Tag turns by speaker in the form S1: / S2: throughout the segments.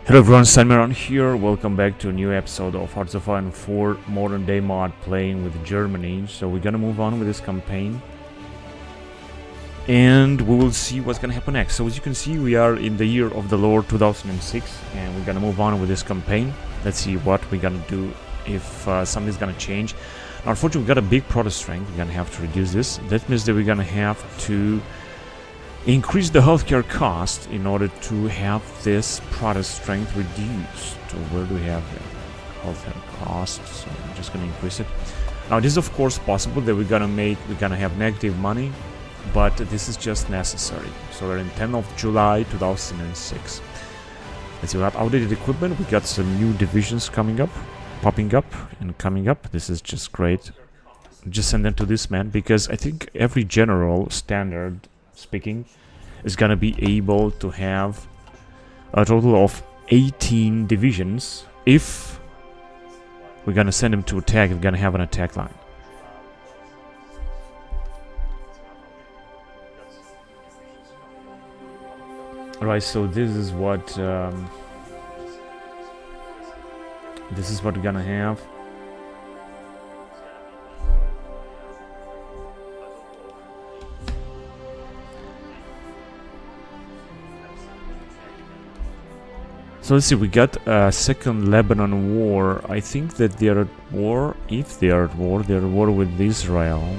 S1: Hello everyone, Simon here. Welcome back to a new episode of Hearts of Iron 4 Modern Day mod playing with Germany. So we're gonna move on with this campaign. And we will see what's gonna happen next. So as you can see, we are in the year of the Lord 2006. And we're gonna move on with this campaign. Let's see what we're gonna do if something's gonna change. Now, unfortunately, we've got a big product strength. We're gonna have to reduce this. That means that we're gonna have to increase the healthcare cost in order to have this product strength reduced. So where do we have the healthcare cost? So I'm just gonna increase it. Now this is of course possible that we're gonna have negative money, but this is just necessary. So we're in 10th of July 2006. Let's see, we have outdated equipment. We got some new divisions popping up and coming up. This is just great. Just send them to this man because I think every general standard speaking is gonna be able to have a total of 18 divisions if we're gonna send him to attack. We're gonna have an attack line. Alright, so this is what we're gonna have. So let's see, we got a second Lebanon war. I think that they are at war. If they are at war, they're at war with Israel.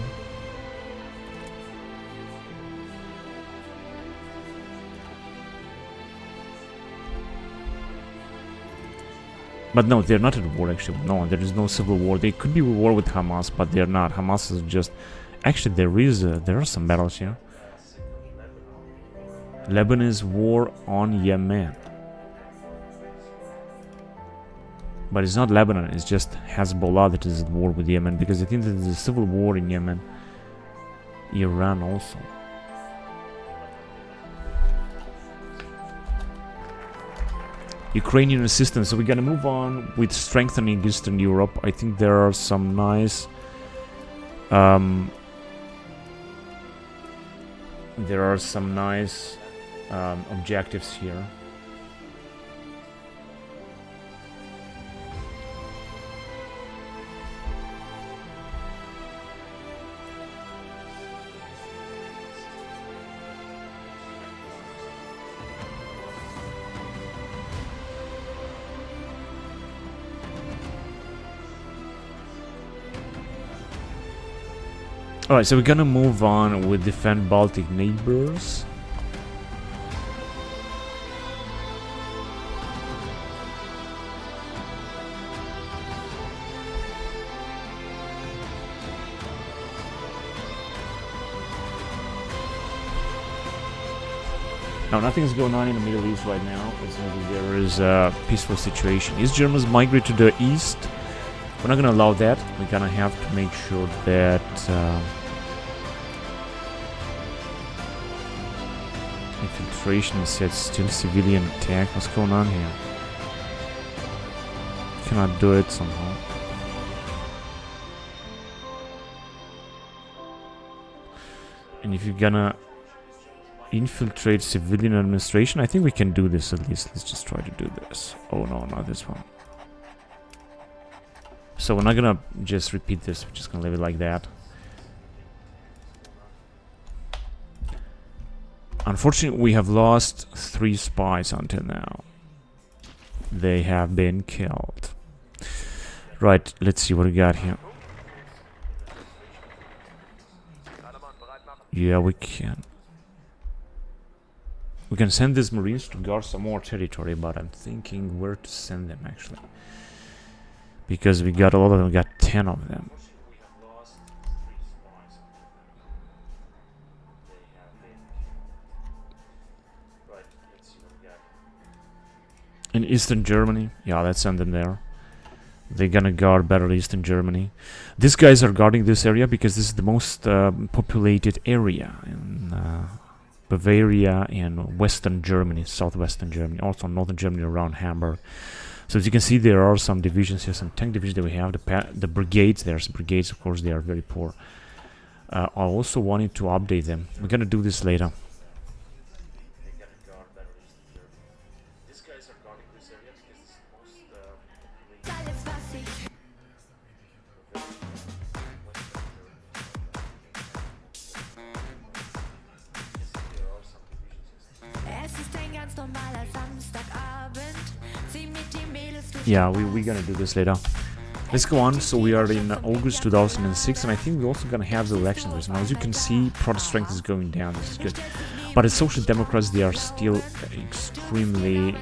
S1: But no, they're not at war actually. No, there is no civil war. They could be at war with Hamas, but they're not. Hamas is just... Actually, there are some battles here. Lebanon's war on Yemen. But it's not Lebanon, it's just Hezbollah that is at war with Yemen, because I think there's a civil war in Yemen. Iran also. Ukrainian assistance, so we're gonna move on with strengthening Eastern Europe. I think there are some nice... objectives here. Alright, so we're gonna move on with defend Baltic neighbors. Now, nothing's going on in the Middle East right now. It's there is a peaceful situation. East Germans migrate to the east. We're not gonna allow that. We're gonna have to make sure that infiltration is set. Still civilian attack. What's going on here? Cannot do it somehow. And if you're gonna infiltrate civilian administration, I think we can do this at least. Let's just try to do this. Oh no, not this one. So we're not gonna just repeat this, we're just gonna leave it like that. Unfortunately, we have lost 3 spies until now. They have been killed. Right, let's see what we got here. Yeah, we can. We can send these Marines to guard some more territory, but I'm thinking where to send them actually. Because we got a lot of them, we got 10 of them. In Eastern Germany, yeah, let's send them there. They're gonna guard better Eastern Germany. These guys are guarding this area because this is the most populated area in Bavaria and Western Germany, southwestern Germany, also northern Germany around Hamburg. So as you can see, there are some divisions here, some tank divisions that we have. The brigades, there's brigades, of course, they are very poor. I also wanted to update them. We're gonna do this later. Yeah, we're gonna do this later. Let's go on. So we are in August 2006, and I think we're also gonna have the elections. Now, as you can see, protest strength is going down. This is good. But the Social Democrats, they are still extremely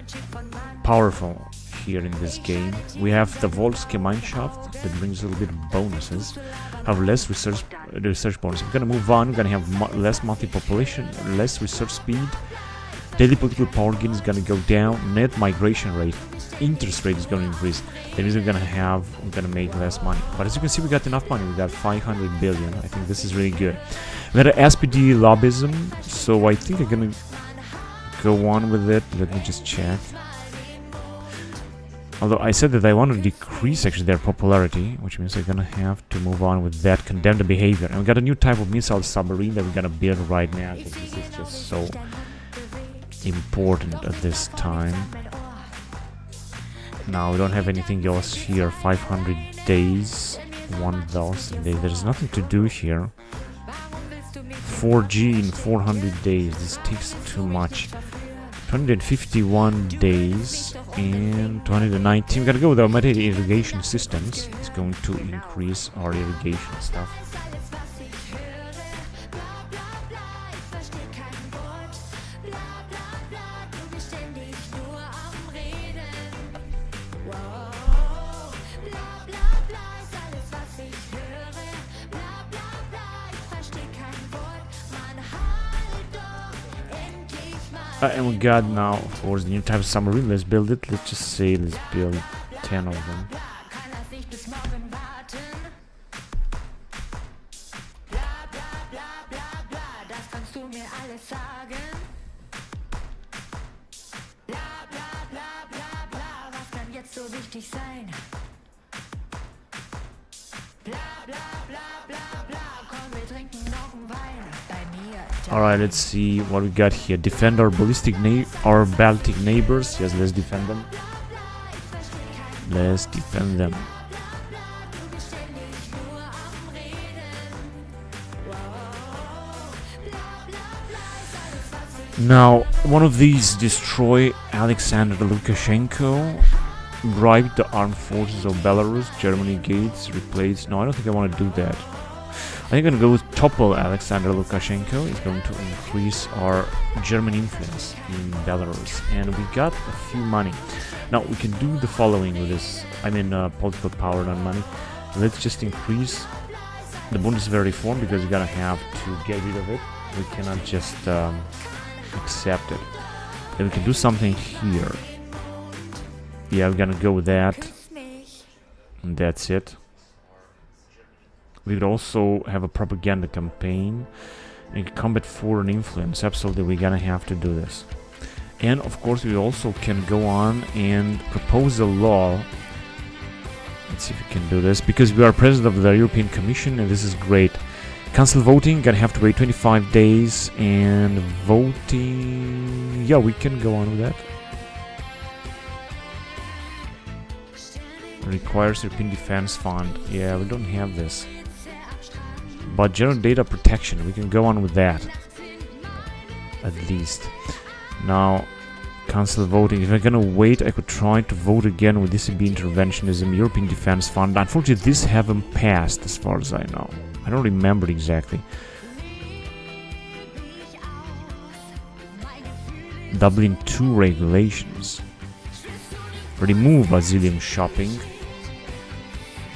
S1: powerful here in this game. We have the Volksgemeinschaft that brings a little bit of bonuses. Have less research bonus. We're gonna move on. We're gonna have less monthly population, less research speed. Daily political power gain is gonna go down. Net migration rate, interest rate is gonna increase. That means we're gonna make less money. But as you can see, we got enough money. We got 500 billion. I think this is really good. We got an SPD lobbyism, so I think I'm gonna go on with it. Let me just check. Although I said that I want to decrease actually their popularity, which means we're gonna have to move on with that, condemn the behavior. And we got a new type of missile submarine that we're gonna build right now, because this is just so important at this time. Now we don't have anything else here. 500 days, 1000 days. There's nothing to do here. 4G in 400 days. This takes too much. 251 days and 219. We gotta go with automated irrigation systems. It's going to increase our irrigation stuff. And we got now, of course, the new type of submarine. Let's build it. Let's just say, let's build 10 of them. Alright, let's see what we got here. Defend our Baltic neighbors. Yes, let's defend them. Let's defend them. Now, one of these destroy Alexander Lukashenko. Bribe the armed forces of Belarus. Germany gates replace. No, I don't think I want to do that. I think I'm going to go with topple Alexander Lukashenko. It's going to increase our German influence in Belarus. And we got a few money. Now, we can do the following with this. I mean, political power, not money. Let's just increase the Bundeswehr reform, because we're going to have to get rid of it. We cannot just accept it. Then we can do something here. Yeah, we're going to go with that. And that's it. We could also have a propaganda campaign and combat foreign influence. Absolutely, we're gonna have to do this. And of course, we also can go on and propose a law. Let's see if we can do this, because we are president of the European Commission, and this is great. Council voting, gonna have to wait 25 days, and voting. Yeah, we can go on with that. Requires European Defense Fund. Yeah, we don't have this. But general data protection, we can go on with that. At least. Now, council voting. If I'm gonna wait, I could try to vote again with ECB interventionism, European Defense Fund. Unfortunately, this haven't passed as far as I know. I don't remember exactly. Dublin 2 regulations. Remove asylum shopping.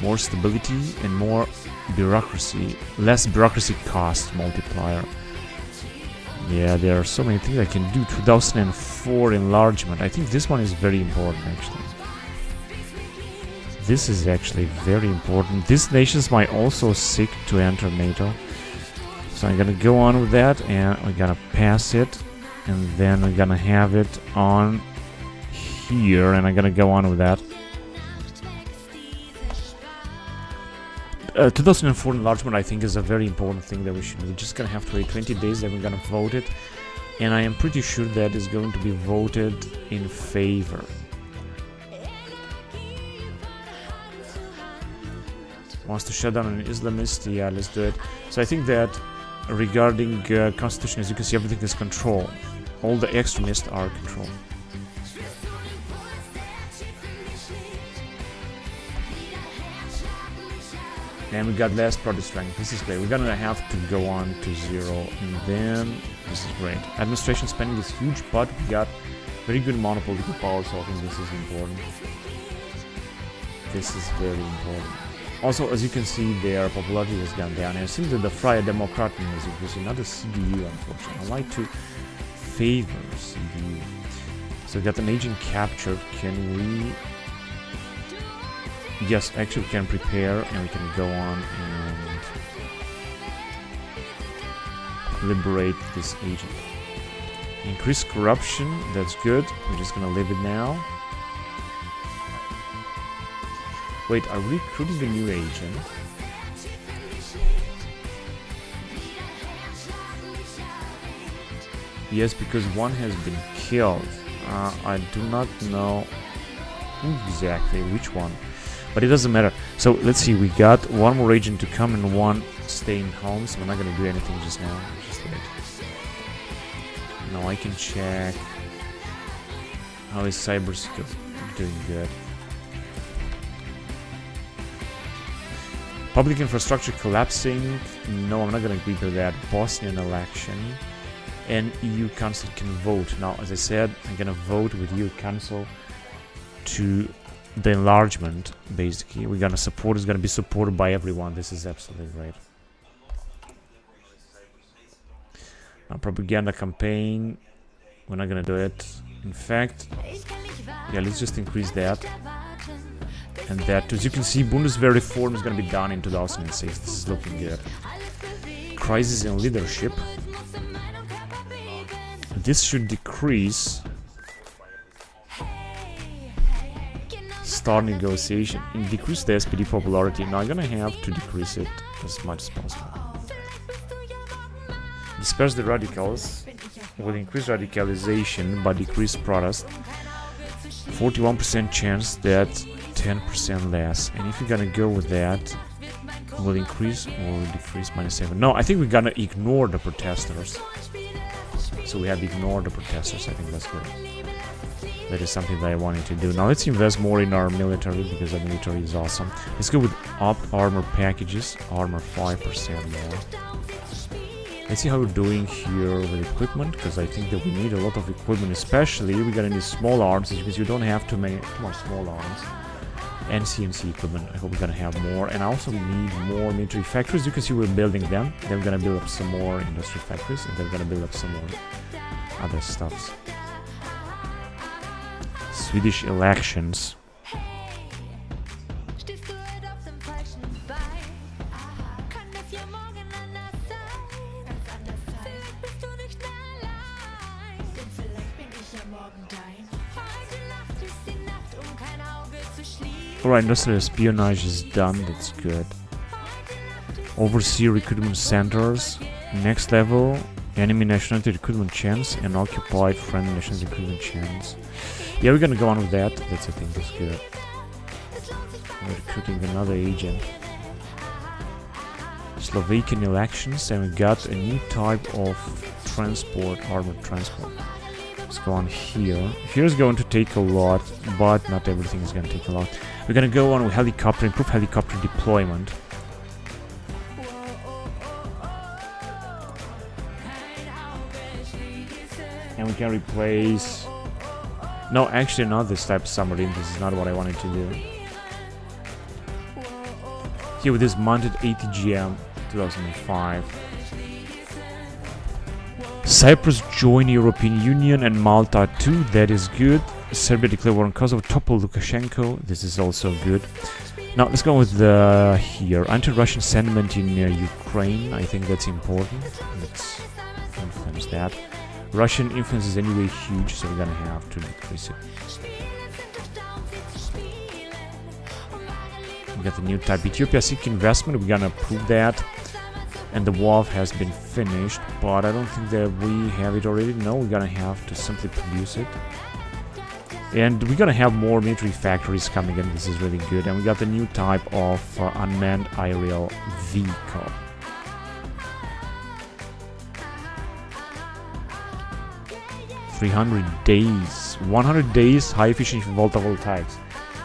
S1: More stability and more bureaucracy. Less bureaucracy cost multiplier. Yeah, there are so many things I can do. 2004 enlargement. I think this one is very important, actually. This is actually very important. These nations might also seek to enter NATO. So I'm gonna go on with that, and we're gonna pass it. And then we're gonna have it on here, and I'm gonna go on with that. 2004 enlargement, I think, is a very important thing that we should do. We're just gonna have to wait 20 days, then we're gonna vote it, and I am pretty sure that is going to be voted in favor. Wants to shut down an Islamist? Yeah, let's do it. So I think that regarding constitution, as you can see, everything is controlled. All the extremists are controlled. And we got less product strength. This is great. We're gonna have to go on to 0. And then this is great. Administration spending is huge, but we got very good monopoly power, so I think this is important. This is very important. Also, as you can see, their popularity has gone down. And it seems that the Freie Demokraten is increasing, not the CDU, unfortunately. I like to favor CDU. So we got an agent captured. Can we... Yes, actually we can prepare and we can go on and liberate this agent. Increase corruption, that's good. We're just gonna leave it now. Wait, are we recruiting a new agent? Yes, because one has been killed. I do not know exactly which one. But it doesn't matter. So let's see, we got one more agent to come and one staying home, so we're not gonna do anything just now. Just wait. Now I can check. How is cybersecurity doing? Good. Public infrastructure collapsing. No, I'm not gonna agree to that. Bosnian election. And EU Council can vote. Now, as I said, I'm gonna vote with EU Council to the enlargement, basically. We're gonna support, it's gonna be supported by everyone. This is absolutely great. Now, propaganda campaign, we're not gonna do it. In fact, yeah, let's just increase that. And that, as you can see, Bundeswehr reform is gonna be done in 2006. This is looking good. Crisis in leadership. This should decrease. Start negotiation and decrease the SPD popularity. Now I'm gonna have to decrease it as much as possible. Disperse the radicals will increase radicalization but decrease protest. 41% chance that 10% less. And if you're gonna go with that, will increase or decrease -7. No, I think we're gonna ignore the protesters. So we have ignored the protesters. I think that's good. That is something that I wanted to do. Now let's invest more in our military because our military is awesome. Let's go with up armor packages, armor 5% more. Let's see how we're doing here with equipment, because I think that we need a lot of equipment, especially we're gonna need small arms, because you don't have too much small arms. And CNC equipment, I hope we're gonna have more. And also we need more military factories. You can see we're building them. Then we're gonna build up some more industry factories, and then we're gonna build up some more other stuffs. Swedish elections. Alright, industrial espionage is done, that's good. Overseas recruitment centers. Next level, enemy nationality recruitment chance and occupied friendly nationality recruitment chance. Yeah, we're gonna go on with that. That's, I think, that's good. We're recruiting another agent. Slovakian elections, and we got a new type of transport, armored transport. Let's go on here. Here's going to take a lot, but not everything is gonna take a lot. We're gonna go on with helicopter, improve helicopter deployment. And we can replace... No, actually not this type of submarine. This is not what I wanted to do. Here with this mounted ATGM 2005. Cyprus join European Union and Malta too. That is good. Serbia declare war on Kosovo. Topple Lukashenko. This is also good. Now let's go with the here anti-Russian sentiment in Ukraine. I think that's important. Let's influence that. Russian influence is anyway huge, so we're gonna have to decrease it. We got the new type. Ethiopia seek investment. We're gonna approve that. And the WAF has been finished, but I don't think that we have it already. No, we're gonna have to simply produce it. And we're gonna have more military factories coming in. This is really good. And we got the new type of unmanned aerial vehicle. days, 100 days, high efficiency photovoltaics.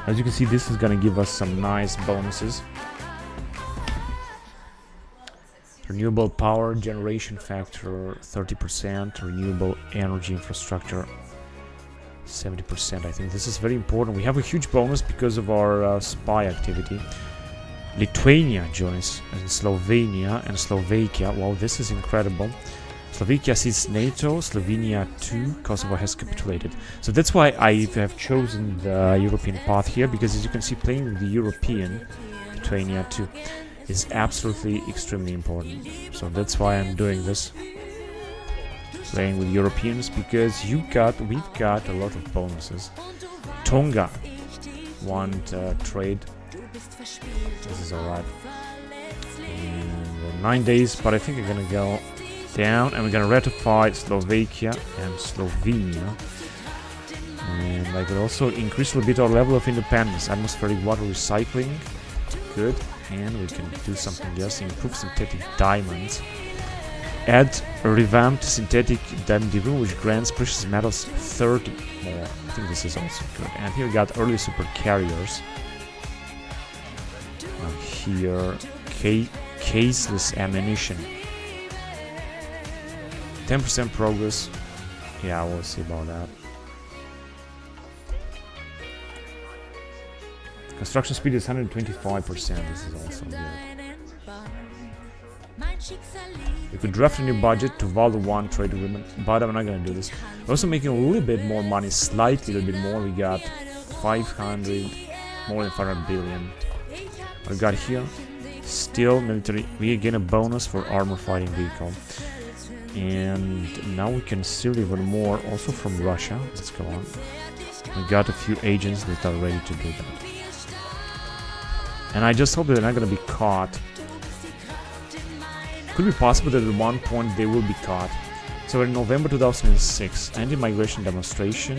S1: As you can see, this is gonna give us some nice bonuses. Renewable power generation factor 30%, renewable energy infrastructure 70%. I think this is very important. We have a huge bonus because of our spy activity. Lithuania joins, and Slovenia and Slovakia. Wow, this is incredible. Slovakia sees NATO, Slovenia too. Kosovo has capitulated. So that's why I have chosen the European path here, because as you can see, playing with the European, Lithuania too, is absolutely extremely important. So that's why I'm doing this. Playing with Europeans, because we've got a lot of bonuses. Tonga want trade. This is alright. 9 days, but I think I'm gonna go down and we're gonna ratify Slovakia and Slovenia. And I could also increase a little bit our level of independence. Atmospheric water recycling. Good. And we can do something else. Improve synthetic diamonds. Add a revamped synthetic diamond rule which grants precious metals 30 more. I think this is also good. And here we got early super carriers. Here, caseless ammunition. 10% progress. Yeah, we'll see about that. Construction speed is 125%. This is also good. We could draft a new budget to value 1 trade agreement, but I'm not gonna do this. We're also making a little bit more money, slightly a little bit more. We got 500, more than 500 billion. We got here, still military. We gain a bonus for armor fighting vehicle. And now we can steal even more, also from Russia. Let's go on. We got a few agents that are ready to do that. And I just hope that they're not gonna be caught. Could be possible that at one point they will be caught. So in November 2006, anti-migration demonstration,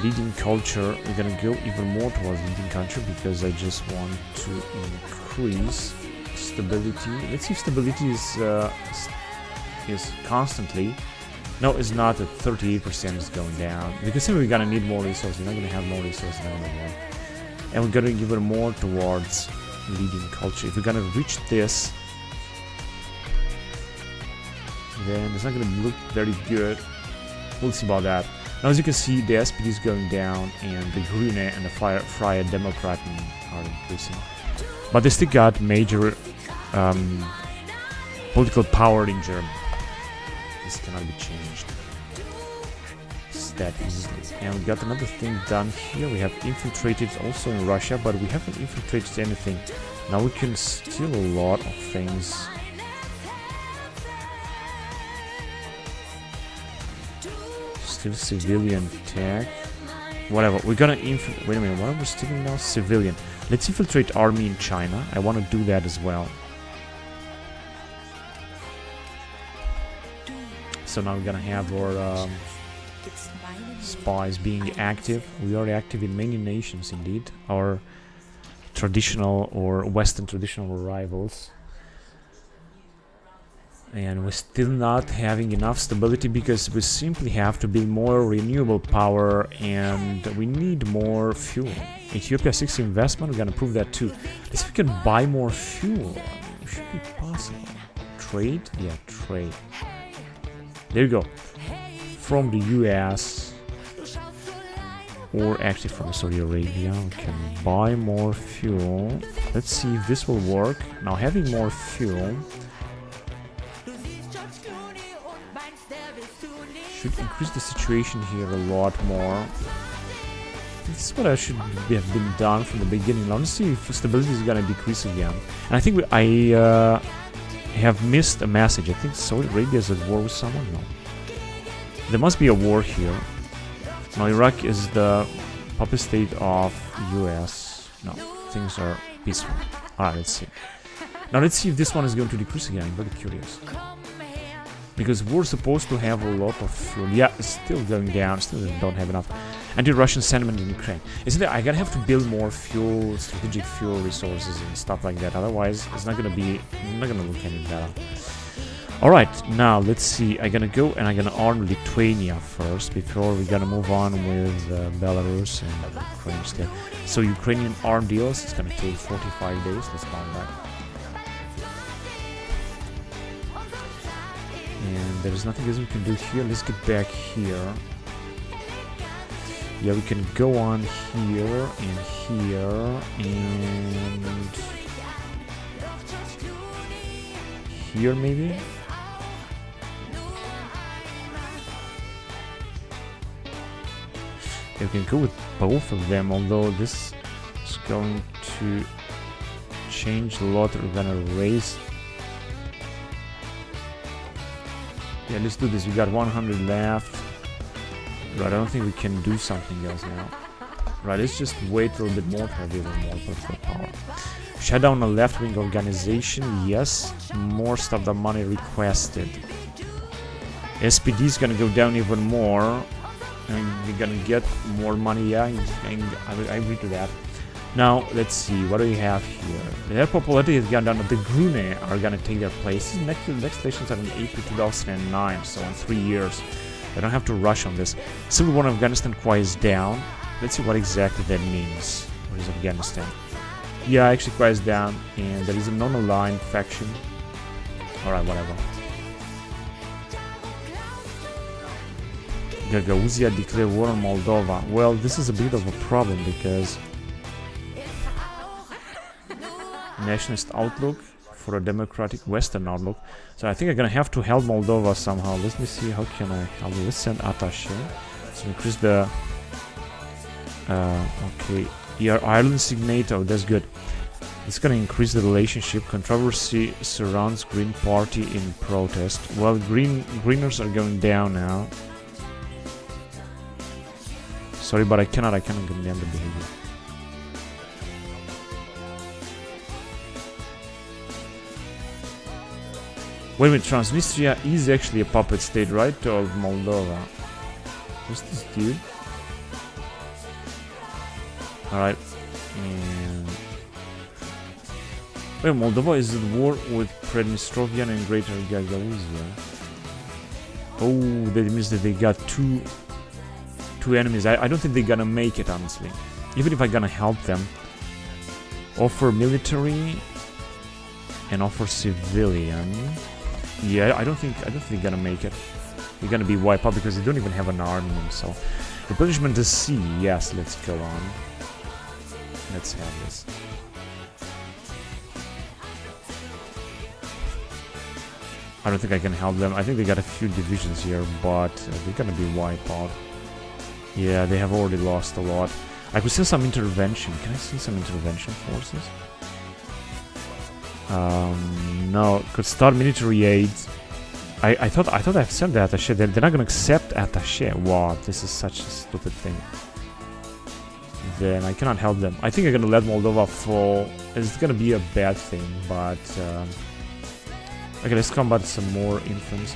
S1: leading culture. We're gonna go even more towards leading culture because I just want to increase stability. Let's see if stability is constantly. No, it's not. At 38% is going down because then we're gonna need more resources. We're not gonna have more resources anymore, and we're gonna give it more towards leading culture. If we're gonna reach this, then it's not gonna look very good. We'll see about that. Now, as you can see, the SPD is going down, and the Grüne and the Freie Demokraten are increasing. But they still got major political power in Germany. This cannot be changed. It's that easily. And we got another thing done here. We have infiltrated also in Russia, but we haven't infiltrated anything. Now we can steal a lot of things. Still civilian tech. Whatever. We're gonna infiltrate. Wait a minute. What are we stealing now? Civilian. Let's infiltrate army in China. I want to do that as well. So now we're gonna have our spies being active. We are active in many nations indeed. Our traditional or Western traditional rivals. And we're still not having enough stability because we simply have to build more renewable power and we need more fuel. Ethiopia 6 investment, we're gonna prove that too. Let's see if we can buy more fuel. I mean, it should be possible. Trade? Yeah, trade. There you go. From the US or actually from Saudi Arabia, we can buy more fuel. Let's see if this will work. Now, having more fuel should increase the situation here a lot more. This is what I should have been done from the beginning. Now let's see if stability is gonna decrease again. And I think I have missed a message. I think Saudi Arabia is at war with someone. No, there must be a war here. Now Iraq is the puppet state of US. No, things are peaceful. Alright, let's see. Now let's see if this one is going to decrease again. I'm very curious. Because we're supposed to have a lot of fuel. Yeah, it's still going down. Still don't have enough. Anti-Russian sentiment in Ukraine. Isn't it? I gotta have to build more fuel, strategic fuel resources and stuff like that. Otherwise, it's not gonna be. Not gonna look any better. All right, now let's see. I'm gonna go and I'm gonna arm Lithuania first before we're gonna move on with Belarus and Ukraine instead. So Ukrainian arm deals. It's gonna take 45 days. Let's count that. And there's nothing else we can do here. Let's get back here. Yeah, we can go on here and here and here maybe. Yeah, we can go with both of them, although this is going to change a lot. We're gonna raise. Yeah, let's do this. We got 100 left. Right, I don't think we can do something else now. Right, let's just wait a little bit more to have even more political power. Shut down a left-wing organization, yes. More stuff than money requested. SPD is gonna go down even more. And we're gonna get more money, yeah, I agree to that. Now, let's see, what do we have here? Their popularity has gone down, but the Grune are gonna take their place. Next elections are in April 2009, so in 3 years. I don't have to rush on this. Civil war in Afghanistan quiets down. Let's see what exactly that means. What is Afghanistan? Yeah, actually quiets down, and there is a non-aligned faction. Alright, whatever. Gagauzia declare war on Moldova. Well, this is a bit of a problem because nationalist outlook for a democratic Western outlook. So I think I'm gonna have to help Moldova somehow. Let me see, how can I help? Let's send attaché. So increase the okay. Yeah, Ireland signator, that's good. It's gonna increase the relationship. Controversy surrounds Green Party in protest. Well, Greeners are going down now. Sorry, but I cannot condemn the behavior. Wait a minute, Transnistria is actually a puppet state, right, of Moldova. Who's this dude? Alright, and... Wait, Moldova is at war with Prednistrovia and Greater Gagauzia. Oh, that means that they got two enemies. I don't think they're gonna make it, honestly. Even if I'm gonna help them. Offer military and offer civilian. Yeah, I don't think they're gonna make it. They're gonna be wiped out because they don't even have an armament. So, the punishment is C. Yes, let's go on. Let's have this. I don't think I can help them. I think they got a few divisions here, but they're gonna be wiped out. Yeah, they have already lost a lot. I could send some intervention. Can I send some intervention forces? No, could start military aid. I thought I've sent the attaché. They're not gonna accept attaché. Wow, this is such a stupid thing. Then I cannot help them. I think I'm gonna let Moldova fall. It's gonna be a bad thing, but okay, let's combat some more infants.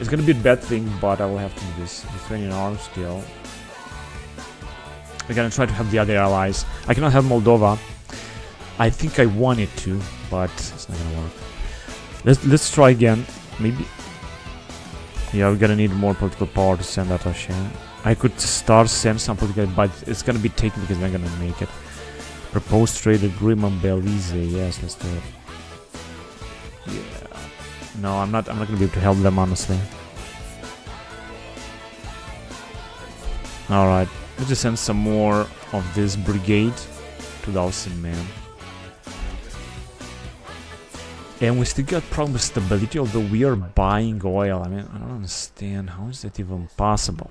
S1: It's gonna be a bad thing, but I will have to do this. Lithuanian arms deal. We're gonna try to help the other allies. I cannot help Moldova. I think I wanted to, but it's not gonna work. Let's try again. Maybe. Yeah, we're gonna need more political power to send attaché. I could send some political, but it's gonna be taken because we're gonna make it. Proposed trade agreement, Belize. Yes, let's do it. Yeah. No, I'm not gonna be able to help them, honestly. All right. Let's just send some more of this brigade. 2,000 men. And we still got problem with stability, although we are buying oil. I mean, I don't understand. How is that even possible?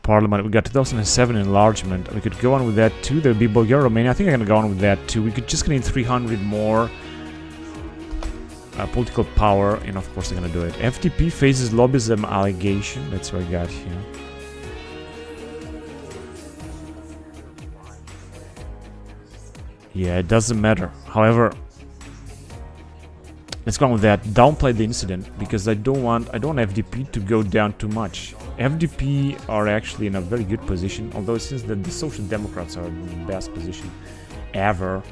S1: Parliament. We got 2007 enlargement. We could go on with that too. There would be Bulgaria, Romania. I think I'm going to go on with that too. We could just need 300 more political power. And of course, they're going to do it. FTP faces lobbyism allegation. That's what I got here. Yeah, it doesn't matter. However, let's go on with that. Downplay the incident because I don't want FDP to go down too much. FDP are actually in a very good position, although it seems that the Social Democrats are in the best position ever.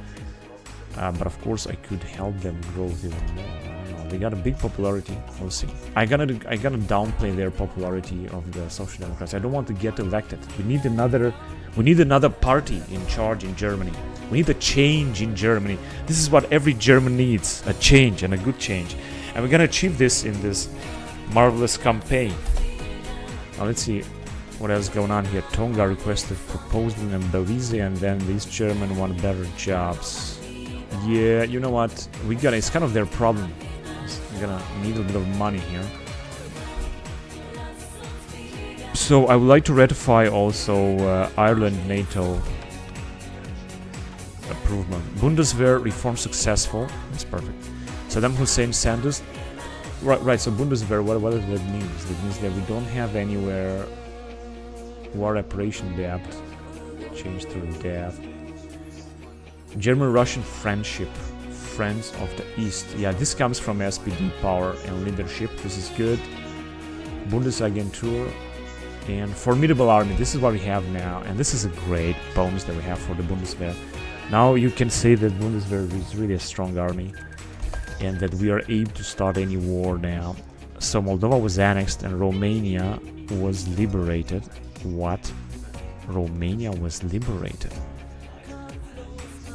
S1: But of course, I could help them grow even more. I don't know. They got a big popularity. We'll see. I gotta downplay their popularity of the Social Democrats. I don't want to get elected. We need another party in charge in Germany. We need a change in Germany. This is what every German needs, a change, and a good change. And we're gonna achieve this in this marvelous campaign. Now let's see what else going on here. Tonga requested proposal in Belize, and then these German want better jobs. Yeah, you know what? It's kind of their problem. We're gonna need a bit of money here. So I would like to ratify also Ireland NATO approval. Bundeswehr reform successful. That's perfect. Saddam Hussein Sanders. Right. So Bundeswehr. What does that mean? That means that we don't have anywhere war reparation debt. Change to debt. German-Russian friendship. Friends of the East. Yeah, this comes from SPD power and leadership. This is good. Bundesagentur. And formidable army. This is what we have now, and this is a great bonus that we have for the Bundeswehr. Now you can say that Bundeswehr is really a strong army, and that we are able to start any war now. So Moldova was annexed and Romania was liberated. What? Romania was liberated.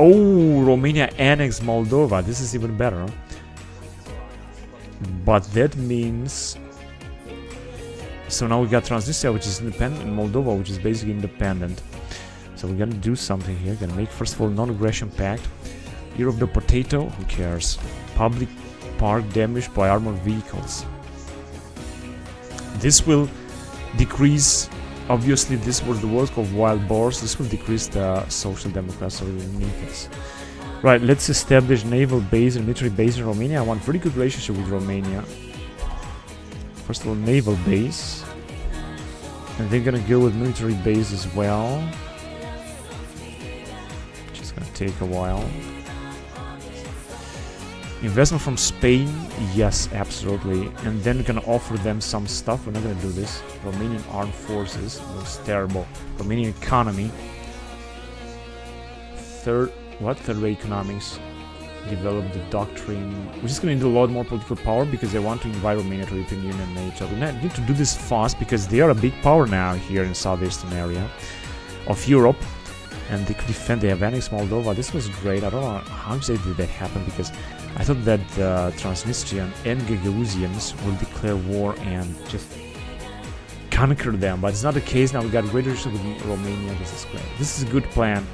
S1: Oh, Romania annexed Moldova. This is even better. But that means... So now we got Transnistria, which is independent, and Moldova, which is basically independent. So we're gonna do something here. Gonna make, first of all, non-aggression pact. Year of the potato, who cares? Public park damaged by armored vehicles. This will decrease, obviously this was the work of wild boars. This will decrease the social democrats, so we will need this. Right, let's establish naval base and military base in Romania. I want very good relationship with Romania. First of all, naval base, and they're gonna go with military base as well, which is gonna take a while. Investment from Spain, yes, absolutely. And then we're gonna offer them some stuff. We're not gonna do this. Romanian armed forces, looks terrible. Romanian economy. Third way economics. Develop the doctrine. We're just going to need a lot more political power because they want to invite Romania to the European Union and NATO. We need to do this fast because they are a big power now here in southeastern area of Europe, and they could defend. They have annexed Moldova. This was great. I don't know how did that happen, because I thought that Transnistrian and Gagauzans will declare war and just conquer them, but it's not the case. Now we got great relationship with Romania. This is great. This is a good plan.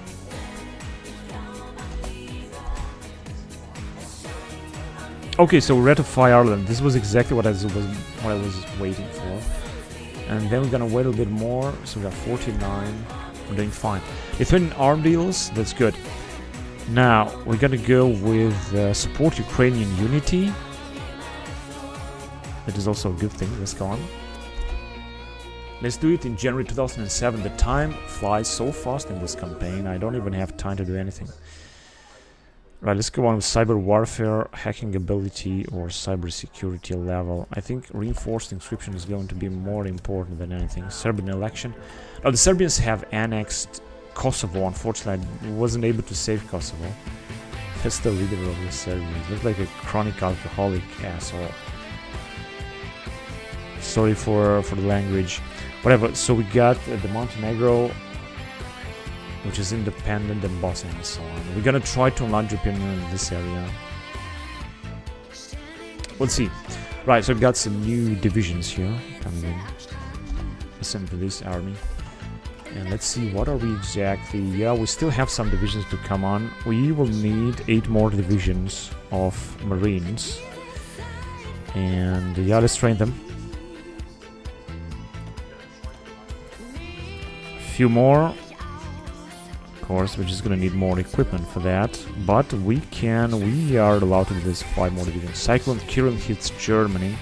S1: Okay, so ratify Ireland. This was exactly what I was waiting for. And then we're gonna wait a little bit more. So we got 49. We're doing fine. Lithuanian arm deals. That's good. Now we're gonna go with support Ukrainian unity. That is also a good thing. Let's go on. Let's do it in January 2007. The time flies so fast in this campaign. I don't even have time to do anything. Right, let's go on with cyber warfare, hacking ability, or cyber security level. I think reinforced inscription is going to be more important than anything. Serbian election. Now, the Serbians have annexed Kosovo. Unfortunately, I wasn't able to save Kosovo. That's the leader of the Serbians. Looks like a chronic alcoholic asshole. Sorry for the language. Whatever, so we got the Montenegro, which is independent, and Bosnia and so on. We're gonna try to enlarge European Union in this area. We'll see. Right, so we've got some new divisions here coming in. Listen to this army. And let's see, what are we exactly? Yeah, we still have some divisions to come on. We will need 8 more divisions of Marines. And yeah, let's train them. Few more. Of course, we're just gonna need more equipment for that, but we are allowed to do this 5 more divisions. Cyclone Kirin hits Germany.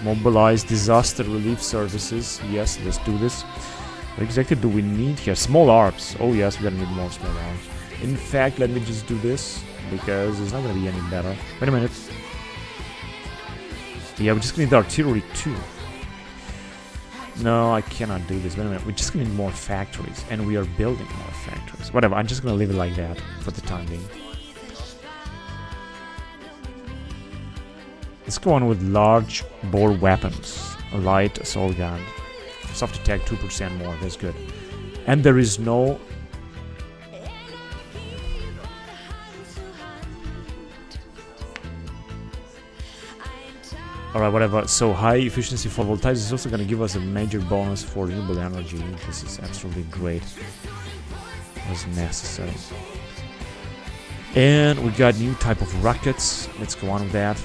S1: Mobilize disaster relief services. Yes, let's do this. What exactly do we need here? Small arms. Oh yes, we're gonna need more small arms. In fact, let me just do this, because it's not gonna be any better. Wait a minute. Yeah, we're just gonna need artillery too. No, I cannot do this. Wait a minute. We're just gonna need more factories, and we are building more factories. Whatever, I'm just gonna leave it like that for the time being. Let's go on with large bore weapons. A light assault gun. Soft attack 2% more. That's good. And there is no... Alright, whatever. So high efficiency photovoltaics is also going to give us a major bonus for renewable energy. This is absolutely great. It was necessary. And we got new type of rockets. Let's go on with that.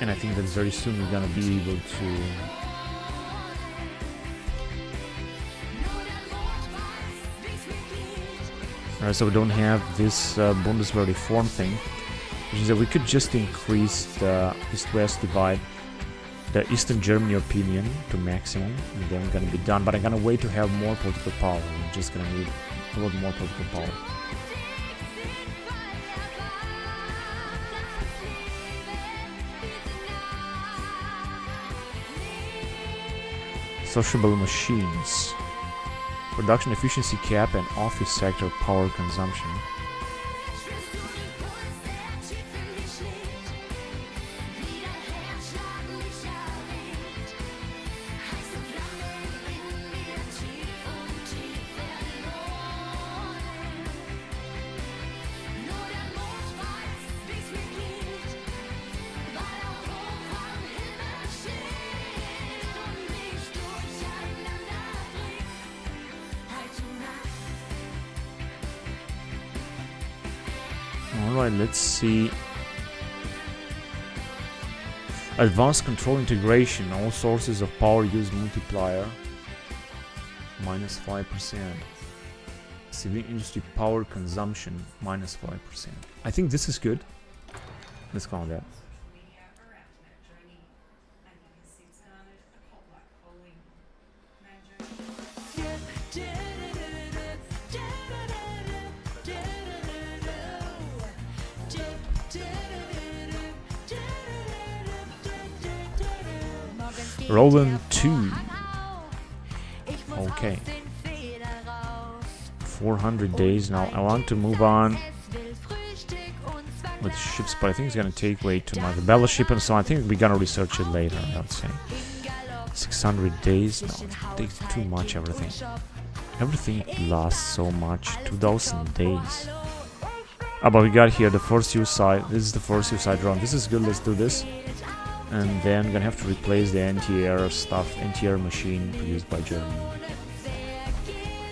S1: And I think that very soon we're gonna be able to Alright, so we don't have this Bundeswehr reform thing, which is that we could just increase the East-West divide, the Eastern Germany opinion to maximum, and then we're gonna be done. But I'm gonna wait to have more political power. We're just gonna need a lot more political power. Sociable machines. Production efficiency cap and office sector power consumption. Alright, let's see. Advanced control integration. All sources of power use multiplier. -5%. Civilian industry power consumption. -5%. I think this is good. Let's go on that. Roland 2. Okay. 400 days now. I want to move on with ships, but I think it's gonna take way too much. The bellow ship and so on, I think we're gonna research it later, I would say. 600 days? No, it takes too much, everything. Everything lasts so much. 2000 days. Ah, but we got here the first suicide. This is the first suicide drone. This is good, let's do this. And then I'm gonna have to replace the anti-air stuff, anti-air machine produced by Germany.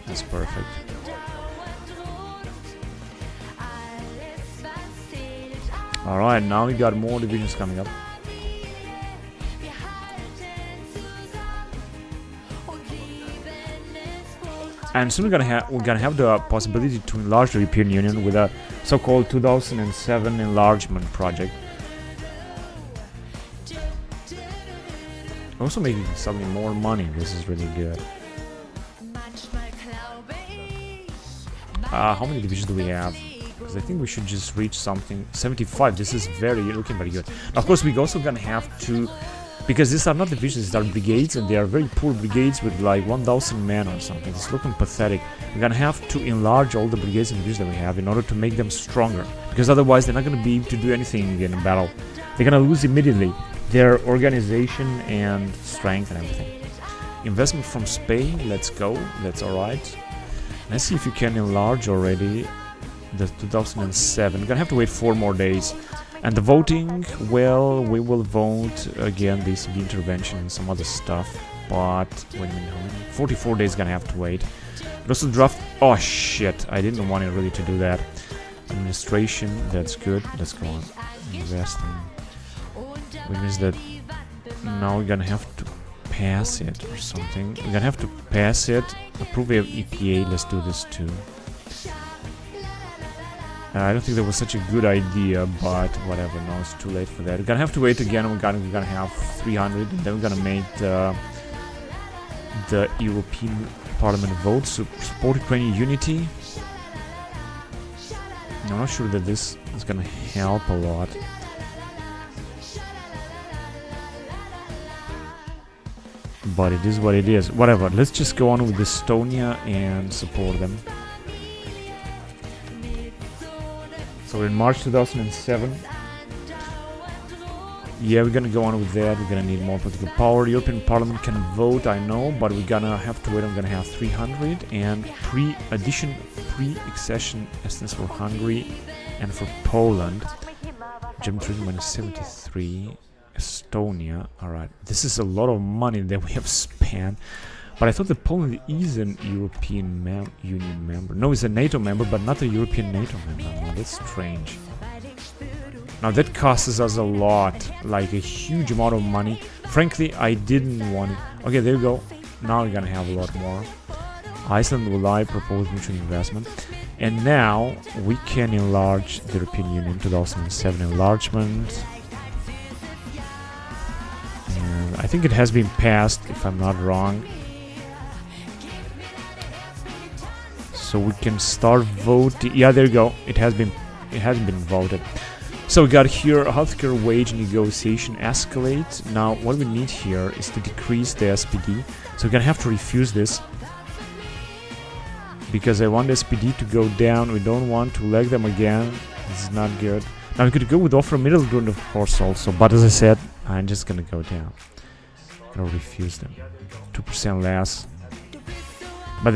S1: That's perfect. Alright, now we got more divisions coming up. And soon we're gonna have the possibility to enlarge the European Union with a so-called 2007 enlargement project. Also making suddenly more money. This is really good. How many divisions do we have? Because I think we should just reach something. 75. This is looking very good. Now, of course, we're also gonna have to, because these are not divisions, these are brigades, and they are very poor brigades with like 1,000 men or something. It's looking pathetic. We're gonna have to enlarge all the brigades and divisions that we have in order to make them stronger. Because otherwise, they're not gonna be able to do anything in a battle. They're gonna lose immediately their organization and strength and everything. Investment from Spain, let's go, that's alright. Let's see if you can enlarge already the 2007. We're gonna have to wait 4 more days. And the voting, well, we will vote again, the ECB intervention and some other stuff. But, wait a minute, how many? 44 days gonna have to wait. But also draft, oh shit, I didn't want it really to do that. Administration, that's good, let's go on. Investing. Which means that now we're gonna have to pass it or something. We're gonna have to pass it. Approve of EPA, let's do this too. I don't think that was such a good idea, but whatever, now it's too late for that. We're gonna have to wait again, we're gonna have 300, and then we're gonna make the European Parliament vote, so support Ukrainian unity. I'm not sure that this is gonna help a lot. But it is what it is. Whatever, let's just go on with Estonia and support them. So we're in March 2007. Yeah, we're gonna go on with that. We're gonna need more political power. European Parliament can vote, I know, but we're gonna have to wait. I'm gonna have 300 and pre-accession assistance for Hungary and for Poland. German tourism minus 73. Estonia. Alright. This is a lot of money that we have spent. But I thought that Poland is an European Union member. No, it's a NATO member, but not a European NATO member. No, that's strange. Now that costs us a lot, like a huge amount of money. Frankly, I didn't want it. Okay, there you go. Now we're gonna have a lot more. Iceland will I propose mutual investment. And now we can enlarge the European Union. 2007 enlargement. And I think it has been passed, if I'm not wrong. So we can start voting. Yeah, there you go. It hasn't been voted. So we got here healthcare wage negotiation escalate. Now what we need here is to decrease the SPD. So we're gonna have to refuse this because I want the SPD to go down. We don't want to lag them again. This is not good. Now we could go with offer middle ground of course also, but as I said, I'm just gonna go down. I'm gonna refuse them. 2% less. But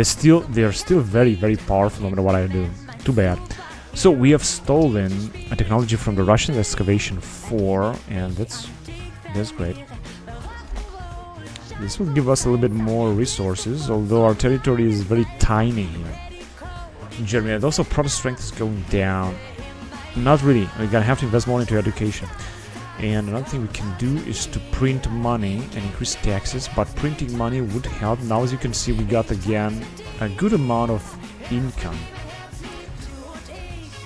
S1: they are still very, very powerful no matter what I do. Too bad. So we have stolen a technology from the Russians, excavation 4, and that's great. This will give us a little bit more resources, although our territory is very tiny here. In Germany, and also product strength is going down. Not really. We're gonna have to invest more into education. And another thing we can do is to print money and increase taxes, but printing money would help. Now as you can see, we got again a good amount of income.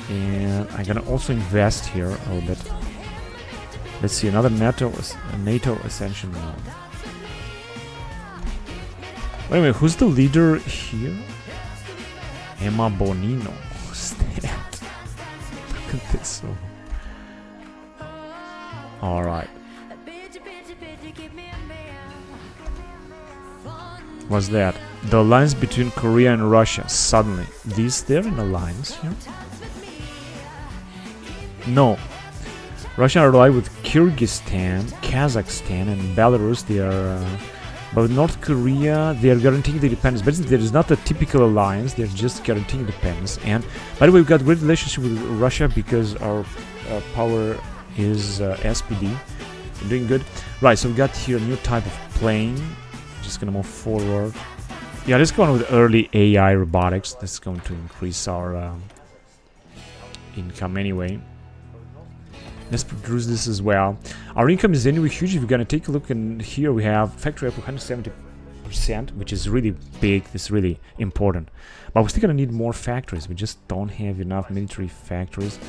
S1: And I'm gonna also invest here a little bit. Let's see, another NATO ascension now. Wait a minute, who's the leader here? Emma Bonino. Who's that? Look at this. Alright. What's that? The alliance between Korea and Russia. Suddenly. They're in alliance here? No. Russia are allied with Kyrgyzstan, Kazakhstan and Belarus. They are... but North Korea, they are guaranteeing the independence. But there is not a typical alliance. They're just guaranteeing independence. And by the way, we've got a great relationship with Russia because our power is SPD. We're doing good. Right, so we got here a new type of plane. Just gonna move forward. Yeah, let's go on with early AI robotics. That's going to increase our income anyway. Let's produce this as well. Our income is anyway huge. If we're gonna take a look, and here we have factory up 170%, which is really big. This is really important. But we're still gonna need more factories. We just don't have enough military factories.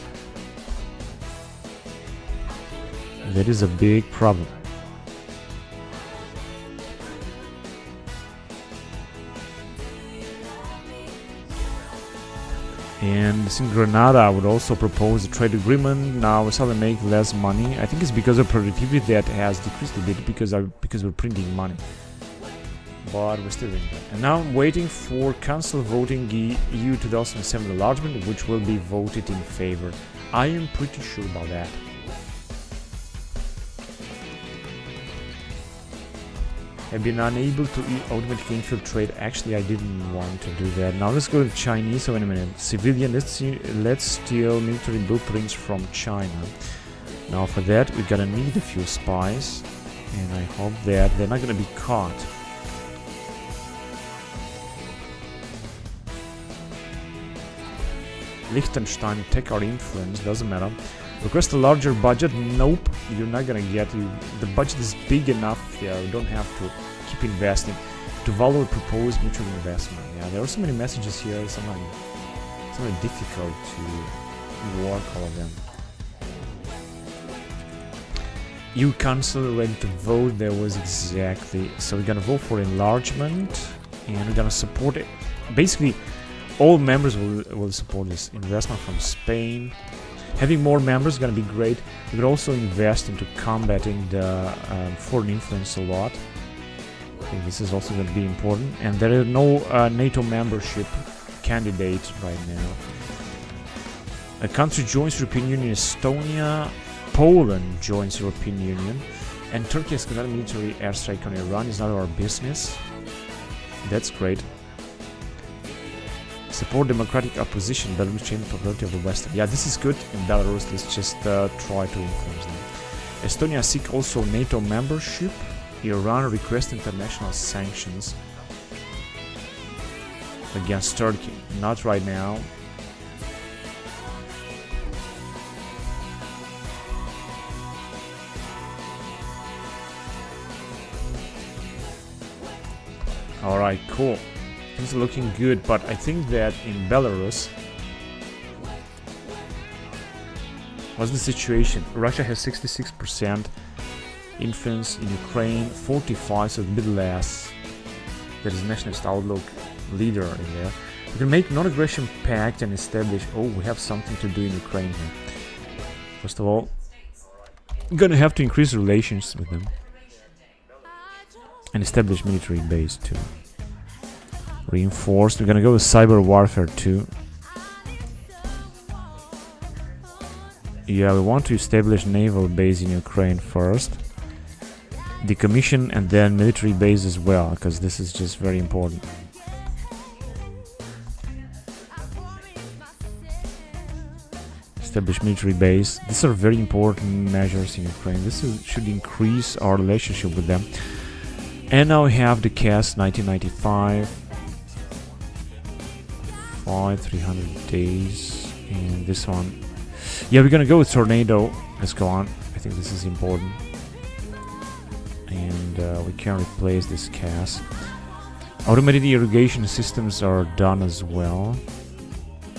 S1: That is a big problem. And in Granada, I would also propose a trade agreement. Now we suddenly make less money. I think it's because of productivity that has decreased a bit because we're printing money. But we're still doing that. And now I'm waiting for council voting EU 2007 enlargement, which will be voted in favor. I am pretty sure about that. I've been unable to automatically infiltrate. Actually, I didn't want to do that. Now let's go to Chinese. So in a minute, civilian. Let's steal military blueprints from China. Now for that, we're gonna need a few spies, and I hope that they're not gonna be caught. Liechtenstein, take our influence. Doesn't matter. Request a larger budget. Nope, you're not gonna get the budget is big enough. Yeah, you don't have to keep investing. To value proposed mutual investment. Yeah, there are so many messages here. It's somewhat difficult to work all of them. EU Council ready to vote. There was exactly. So we're gonna vote for enlargement, and we're gonna support it. Basically, all members will support this investment from Spain. Having more members is going to be great. We could also invest into combating the foreign influence a lot. I think this is also going to be important. And there is no NATO membership candidate right now. A country joins European Union, Estonia. Poland joins European Union. And Turkey has conducted military airstrike on Iran. It's not our business. That's great. Support democratic opposition. Belarus change popularity of the West. Yeah, this is good. In Belarus, let's just try to influence them. Estonia seek also NATO membership. Iran requests international sanctions against Turkey. Not right now. Alright, cool. Things are looking good, but I think that in Belarus, what's the situation? Russia has 66% influence in Ukraine, 45%, so the middle less. There is a nationalist outlook leader in there. We can make non-aggression pact and establish. Oh, we have something to do in Ukraine here. First of all, we're gonna have to increase relations with them and establish military base too. Reinforced. We're gonna go with cyber warfare too. Yeah, we want to establish naval base in Ukraine first. Decommission and then military base as well, because this is just very important. Establish military base. These are very important measures in Ukraine. Should increase our relationship with them. And now we have the CAS 1995. 300 days. And this one. Yeah, we're gonna go with Tornado. Let's go on. I think this is important. And we can replace this CAS. Automated irrigation systems are done as well.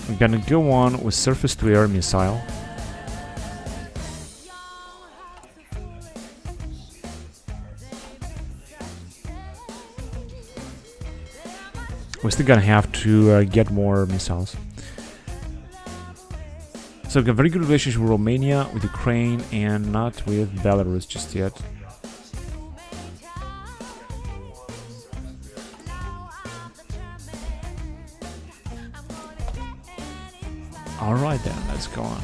S1: We're gonna go on with surface-to-air missile. We're still gonna have to get more missiles. So we've got a very good relationship with Romania, with Ukraine, and not with Belarus just yet. Alright then, let's go on.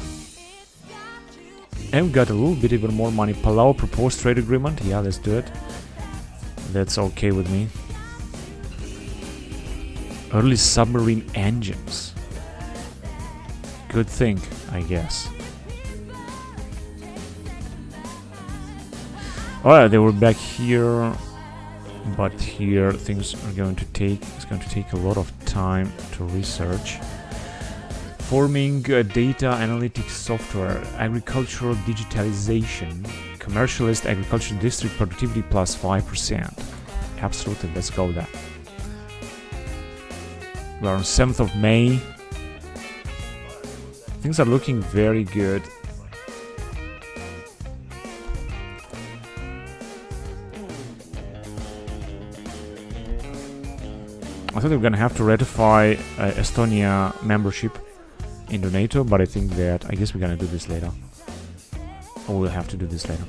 S1: And we got a little bit even more money. Palau proposed trade agreement. Yeah, let's do it. That's okay with me. Early submarine engines. Good thing, I guess. Alright, they were back here. But here things are going to take... It's going to take a lot of time to research. Forming data analytics software, agricultural digitalization, commercialist agriculture district productivity plus 5%. Absolutely, let's go with that. We're on 7th of May. Things are looking very good. I thought we were gonna have to ratify Estonia membership into NATO, but I think that I guess we're gonna do this later. Or we'll have to do this later.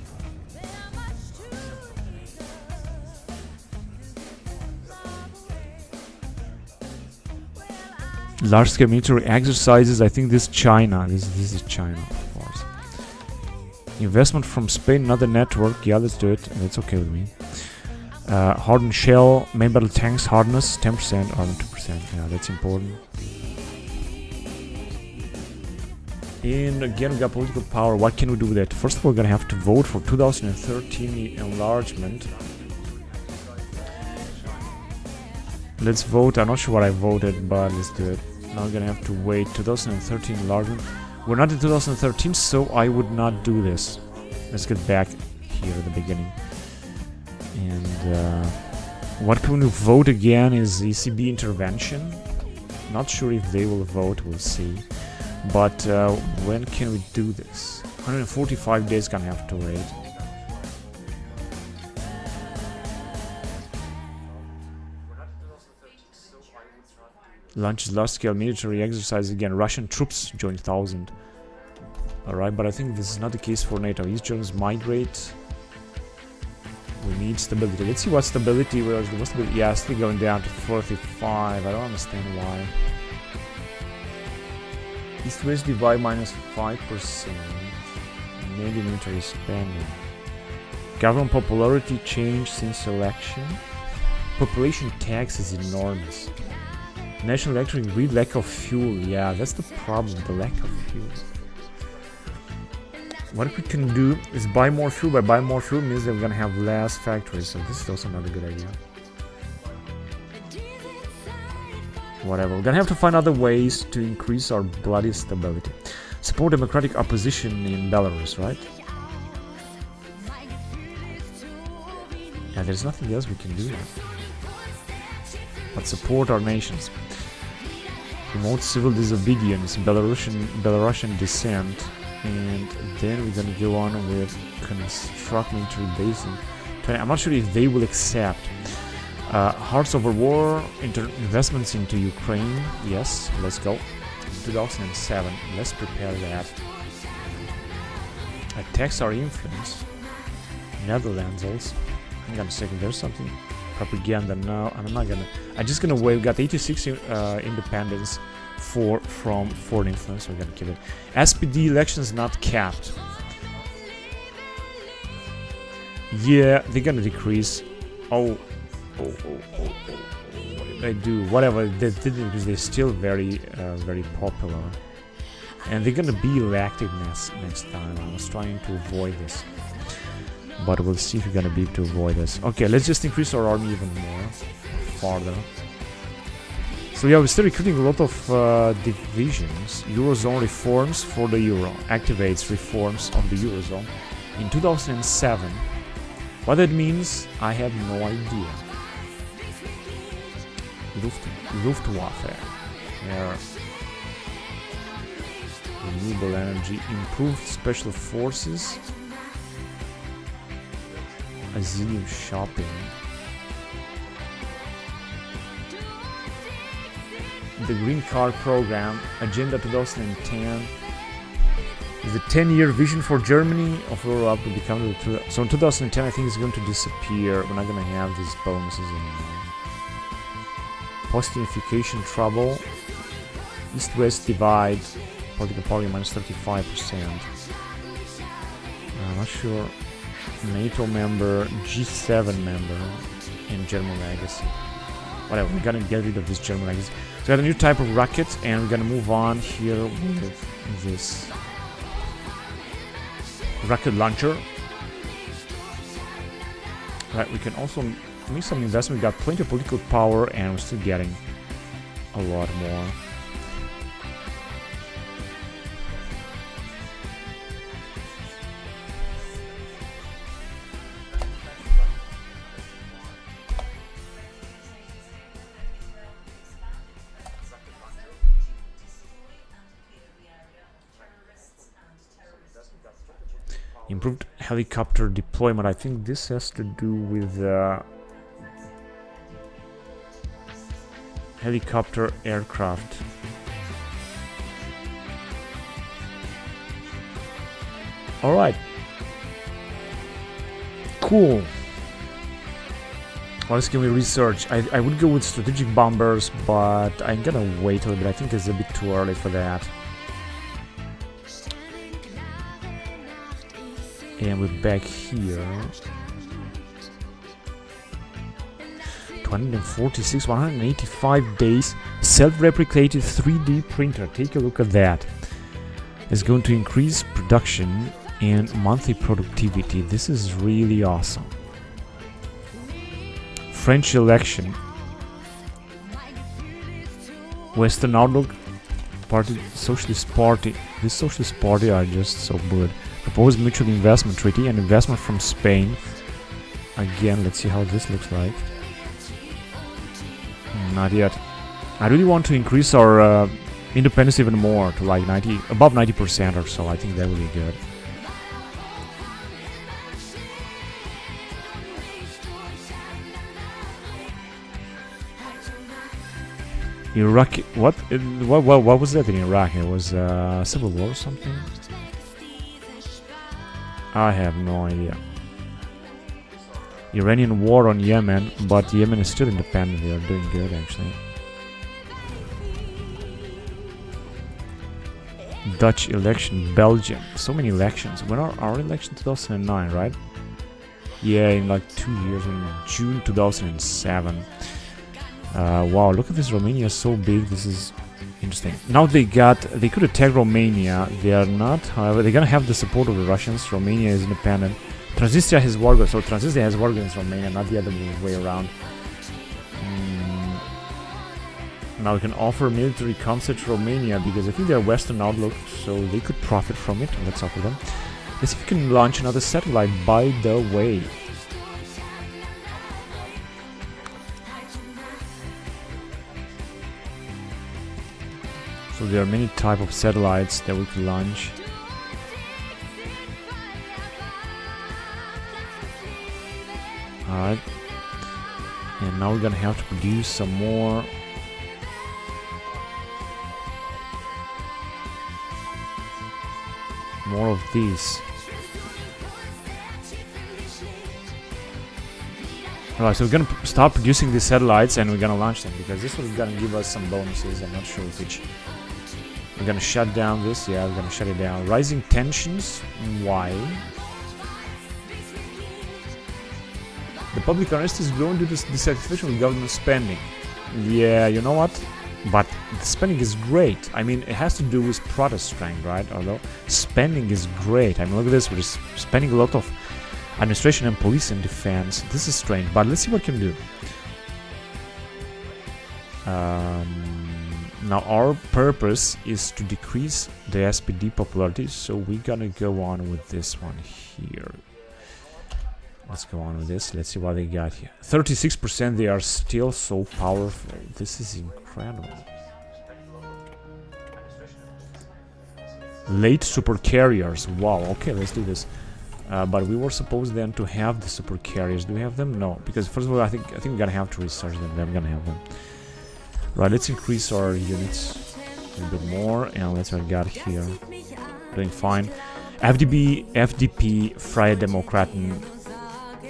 S1: Large-scale military exercises. I think this is China. This is China, of course. Investment from Spain, another network. Yeah, let's do it. That's okay with me. Hardened shell, main battle tanks, hardness 10%, armor 2%. Yeah, that's important. And again, we got political power. What can we do with that? First of all, we're gonna have to vote for 2013 enlargement. Let's vote. I'm not sure what I voted, but let's do it. Now we're gonna have to wait. 2013 enlargement. We're not in 2013, so I would not do this. Let's get back here at the beginning. And what can we vote again is ECB intervention. Not sure if they will vote. We'll see. But when can we do this? 145 days gonna have to wait. Launches large-scale military exercise again. Russian troops join 1,000. Alright, but I think this is not the case for NATO. East Germans migrate. We need stability. Let's see what stability was. The stability, yeah, still going down to 45. I don't understand why. East-West divide minus 5%. Maybe military spending. Government popularity change since election. Population tax is enormous. National electric grid, lack of fuel. Yeah, that's the problem, the lack of fuel. What we can do is buy more fuel. By buy more fuel means that we're gonna have less factories, so this is also not a good idea. Whatever, we're gonna have to find other ways to increase our bloody stability. Support democratic opposition in Belarus, right? Yeah, there's nothing else we can do but support our nations. Promote civil disobedience, Belarusian dissent, and then we're gonna go on with construct military bases. I'm not sure if they will accept. Hearts over war, investments into Ukraine. Yes, let's go. 2007, let's prepare that. Attacks our influence. Netherlands also. Hang on a second, there's something. Propaganda, no, I'm just gonna wait. We got 86 independence from foreign influence, so we're gonna keep it. SPD elections not capped. Yeah, they're gonna decrease. What did they do? Whatever they did, because they're still very popular, and they're gonna be elected next time. I was trying to avoid this, but we'll see if we're gonna be able to avoid this. Okay, let's just increase our army even more, farther. So yeah, we're still recruiting a lot of divisions. Eurozone reforms for the euro. Activates reforms of the eurozone in 2007. What that means, I have no idea. Luftwaffe. Yeah. Renewable energy. Improved special forces. Asylum shopping. The Green Card Program, Agenda 2010, is the 10-year vision for Germany of Europe to become the... So in 2010, I think it's going to disappear. We're not going to have these bonuses anymore. Post-unification trouble, East-West divide, political party minus 35%. I'm not sure. NATO member, G7 member, and German legacy. Whatever, we're gonna get rid of this German legacy. So we got a new type of rocket, and we're gonna move on here with this rocket launcher. Right, we can also make some investment. We got plenty of political power, and we're still getting a lot more. Improved helicopter deployment. I think this has to do with helicopter aircraft. All right. Cool. What else can we research? I would go with strategic bombers, but I'm gonna wait a little bit. I think it's a bit too early for that. And we're back here. 246, 185 days. Self-replicated 3D printer. Take a look at that. It's going to increase production and monthly productivity. This is really awesome. French election. Western Outlook Party, Socialist Party. This Socialist Party are just so good. Proposed mutual investment treaty and investment from Spain. Again, let's see how this looks like. Not yet. I really want to increase our independence even more to like above 90% or so. I think that would be good. Iraq. What was that in Iraq? It was civil war or something? I have no idea. Iranian war on Yemen, but Yemen is still independent. They are doing good, actually. Dutch election, Belgium. So many elections. When are our election? 2009, right? Yeah, in like 2 years, in June 2007. Wow, look at this. Romania is so big. This is interesting. Now they could attack Romania. They are not, however, they're gonna have the support of the Russians. Romania is independent. Transnistria has war, so Transnistria has war against Romania, not the other way around. Now we can offer military concept to Romania because I think they're Western outlook, so they could profit from it. Let's offer them. Let's see if we can launch another satellite, by the way. So there are many type of satellites that we can launch. Alright. And now we're gonna have to produce some more. More of these. Alright, so we're gonna start producing these satellites and we're gonna launch them because this was gonna give us some bonuses. I'm not sure which. We're gonna shut down this. Yeah, we're gonna shut it down. Rising tensions. Why? The public unrest is growing due to dissatisfaction with government spending. Yeah, you know what? But the spending is great. I mean, it has to do with protest strength, right? Although spending is great. I mean, look at this. We're spending a lot of administration and police and defense. This is strange, but let's see what we can do. Now, our purpose is to decrease the SPD popularity, so we're gonna go on with this one here. Let's go on with this. Let's see what they got here. 36%. They are still so powerful. This is incredible. Late super carriers. Wow. Okay, let's do this. But we were supposed then to have the super carriers. Do we have them? No, because first of all, I think we're gonna have to research them. Then we're gonna have them. Right. Let's increase our units a little bit more, and let's see what we got here. Doing fine. FDP, Freie Demokraten.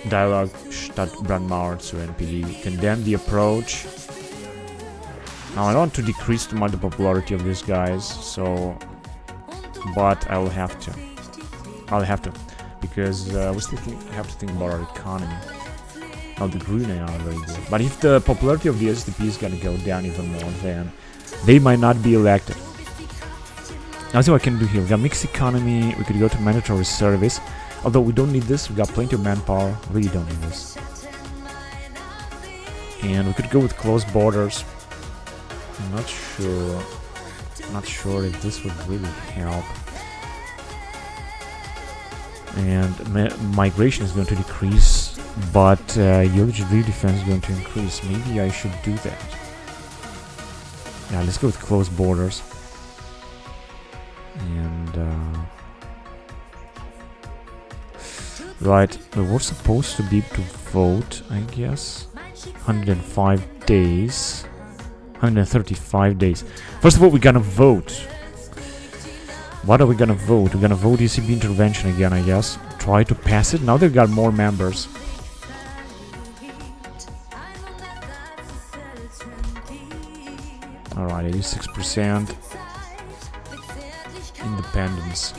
S1: Dialogue statt Brandmauer zu NPD. Condemn the approach. Now I don't want to decrease too much the popularity of these guys, so, but I will have to. I'll have to, because we still have to think about our economy. Now the Grüne are very good, but if the popularity of the SDP is gonna go down even more, then they might not be elected. Now see what I can do here. We got mixed economy. We could go to mandatory service. Although we don't need this, we got plenty of manpower, really don't need this. And we could go with closed borders. I'm not sure if this would really help. And migration is going to decrease, but Eulogy defense is going to increase. Maybe I should do that. Yeah, let's go with closed borders. And right, we were supposed to be able to vote, I guess. 105 days. 135 days. First of all, we're gonna vote. What are we gonna vote? We're gonna vote ECB intervention again, I guess. Try to pass it. Now they've got more members. Alright, 86%. Independence.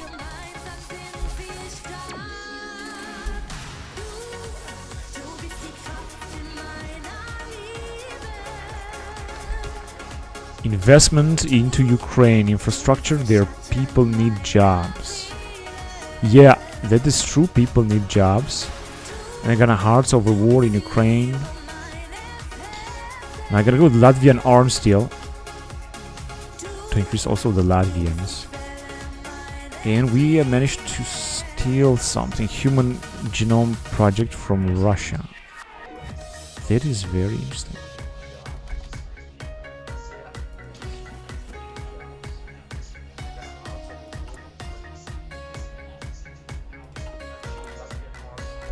S1: Investment into Ukraine infrastructure. Their people need jobs. Yeah, that is true. People need jobs. And I'm gonna hearts over war in Ukraine. And I'm gonna go with Latvian arms deal to increase also the Latvians. And we managed to steal something. Human genome project from Russia. That is very interesting.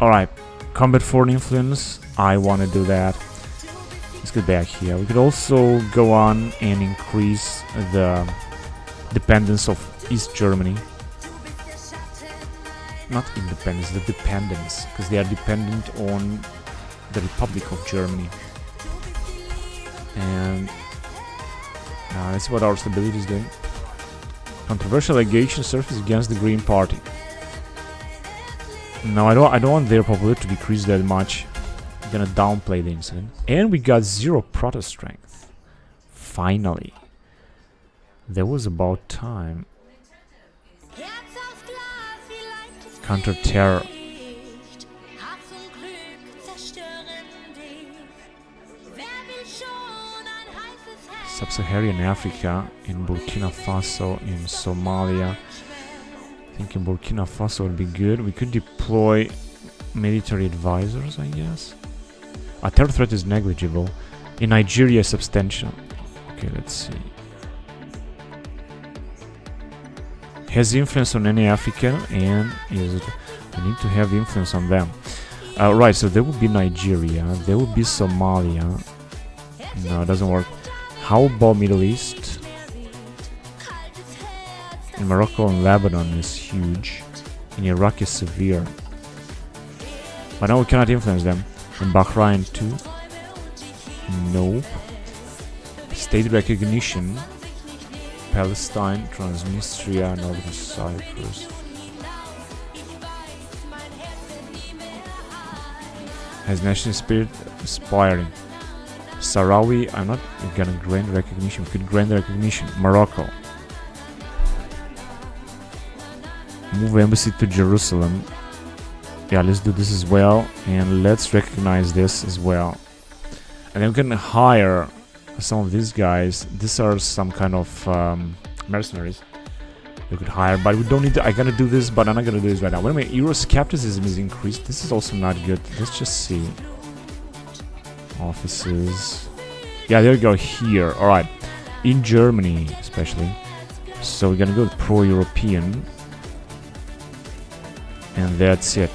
S1: Alright, combat foreign influence, I want to do that. Let's get back here. We could also go on and increase the dependence of East Germany. Not independence, the dependence, because they are dependent on the Republic of Germany. And let's see what our stability is doing. Controversial allegations surface against the Green Party. No, I don't want their popularity to decrease that much. gonna downplay the incident. And we got 0 protest strength. Finally. There was about time. Counter-terror. Sub-Saharan Africa, in Burkina Faso, in Somalia. I think in Burkina Faso would be good. We could deploy military advisors, I guess. Our terror threat is negligible. In Nigeria, substantial. Okay, let's see. Has influence on any African, and is we need to have influence on them. Right, so there would be Nigeria, there would be Somalia. No, it doesn't work. How about Middle East? In Morocco and Lebanon is huge. In Iraq is severe. But now we cannot influence them. In Bahrain too? No. State recognition. Palestine, Transnistria, Northern Cyprus. Has national spirit aspiring. Sahrawi, I'm not gonna grant recognition. We could grant recognition. Morocco. Move embassy to Jerusalem. Yeah, let's do this as well. And let's recognize this as well. And then we can hire some of these guys. These are some kind of mercenaries we could hire, but we don't need to. I'm gonna do this, but I'm not gonna do this right now. Wait a minute, Euroscepticism is increased. This is also not good. Let's just see. Offices. Yeah, there we go. Here. Alright. In Germany, especially. So we're gonna go with pro-European. And that's it.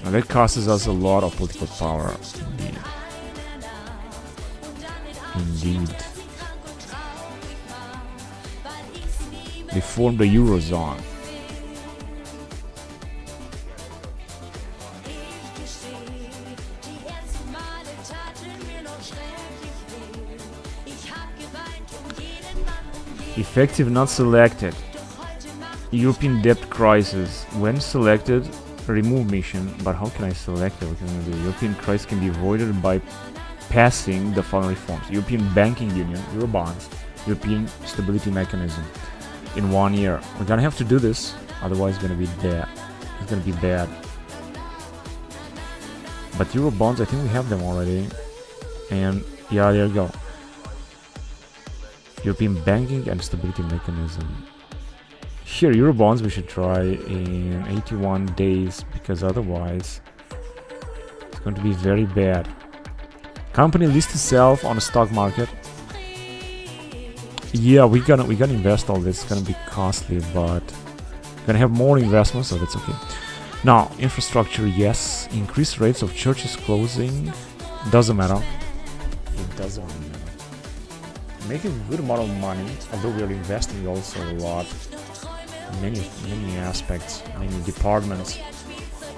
S1: Now that costs us a lot of political power. Indeed. They formed the Eurozone. Effective not selected. European debt crisis. When selected, remove mission. But how can I select it? What can I do? European crisis can be avoided by passing the following reforms: European Banking Union, Eurobonds, European Stability Mechanism. In 1 year, we're gonna have to do this, otherwise it's gonna be bad. It's gonna be bad. But Eurobonds, I think we have them already. And yeah, there you go. European Banking and Stability Mechanism. Here, Eurobonds we should try in 81 days, because otherwise it's going to be very bad. Company lists itself on the stock market. Yeah, we're gonna invest all this. It's gonna be costly, but we're gonna have more investments, so that's okay. Now, infrastructure, yes. Increased rates of churches closing. Doesn't matter. It doesn't matter. Making a good amount of money, although we are investing also a lot. Many aspects, many departments.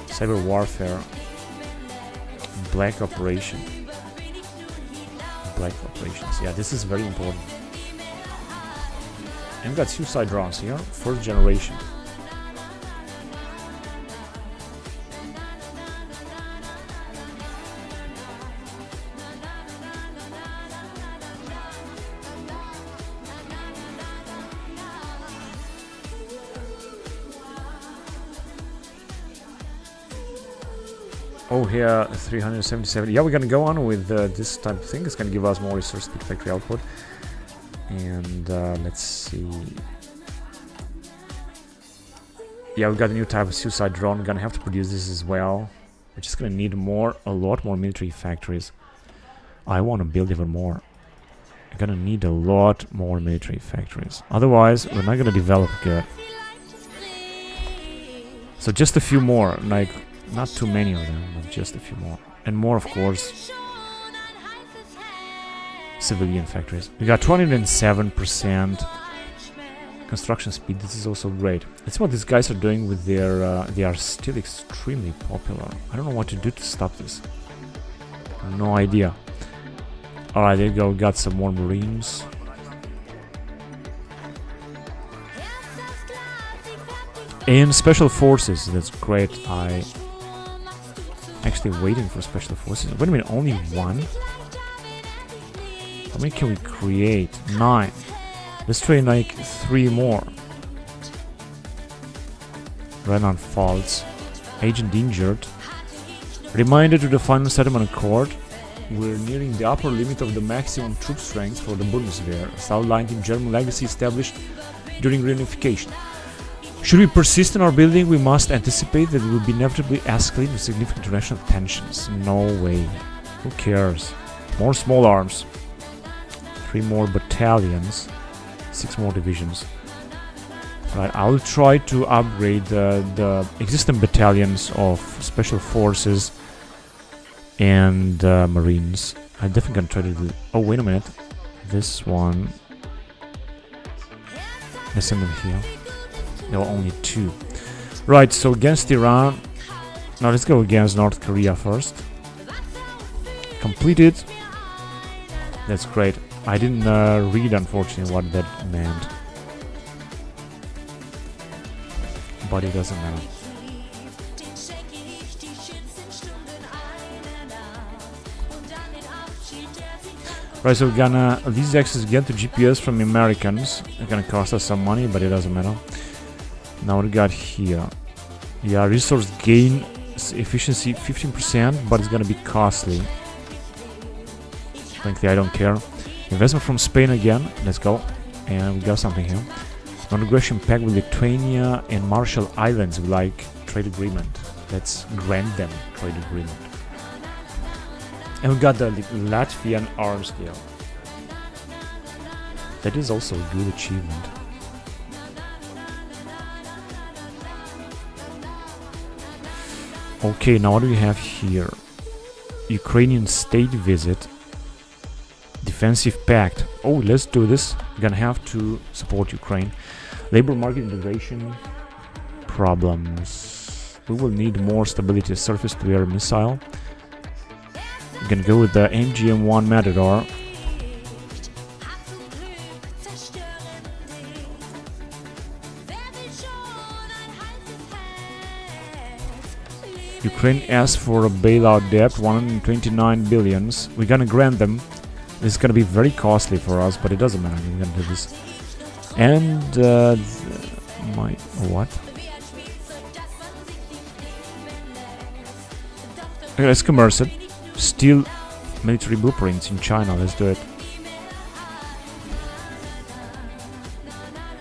S1: Cyber warfare. Black operations. Yeah, this is very important. And we've got suicide drones here, 4th generation. Oh, here 377. Yeah, we're gonna go on with this type of thing. It's gonna give us more resource speed factory output. And let's see. Yeah, we got a new type of suicide drone. We're gonna have to produce this as well. We're just gonna need a lot more military factories. I want to build even more. We're gonna need a lot more military factories. Otherwise, we're not gonna develop good. So just a few more, like not too many of them, but just a few more. And more, of course, civilian factories. We got 207% construction speed. This is also great. That's what these guys are doing with their they are still extremely popular. I don't know what to do to stop this. No idea. Alright, there you go. We got some more marines. And special forces. That's great. Actually waiting for special forces. Wait a minute, only one? How many can we create? 9. Let's train like 3 more. Renan false. Agent injured. Reminder to the final settlement accord. We're nearing the upper limit of the maximum troop strength for the Bundeswehr, as outlined in German legacy established during reunification. Should we persist in our building, we must anticipate that it will be inevitably escalate with significant international tensions. No way. Who cares? More small arms. 3 more battalions. 6 more divisions. Right, I'll try to upgrade the existing battalions of special forces and marines. I'm definitely gonna try to do... Oh, wait a minute. This one... Let's send them here. There were only 2. Right, so against Iran... Now let's go against North Korea first. Completed. That's great. I didn't read, unfortunately, what that meant. But it doesn't matter. Right, so we're gonna lease access again to GPS from Americans. It's gonna cost us some money, but it doesn't matter. Now what we got here? Yeah, resource gain efficiency 15%, but it's gonna be costly. Frankly, I don't care. Investment from Spain again. Let's go. And we got something here. Non-aggression pact with Lithuania and Marshall Islands. We like trade agreement. Let's grant them trade agreement. And we got the Latvian arms deal. That is also a good achievement. Okay, now what do we have here? Ukrainian state visit. Defensive pact. Oh, let's do this. We're gonna have to support Ukraine. Labor market integration problems. We will need more stability. Surface-to-air missile. We're gonna go with the MGM-1 Matador. Ukraine asks for a bailout debt, 129 billions. We're gonna grant them. This is gonna be very costly for us, but it doesn't matter. We're gonna do this. And my what? Okay, let's commerce it. Steal military blueprints in China. Let's do it.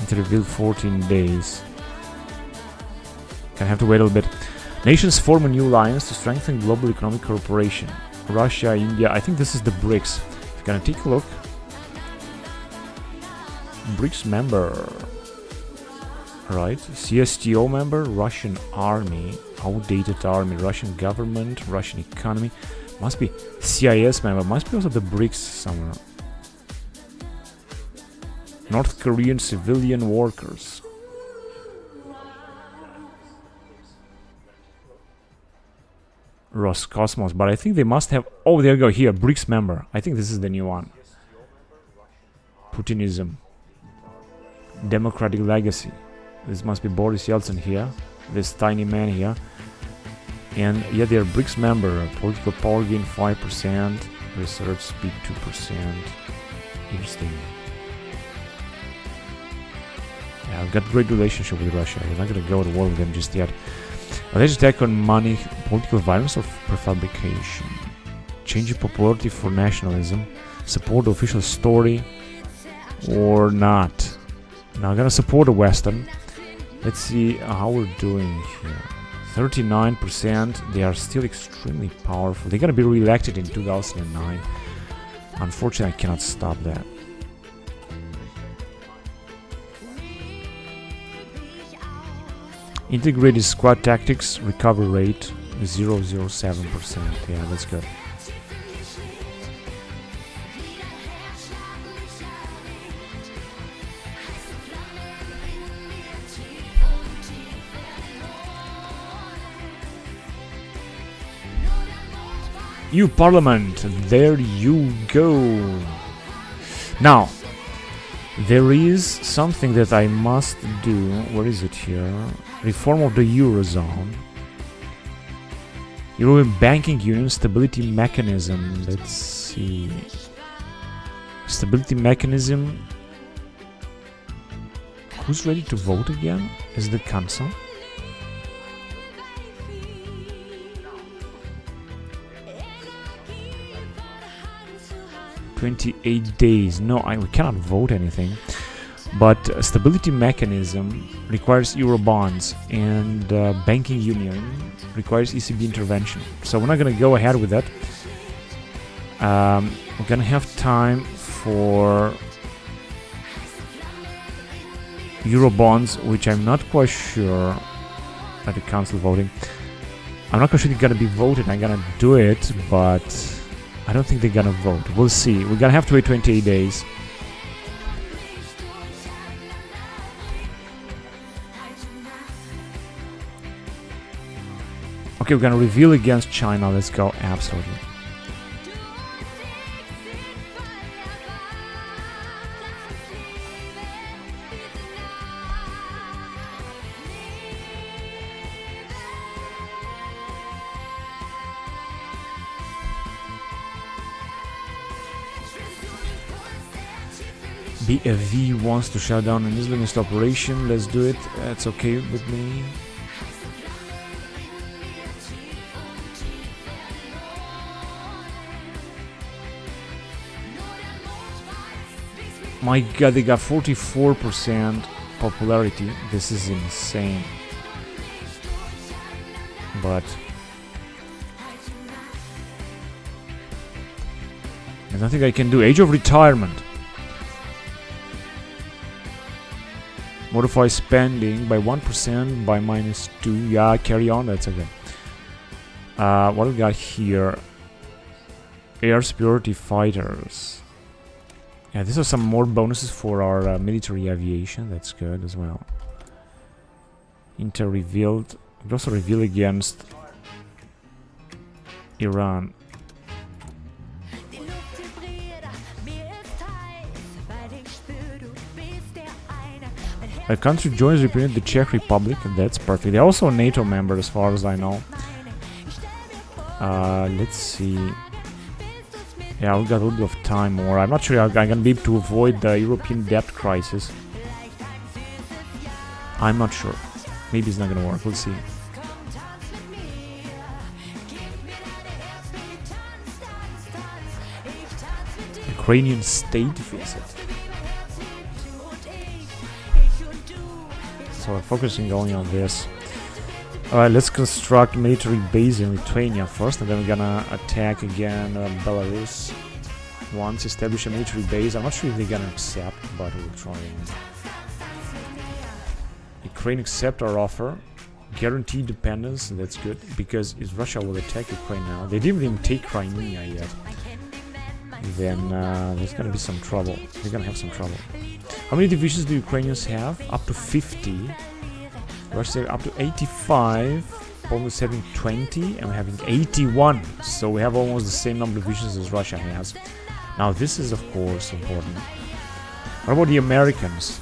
S1: Interview 14 days. Gonna have to wait a little bit. Nations form a new alliance to strengthen global economic cooperation. Russia, India. I think this is the BRICS. Gonna take a look. BRICS member. Right. CSTO member. Russian army. Outdated army. Russian government. Russian economy. Must be CIS member. Must be also the BRICS somewhere. North Korean civilian workers. Roscosmos, but I think they must have... Oh, there you go, here, BRICS member. I think this is the new one. Putinism. Democratic legacy. This must be Boris Yeltsin here. This tiny man here. And yeah, they're BRICS member. Political power gain 5%. Research speed 2%. Interesting. Yeah, I've got great relationship with Russia. We're not gonna go to war with them just yet. Alleged attack on money, political violence or prefabrication. Changing popularity for nationalism. Support the official story or not. Now I'm gonna support the Western. Let's see how we're doing here. 39%. They are still extremely powerful. They're gonna be re-elected in 2009. Unfortunately, I cannot stop that. Integrated squad tactics, recovery rate 0.07%. Yeah, that's good. You Parliament, there you go. Now, there is something that I must do. Where is it here? Reform of the Eurozone. European Banking Union Stability Mechanism. Let's see. Stability Mechanism. Who's ready to vote again? Is the Council? "28 days. No, we cannot vote anything. But Stability Mechanism requires Eurobonds, and Banking Union requires ECB intervention. So we're not going to go ahead with that. We're going to have time for Eurobonds, which I'm not quite sure at the council voting. I'm not quite sure they're gonna be voted. I'm gonna do it, but I don't think they're gonna vote. We'll see. We're gonna have to wait 28 days. Okay, we're gonna reveal against China. Let's go. Absolutely. BFV wants to shut down an Islamist operation. Let's do it. That's okay with me. My god, they got 44% popularity. This is insane. But there's nothing I can do. Age of retirement. Modify spending by 1% by -2. Yeah, carry on. That's okay. What we got here? Air superiority fighters. Yeah, these are some more bonuses for our military aviation. That's good as well. Inter revealed. We also reveal against Iran. A country joins the Czech Republic, and that's perfect. They're also a NATO member, as far as I know. Let's see. Yeah, we got a little bit of time more. I'm not sure I'm gonna be able to avoid the European debt crisis. I'm not sure. Maybe it's not gonna work. We'll see. Ukrainian state visit. So we're focusing only on this. Alright, let's construct a military base in Lithuania first, and then we're gonna attack again Belarus. Once establish a military base. I'm not sure if they're gonna accept, but we'll try. Ukraine accept our offer. Guarantee dependence, that's good, because if Russia will attack Ukraine now, they didn't even take Crimea yet, then there's gonna be some trouble. They're gonna have some trouble. How many divisions do Ukrainians have? Up to 50. Russia up to 85. Poland is having 20, and we're having 81. So we have almost the same number of divisions as Russia has. Now this is of course important. What about the Americans?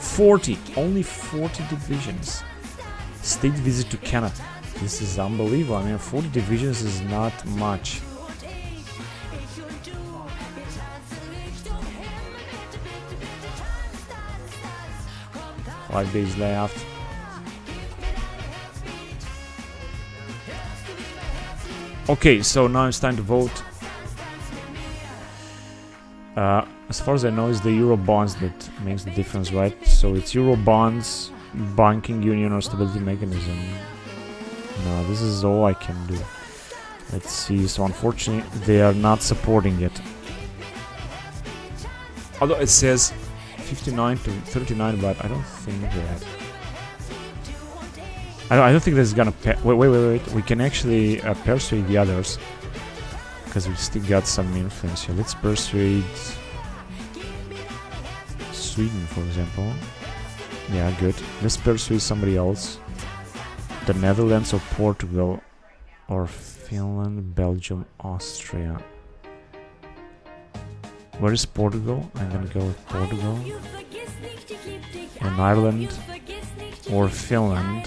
S1: 40. Only 40 divisions. State visit to Canada. This is unbelievable. I mean, 40 divisions is not much. Five days left. Okay, so now it's time to vote. As far as I know, it's the Euro bonds that makes the difference, right? So it's Euro bonds, banking union, or stability mechanism. No, this is all I can do. Let's see. So unfortunately, they are not supporting it. Although it says 59 to 39, but I don't think that. I don't think this is gonna. Wait. We can actually persuade the others, because we still got some influence here. Let's persuade Sweden, for example. Yeah, good. Let's persuade somebody else. The Netherlands or Portugal, or Finland, Belgium, Austria. Where is Portugal? I'm gonna go with Portugal. And Ireland or Finland.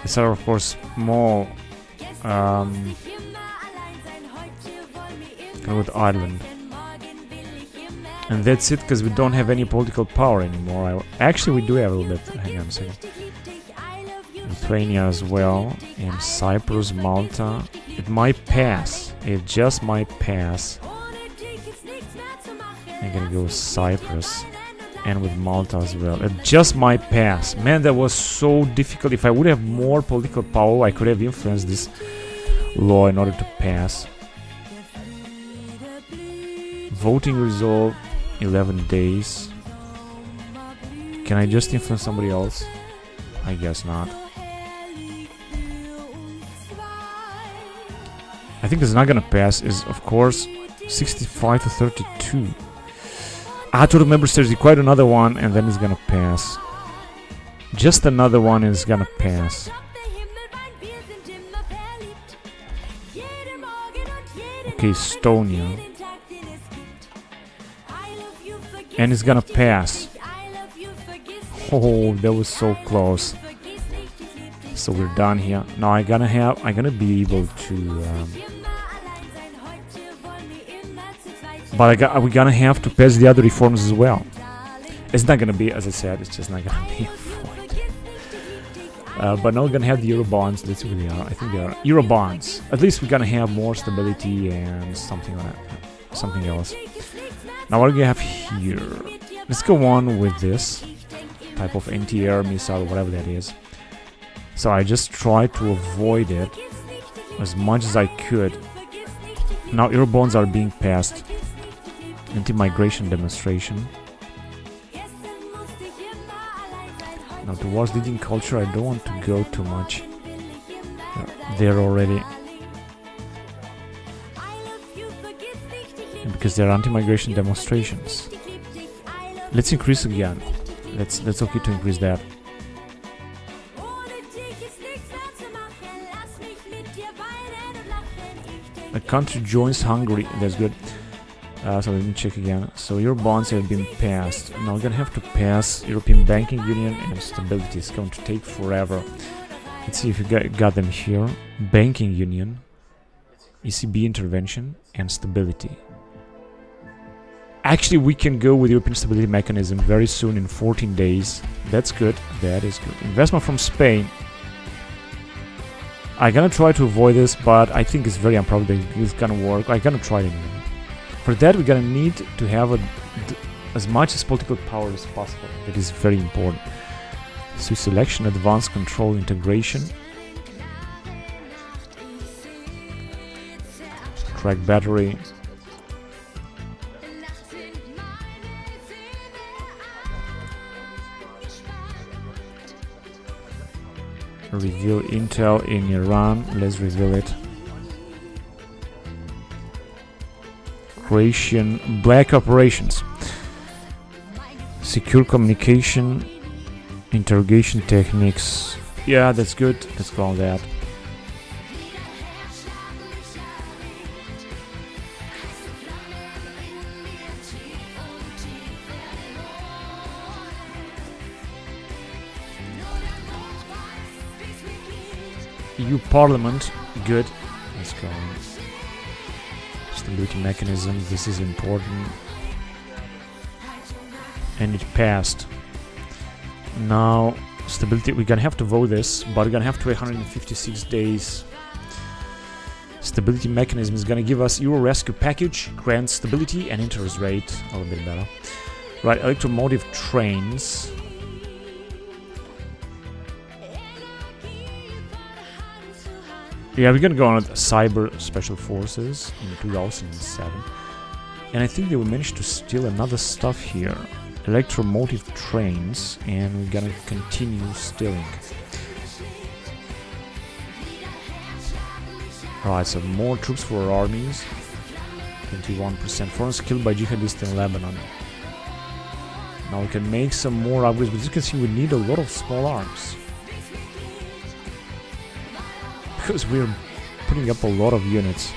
S1: These are of course small with Ireland. And that's it, because we don't have any political power anymore. Actually, we do have a little bit. Hang on a second. Lithuania as well, and Cyprus, Malta. It might pass. It just might pass. I'm gonna go with Cyprus, and with Malta as well. It just might pass. Man, that was so difficult. If I would have more political power, I could have influenced this law in order to pass. Voting result, 11 days. Can I just influence somebody else? I guess not. I think it's not gonna pass is, of course, 65 to 32. Total member states require another one, and then it's gonna pass. Just another one is gonna pass. Okay, Estonia. And it's gonna pass. Oh, that was so close. So we're done here. Now I'm gonna be able to but we're gonna have to pass the other reforms as well. It's not gonna be, as I said, it's just not gonna be avoided. But now we're gonna have the Euro bonds. Let's see what they are. I think they are Euro bonds. At least we're gonna have more stability and something like that. Something else. Now what do we have here? Let's go on with this type of anti-air missile, whatever that is. So I just try to avoid it as much as I could. Now Eurobonds are being passed. Anti-migration demonstration. Now towards leading culture, I don't want to go too much. There already. Because they're anti-migration demonstrations. Let's increase again. That's okay to increase that. A country joins Hungary. That's good. So let me check again. So your bonds have been passed. Now we're gonna have to pass European Banking Union and Stability. It's going to take forever. Let's see if you got them here. Banking Union, ECB intervention, and Stability. Actually, we can go with European Stability Mechanism very soon in 14 days. That's good. That is good. Investment from Spain. I'm gonna try to avoid this, but I think it's very improbable that it's gonna work. I'm gonna try it anyway. For that, we're gonna need to have as much as political power as possible. That is very important. So selection, advanced control, integration. Track battery. Reveal intel in Iran. Let's reveal it. Croatian black operations. Secure communication. Interrogation techniques. Yeah, that's good. Let's call that. EU Parliament, good. Let's go. Stability mechanism, this is important. And it passed. Now, stability, we're gonna have to vote this, but we're gonna have to wait 156 days. Stability mechanism is gonna give us Euro rescue package, grant stability and interest rate, a little bit better. Right, electromotive trains. Yeah, we're gonna go on with Cyber Special Forces in 2007. And I think they will manage to steal another stuff here. Electromotive trains, and we're gonna continue stealing. Alright, so more troops for our armies. 21%. Foreigners killed by jihadists in Lebanon. Now we can make some more upgrades, but as you can see, we need a lot of small arms. Because we're putting up a lot of units.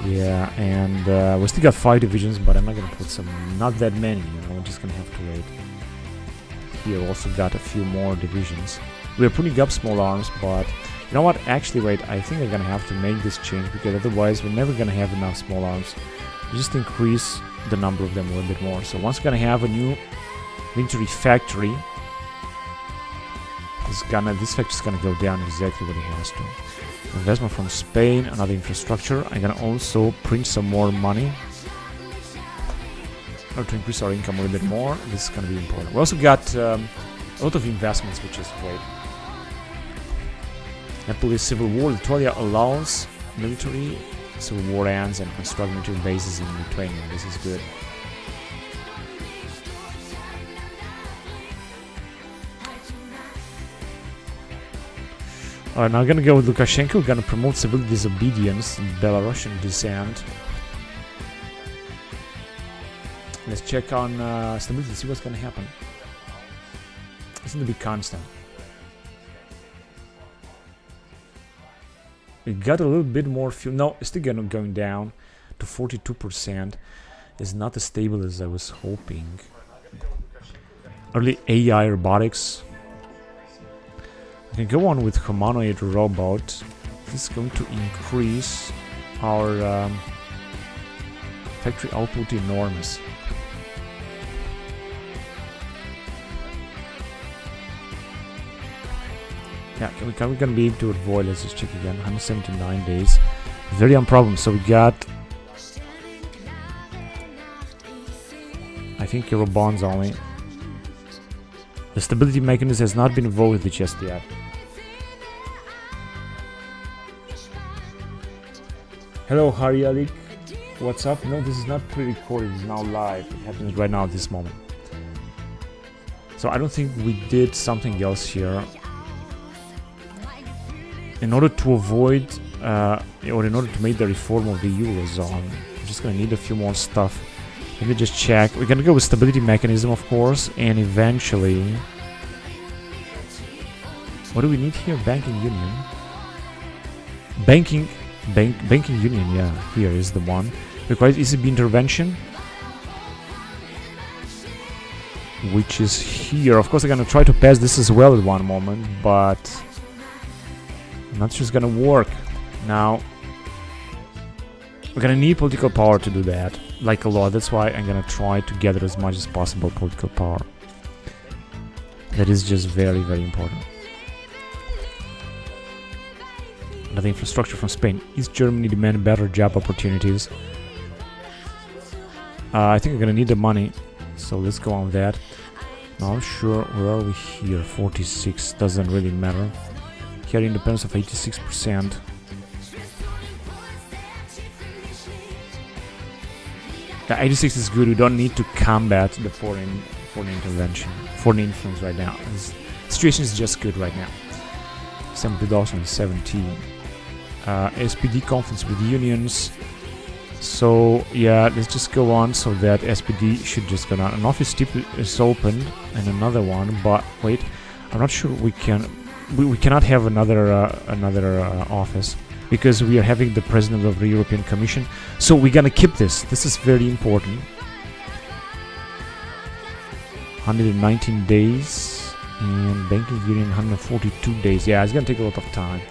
S1: Yeah, and we still got 5 divisions, but I'm not gonna put some, not that many, you know, we're just gonna have to wait. Here also got a few more divisions. We're putting up small arms, but you know what? Actually, wait, I think I'm gonna have to make this change, because otherwise we're never gonna have enough small arms. Just increase the number of them a little bit more. So once we're gonna have a new military factory, this factory's gonna go down exactly what it has to. Investment from Spain, another infrastructure. I'm gonna also print some more money or to increase our income a little bit more. This is gonna be important. We also got a lot of investments, which is great. Napoli Civil War. Lithuania allows military. Civil War ends and construct military bases in Lithuania. This is good. Alright, now I'm gonna go with Lukashenko. We're gonna promote civil disobedience in Belarusian descent. Let's check on stability, see what's gonna happen. It's gonna be constant. We got a little bit more fuel. No, it's still going down to 42%. It's not as stable as I was hoping. Early AI robotics. We can go on with humanoid robot. This is going to increase our factory output enormous. Yeah, we're gonna be able to avoid. Let's just check again. 179 days. Very on problem. So we got, I think, Euro bonds only. The stability mechanism has not been voted just yet. Hello, Harialik. What's up? No, this is not pre-recorded. It's now live. It happens right now at this moment. So I don't think we did something else here. In order to avoid, or in order to make the reform of the Eurozone, we're just gonna need a few more stuff. Let me just check. We're gonna go with stability mechanism, of course, and eventually, what do we need here? Banking union. Banking union. Yeah, here is the one. Requires ECB intervention, which is here. Of course, I'm gonna try to pass this as well at one moment, but I'm not sure it's gonna work. Now, we're gonna need political power to do that, like a lot. That's why I'm gonna try to gather as much as possible political power. That is just very, very important. Another infrastructure from Spain. East Germany demand better job opportunities. I think we're gonna need the money, so let's go on with that. Not sure, where are we here? 46, doesn't really matter. Here independence of 86%. The 86 is good. We don't need to combat the foreign intervention, foreign influence right now. The situation is just good right now. December 2017. SPD conference with unions. So yeah, let's just go on. So that SPD should just go down. An office tip is opened and another one. But wait, I'm not sure we can. We cannot have another office because we are having the president of the European Commission. So we're gonna keep this. This is very important. 119 days and banking union 142 days. Yeah, it's gonna take a lot of time.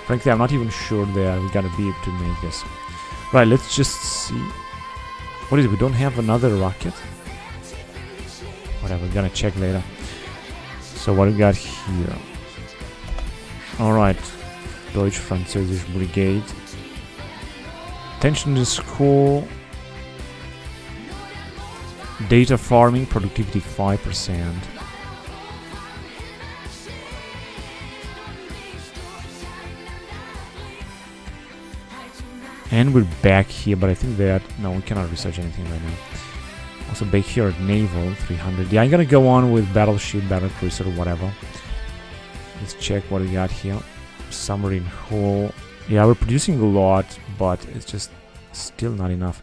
S1: Frankly, I'm not even sure that we're gonna be able to make this. Right, let's just see. What is it? We don't have another rocket? Whatever, we're gonna check later. So what we got here? Alright, Deutsch-Französisch Brigade. Attention to school. Data farming, productivity 5%. And we're back here, but I think that, no, we cannot research anything right now. Also back here at Naval, 300. Yeah, I'm gonna go on with battleship, battlecruiser, or whatever. Let's check what we got here. Submarine hull. Yeah, we're producing a lot, but it's just still not enough.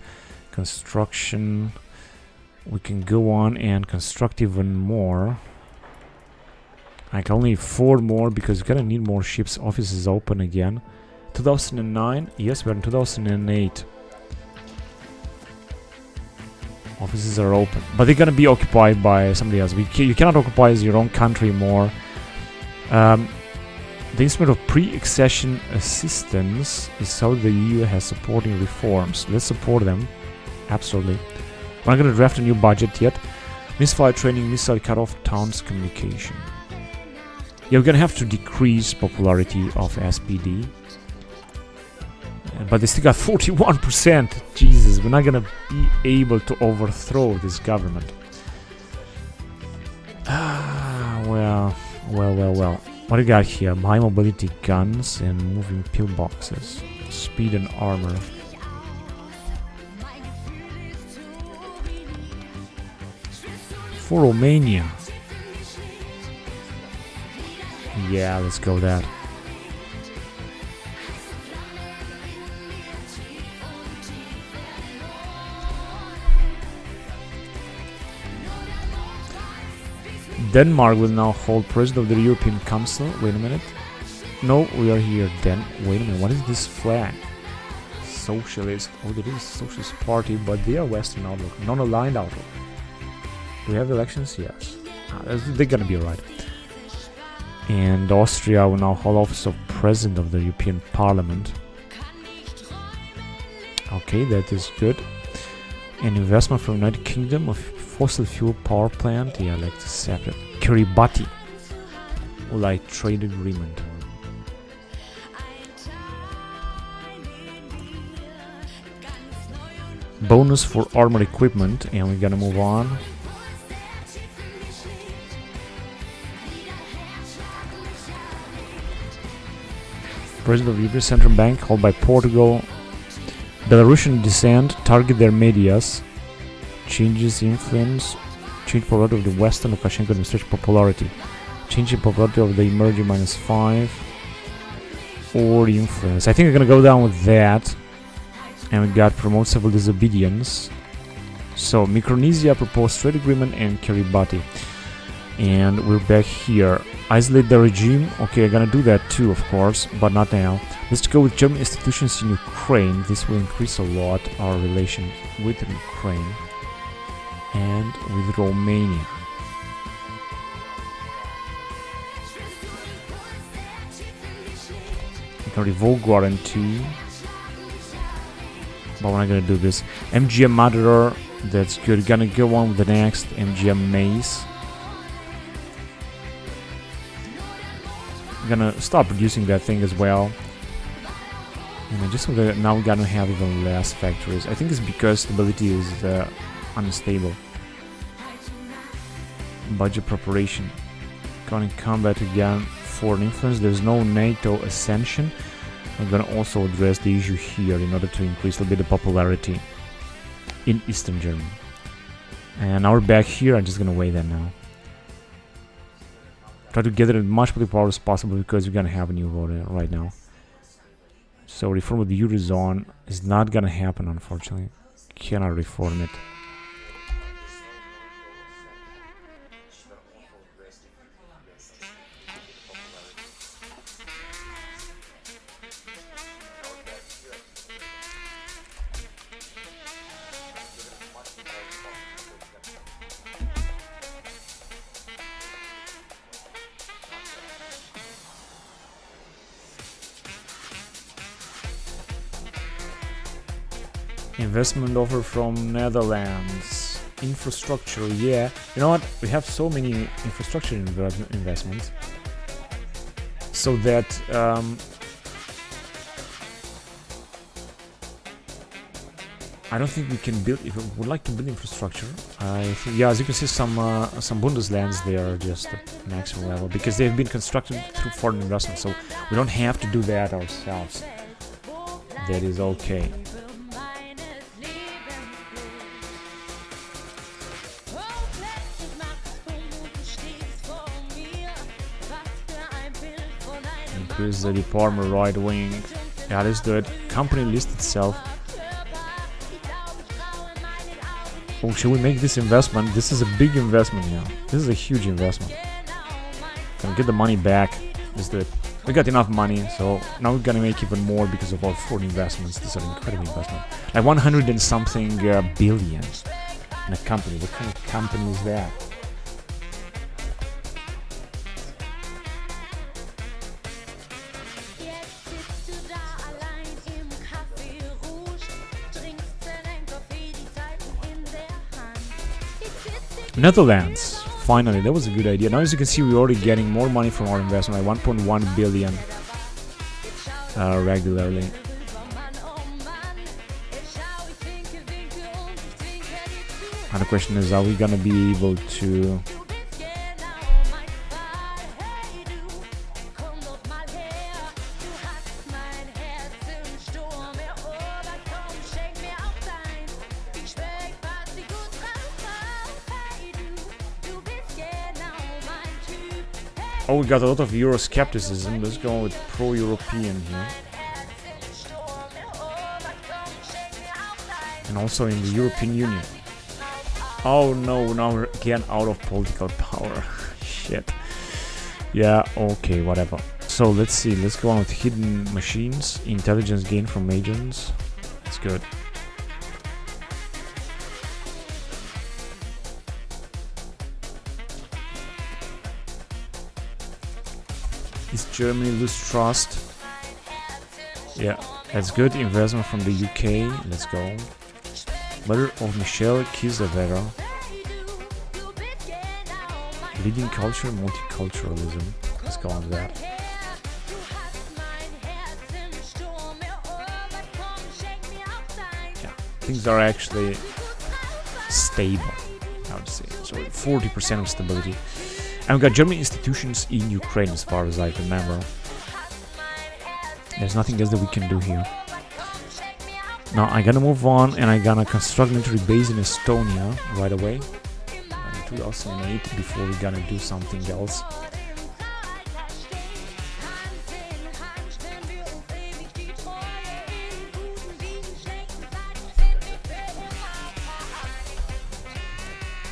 S1: Construction. We can go on and construct even more. Like only 4 more because we're gonna need more ships. Office is open again. 2009. Yes, we're in 2008. Offices are open, but they're gonna be occupied by somebody else. You cannot occupy your own country more. The instrument of pre-accession assistance is how the EU has supporting reforms. Let's support them. Absolutely. We're not going to draft a new budget yet. Missile training, missile cut-off, towns communication. Yeah, we're going to have to decrease popularity of SPD. But they still got 41%. Jesus, we're not going to be able to overthrow this government. Well. What do you got here? High mobility guns and moving pillboxes. Speed and armor. For Romania. Yeah, let's go that. Denmark will now hold President of the European Council. Wait a minute. No, we are here then. Wait a minute. What is this flag? Socialist. Oh, there is a Socialist Party, but they are Western outlook. Non-aligned outlook. Do we have elections? Yes. They're gonna be alright. And Austria will now hold office of President of the European Parliament. Okay, that is good. And investment from United Kingdom of fossil fuel power plant. Yeah, like to accept it. Kiribati. Like trade agreement. Bonus for armored equipment, and we're gonna move on. President of the European Central Bank, held by Portugal. Belarusian descent, target their medias. Changes influence. Change popularity of the Western Lukashenko administration popularity. Changing popularity of the emerging -5. Or the influence. I think we're gonna go down with that. And we got promote civil disobedience. So Micronesia proposed trade agreement and Kiribati. And we're back here. Isolate the regime. Okay, I'm gonna do that too, of course, but not now. Let's go with German institutions in Ukraine. This will increase a lot our relation with Ukraine and with Romania. We can revoke guarantee, but we're not gonna do this. MGM Madurer, that's good. Gonna go on with the next MGM Mace. Gonna stop producing that thing as well. And just now we're gonna have even less factories. I think it's because stability is unstable. Budget preparation. Going combat again. Foreign influence. There's no NATO ascension. I'm gonna also address the issue here in order to increase a little bit of popularity in Eastern Germany. And now we're back here. I'm just gonna wait that now. Try to gather as much political power as possible because we're gonna have a new vote right now. So reform of the Eurozone is not gonna happen, unfortunately. Cannot reform it. Investment offer from Netherlands. Infrastructure, yeah. You know what? We have so many infrastructure investments. So that I don't think we can build. If we would like to build infrastructure, I think, yeah, as you can see, some Bundeslands, they are just at maximum level because they've been constructed through foreign investment. So we don't have to do that ourselves. That is okay. Increase the department right wing. Yeah, let's do it. Company list itself. Oh, should we make this investment? This is a big investment here. This is a huge investment. Gonna get the money back. Let's do it. We got enough money, so now we're gonna make even more because of our foreign investments. These are incredible investments. Like 100 and something billion in a company. What kind of company is that? Netherlands. Finally, that was a good idea. Now, as you can see, we're already getting more money from our investment, like 1.1 billion regularly. And the question is, are we gonna be able to... Oh, we got a lot of Euroscepticism. Let's go with pro-European here. And also in the European Union. Oh no, now we're again out of political power. Shit. Yeah, okay, whatever. So let's see, let's go on with hidden machines. Intelligence gained from agents. That's good. Is Germany lose trust? Yeah, that's good. Investment from the UK. Let's go. Letter of Michelle Kiesewetter. Leading culture, multiculturalism. Let's go on with that. Yeah, things are actually stable, I would say. So 40% of stability. And we got German institutions in Ukraine, as far as I remember. There's nothing else that we can do here. Now I'm gonna move on and I'm gonna construct military base in Estonia right away. In 2008, before we're gonna do something else.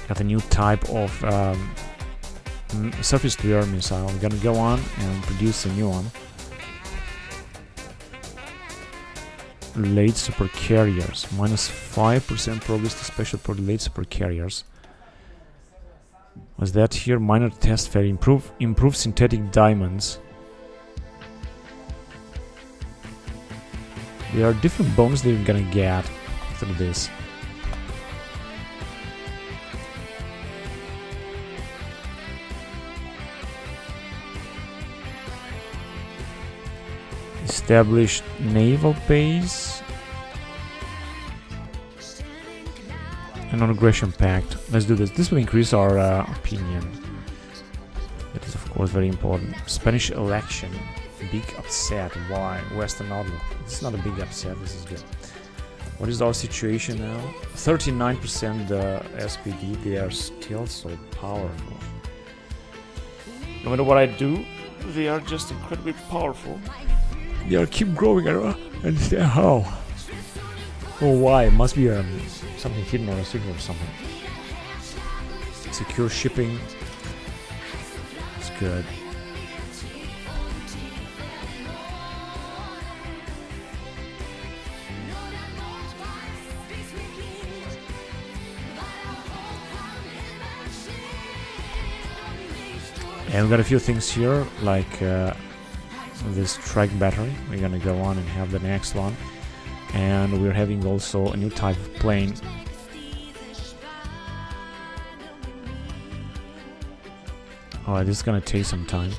S1: Got a new type of surface-to-air missile. I'm gonna go on and produce a new one. Late super carriers. Minus 5% progress to special for late super carriers. Was that here? Minor test fair. Improve synthetic diamonds. There are different bonuses that you're gonna get through this. Established naval base. A non-aggression pact. Let's do this. This will increase our opinion. That is of course very important. Spanish election. Big upset. Why? Western outlook. This is not a big upset. This is good. What is our situation now? 39% SPD. They are still so powerful. No matter what I do, they are just incredibly powerful. They are keep growing. I don't understand how. Oh, why? Must be something hidden or a signal or something. Secure shipping. It's good. And we got a few things here, like this track battery. We're gonna go on and have the next one. And we're having also a new type of plane. Alright, this is gonna take some time.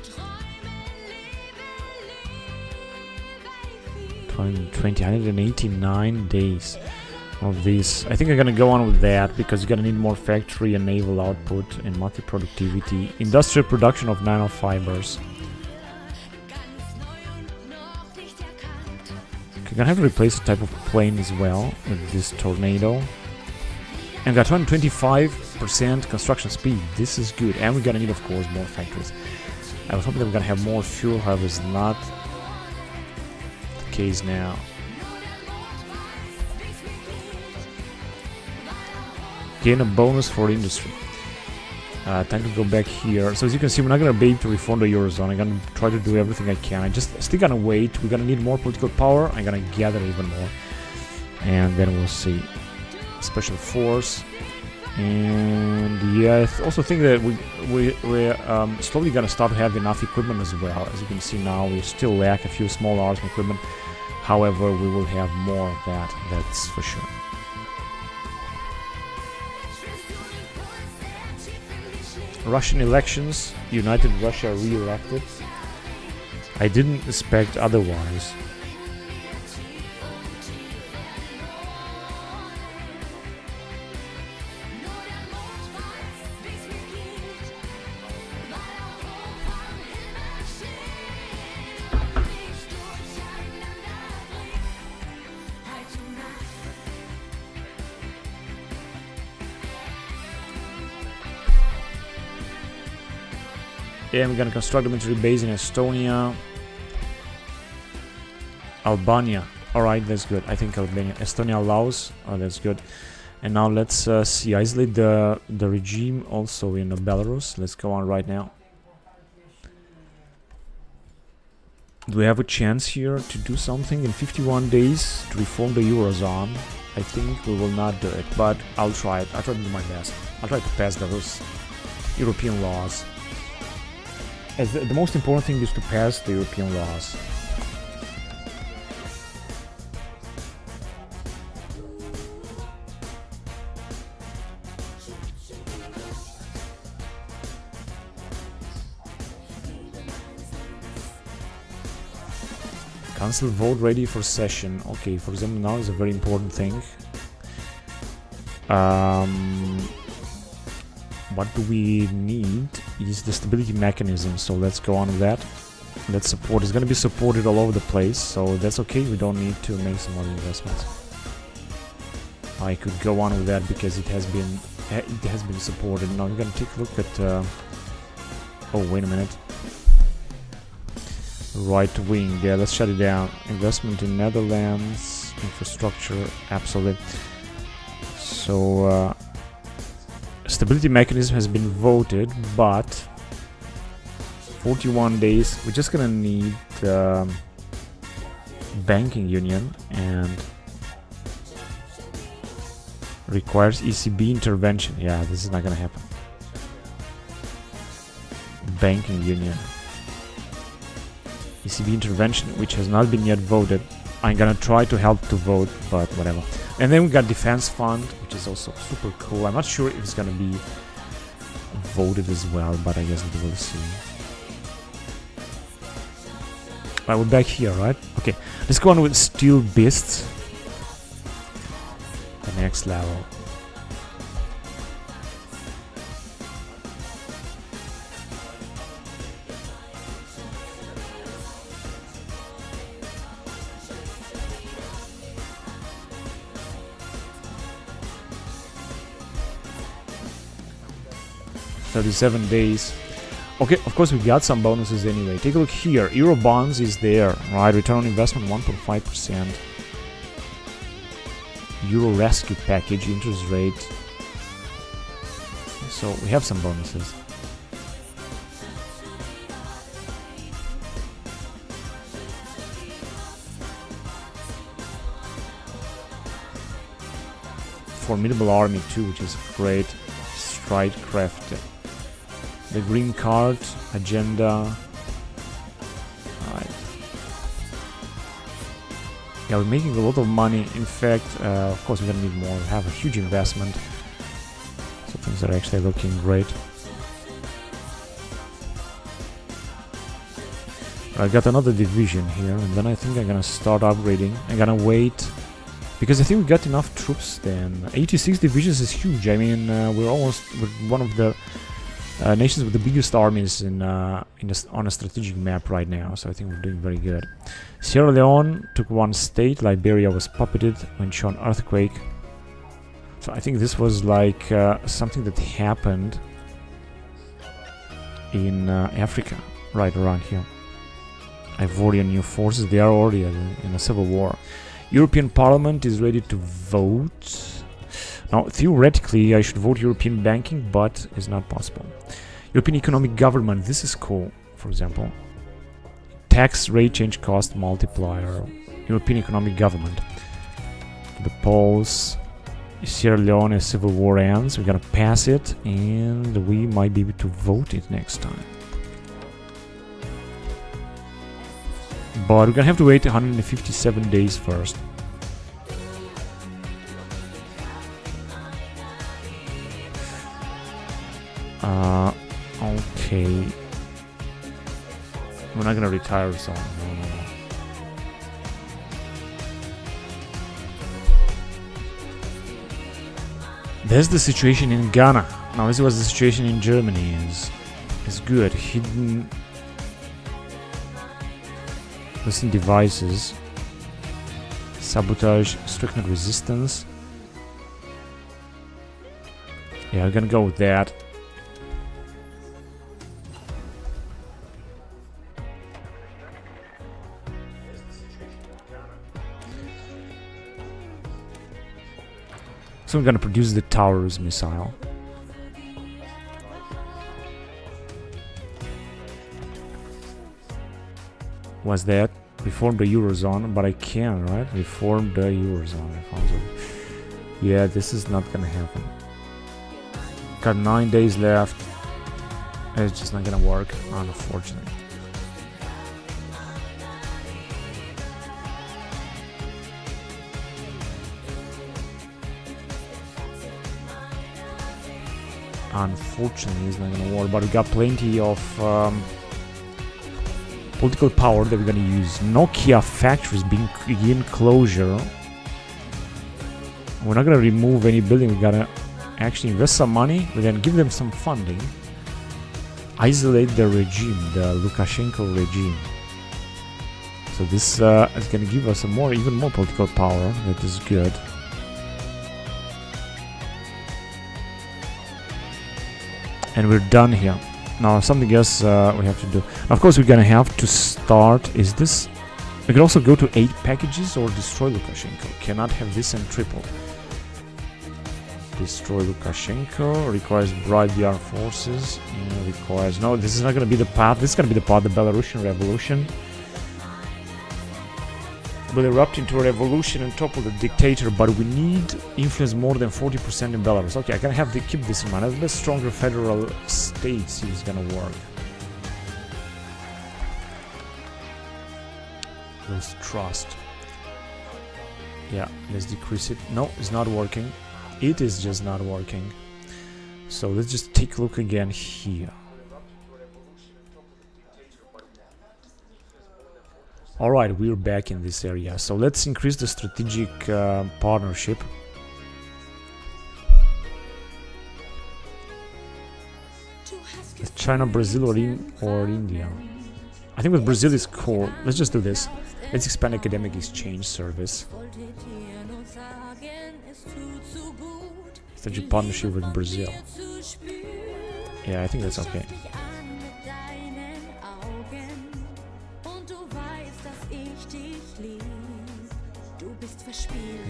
S1: 189 days of this. I think I'm gonna go on with that because you're gonna need more factory and naval output and multi-productivity. Industrial production of nanofibers. We're gonna have to replace a type of plane as well with this tornado. And got 125% construction speed. This is good. And we're gonna need, of course, more factories. I was hoping that we're gonna have more fuel, however, it's not the case now. Gain a bonus for industry. Time to go back here. So as you can see, we're not gonna be able to reform the Eurozone. I'm gonna try to do everything I can. I just still gonna wait. We're gonna need more political power. I'm gonna gather even more. And then we'll see. Special force. And yeah, I also think that we're slowly gonna start to have enough equipment as well. As you can see now, we still lack a few small arms equipment. However, we will have more of that, that's for sure. Russian elections. United Russia re-elected. I didn't expect otherwise. Yeah, we're gonna construct a military base in Estonia. Albania. Alright, that's good. I think Albania. Estonia, Laos. Oh, that's good. And now let's see. Isolate the regime also in Belarus. Let's go on right now. Do we have a chance here to do something in 51 days to reform the Eurozone? I think we will not do it, but I'll try it. I'll try to do my best. I'll try to pass those European laws. As the most important thing is to pass the European laws. Council vote ready for session. Okay, for example, now is a very important thing. What do we need is the stability mechanism, so let's go on with that. Let's support. It's going to be supported all over the place, so that's okay. We don't need to make some other investments. I could go on with that because it has been supported. Now we're going to take a look at oh, wait a minute. Right wing. Yeah, let's shut it down. Investment in Netherlands, infrastructure, absolute. So stability mechanism has been voted, but 41 days. We're just gonna need banking union, and requires ECB intervention. Yeah, this is not gonna happen. Banking union, ECB intervention, which has not been yet voted. I'm gonna try to help to vote, but whatever. And then we got defense fund, which is also super cool. I'm not sure if it's gonna be voted as well, but I guess we will see. Right, we're back here, right? Okay, let's go on with steel beasts. The next level. $37 days. Okay, of course we got some bonuses anyway. Take a look here. Euro bonds is there, right? Return on investment 1.5%. Euro rescue package interest rate. So we have some bonuses. Formidable army too, which is great. Stridecraft. The green card, agenda. Alright. Yeah, we're making a lot of money. In fact, of course we're gonna need more. We have a huge investment. So things are actually looking great. I got another division here, and then I think I'm gonna start upgrading. I'm gonna wait, because I think we got enough troops then. 86 divisions is huge. I mean, we're one of the nations with the biggest armies on a strategic map right now, so I think we're doing very good. Sierra Leone took one state. Liberia was puppeted when shown earthquake. So I think this was like something that happened in Africa, right around here. Ivorian new forces, they are already in a civil war. European Parliament is ready to vote. Now, theoretically, I should vote European banking, but it's not possible. European Economic Government, this is cool, for example. Tax rate change cost multiplier. European Economic Government. The polls. Sierra Leone civil war ends. We're gonna pass it, and we might be able to vote it next time. But we're gonna have to wait 157 days first. Okay. We're not gonna retire, so no. There's the situation in Ghana. Now this was the situation in Germany. Is good. Hidden listening devices. Sabotage, stricken resistance. Yeah, I'm gonna go with that. So I'm gonna produce the Taurus missile. Was that? Reform the Eurozone, but I can, right? Reform the Eurozone. Yeah, this is not gonna happen. Got 9 days left. It's just not gonna work, unfortunately. Unfortunately, it's not gonna work, but we got plenty of political power that we're gonna use. Nokia factories begin closure. We're not gonna remove any building. We're gonna actually invest some money. We're gonna give them some funding. Isolate the regime, the Lukashenko regime. So this is gonna give us even more political power. That is good. And we're done here. Now something else we have to do. Of course, we're gonna have to start. Is this? We can also go to 8 packages or destroy Lukashenko. Cannot have this and triple. Destroy Lukashenko requires bribe the armed forces. Requires no. This is not gonna be the path. This is gonna be the path. The Belarusian revolution will erupt into a revolution and topple the dictator, but we need influence more than 40% in Belarus. Okay, I can have to keep this in mind. A bit stronger federal states is gonna work. Lose trust. Yeah, let's decrease it. No, it's not working. It is just not working. So let's just take a look again here. Alright, we're back in this area. So let's increase the strategic partnership. China, Brazil, or India. I think with Brazil is cool. Let's just do this. Let's expand academic exchange service. Strategic partnership with Brazil. Yeah, I think that's okay.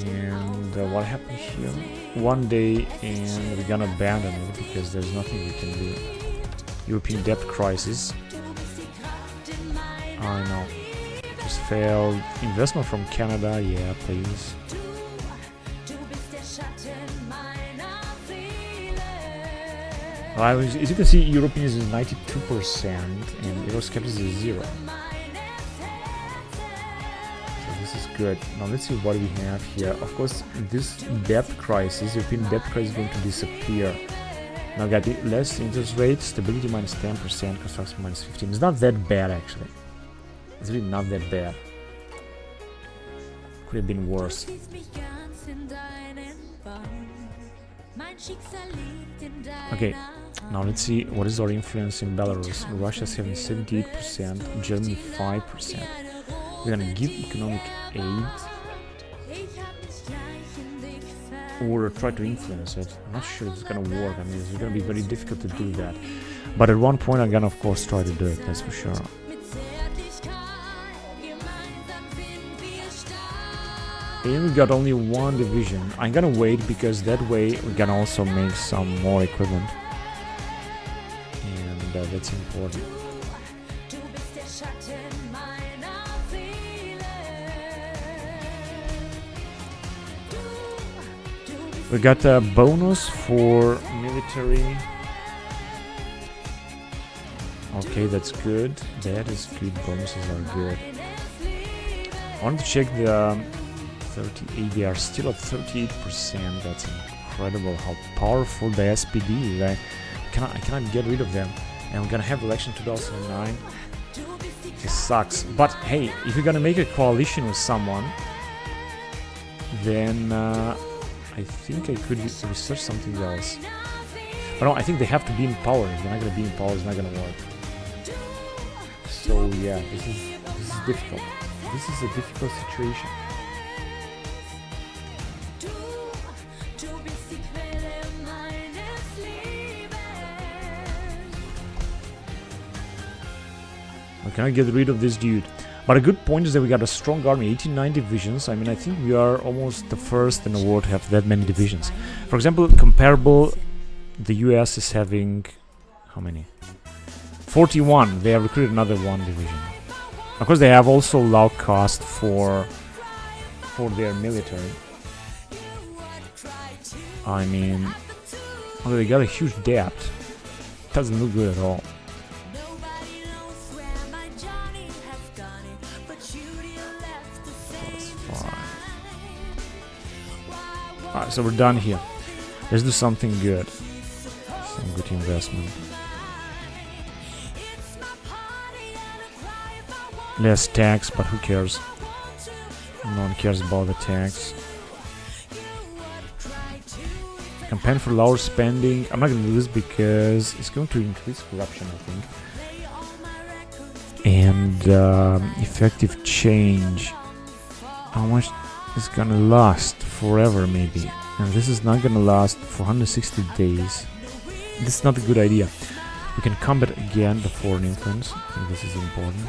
S1: And what happened here? 1 day and we're gonna abandon it because there's nothing we can do. European debt crisis. I know. Just failed. Investment from Canada, yeah, please. As you can see, Europeans is 92% and Eurosceptics is 0. Is good. Now let's see what we have here. Of course, this debt crisis, European debt crisis, is going to disappear. Now got less interest rate, stability minus 10%, construction minus 15%. It's not that bad actually. It's really not that bad. Could have been worse. Okay, now let's see what is our influence in Belarus. Russia's having 78%, Germany 5%. We're gonna give economic aid or try to influence it. I'm not sure it's gonna work. I mean, it's gonna be very difficult to do that. But at one point, I'm gonna, of course, try to do it. That's for sure. And we got only 1 division. I'm gonna wait because that way we can also make some more equipment, and that's important. We got a bonus for military. Okay, that's good. That is good. Bonuses are good. I want to check the 38. They are still at 38%. That's incredible how powerful the SPD is. I cannot get rid of them. and we're gonna have election 2009. It sucks, but hey, if you're gonna make a coalition with someone, then I think I could research something else. But no, I think they have to be in power. If they're not gonna be in power, it's not gonna work. So yeah, this is difficult. This is a difficult situation. We cannot get rid of this dude. But a good point is that we got a strong army, 89 divisions. I mean, I think we are almost the first in the world to have that many divisions. For example, comparable, the US is having, how many? 41. They have recruited another one division. Of course, they have also low cost for their military. I mean, although they got a huge debt, doesn't look good at all. Alright, so we're done here. Let's do something good. Some good investment. Less tax, but who cares? No one cares about the tax. Campaign for lower spending. I'm not gonna do this because it's going to increase corruption, I think. And effective change. How much is gonna last? Forever, maybe. And this is not gonna last for 160 days. This is not a good idea. We can combat again the foreign influence. I think this is important.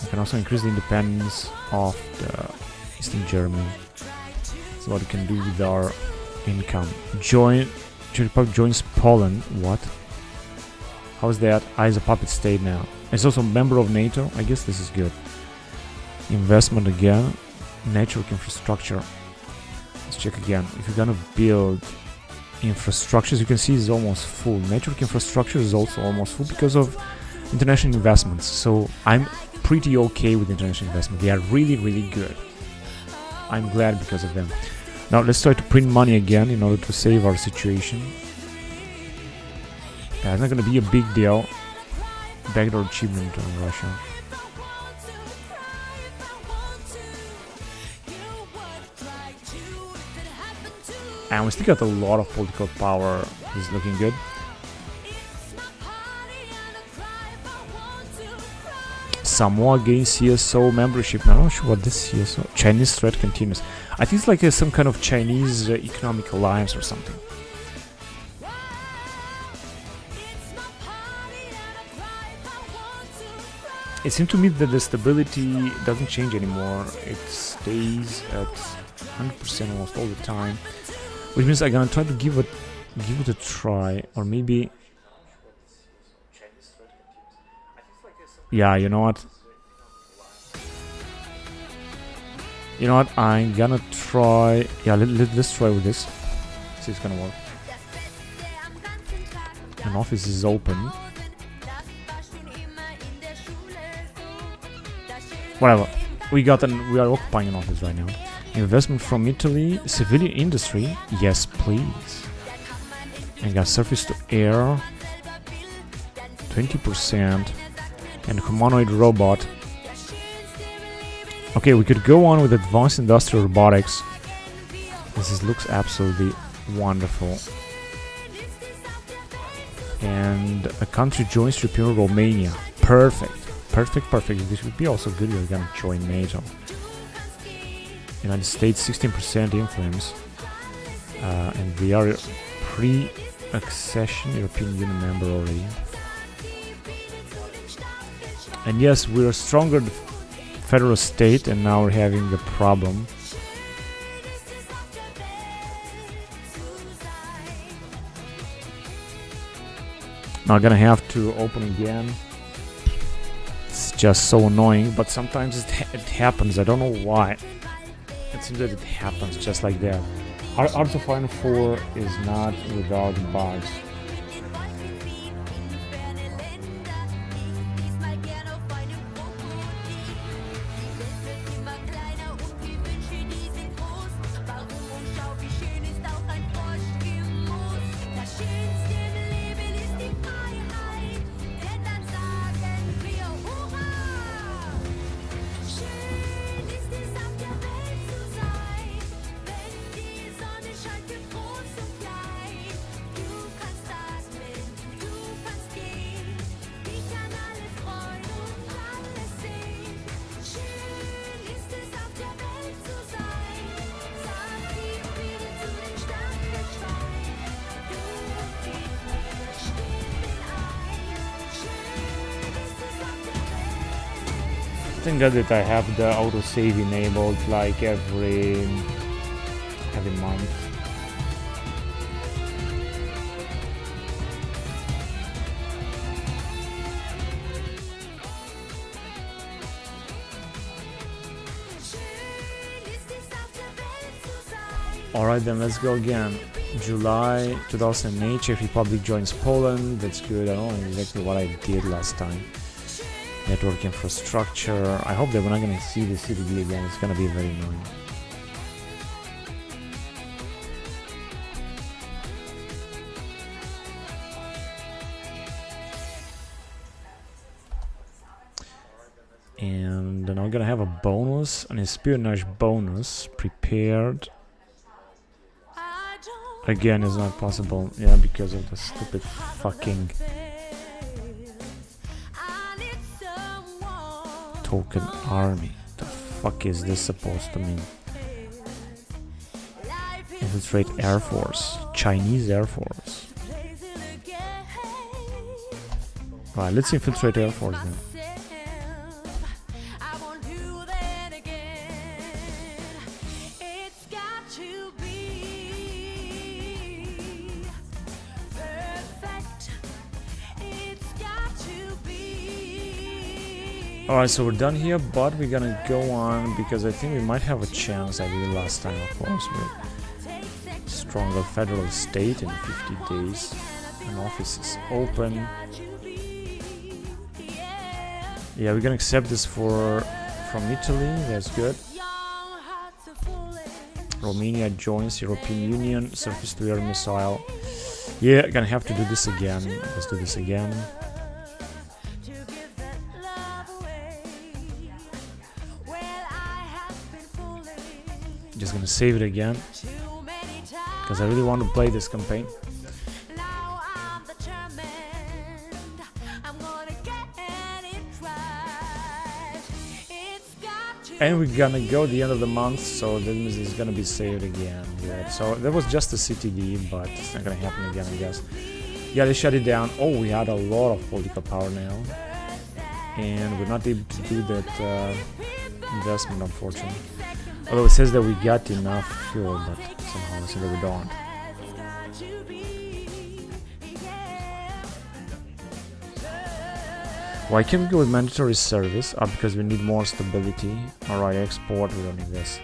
S1: We can also increase the independence of the Eastern Germany. That's what we can do with our income. Czech Republic joins Poland. What? How is that? Is a puppet state now. It's also a member of NATO. I guess this is good. Investment again. Network infrastructure. Let's check again. If you're gonna build infrastructures, you can see it's almost full. Network infrastructure is also almost full because of international investments. So I'm pretty okay with international investment. They are really, really good. I'm glad because of them. Now let's try to print money again in order to save our situation. Yeah, it's not gonna be a big deal. Backdoor achievement on Russia. And we still got a lot of political power. This is looking good. Samoa gains CSO membership. I'm not sure what this CSO... Chinese threat continues. I think it's like some kind of Chinese economic alliance or something. It seems to me that the stability doesn't change anymore. It stays at 100% almost all the time. Which means I'm gonna try to give it a try, or maybe. Yeah, you know what? You know what? I'm gonna try. Yeah, let's try with this. See if it's gonna work. An office is open. Whatever. We are occupying an office right now. Investment from Italy, civilian industry, yes please. And got surface to air, 20%, and humanoid robot. Okay, we could go on with advanced industrial robotics. Looks absolutely wonderful. And a country joins European Romania. Perfect. This would be also good. We're gonna join NATO. United States 16% influence, and we are pre-accession European Union member already. And yes, we're a stronger federal state, and now we're having the problem. Now I'm gonna have to open again. It's just so annoying, but sometimes it happens. I don't know why. It seems that it happens just like that. Art of Final 4 is not without bugs. Thank God that I have the autosave enabled like every month. Alright then, let's go again. July 2008, Czech Republic joins Poland. That's good. I don't know exactly what I did last time. Network infrastructure. I hope that we're not going to see the CDB again. It's going to be very annoying. And then I'm going to have a bonus, an espionage bonus prepared. Again, it's not possible. Yeah, because of the stupid fucking token army. The fuck is this supposed to mean? Infiltrate Air Force. Chinese Air Force. Right, let's infiltrate Air Force then. Alright, so we're done here, but we're gonna go on because I think we might have a chance, I did last time of course, with stronger federal state in 50 days. An office is open. Yeah, we're gonna accept this from Italy, that's good. Romania joins European Union, surface-to-air missile. Yeah, gonna have to do this again. Let's do this again. Just gonna save it again because I really want to play this campaign. And we're gonna go the end of the month, so that means it's gonna be saved again. Yeah, so that was just a CTD, but it's not gonna happen again, I guess. Yeah, they shut it down. Oh, we had a lot of political power now, and we're not able to do that investment, unfortunately. Although it says that we got enough fuel, but somehow it says that we don't. Why can't we go with mandatory service? Because we need more stability. Alright, export, we don't need this.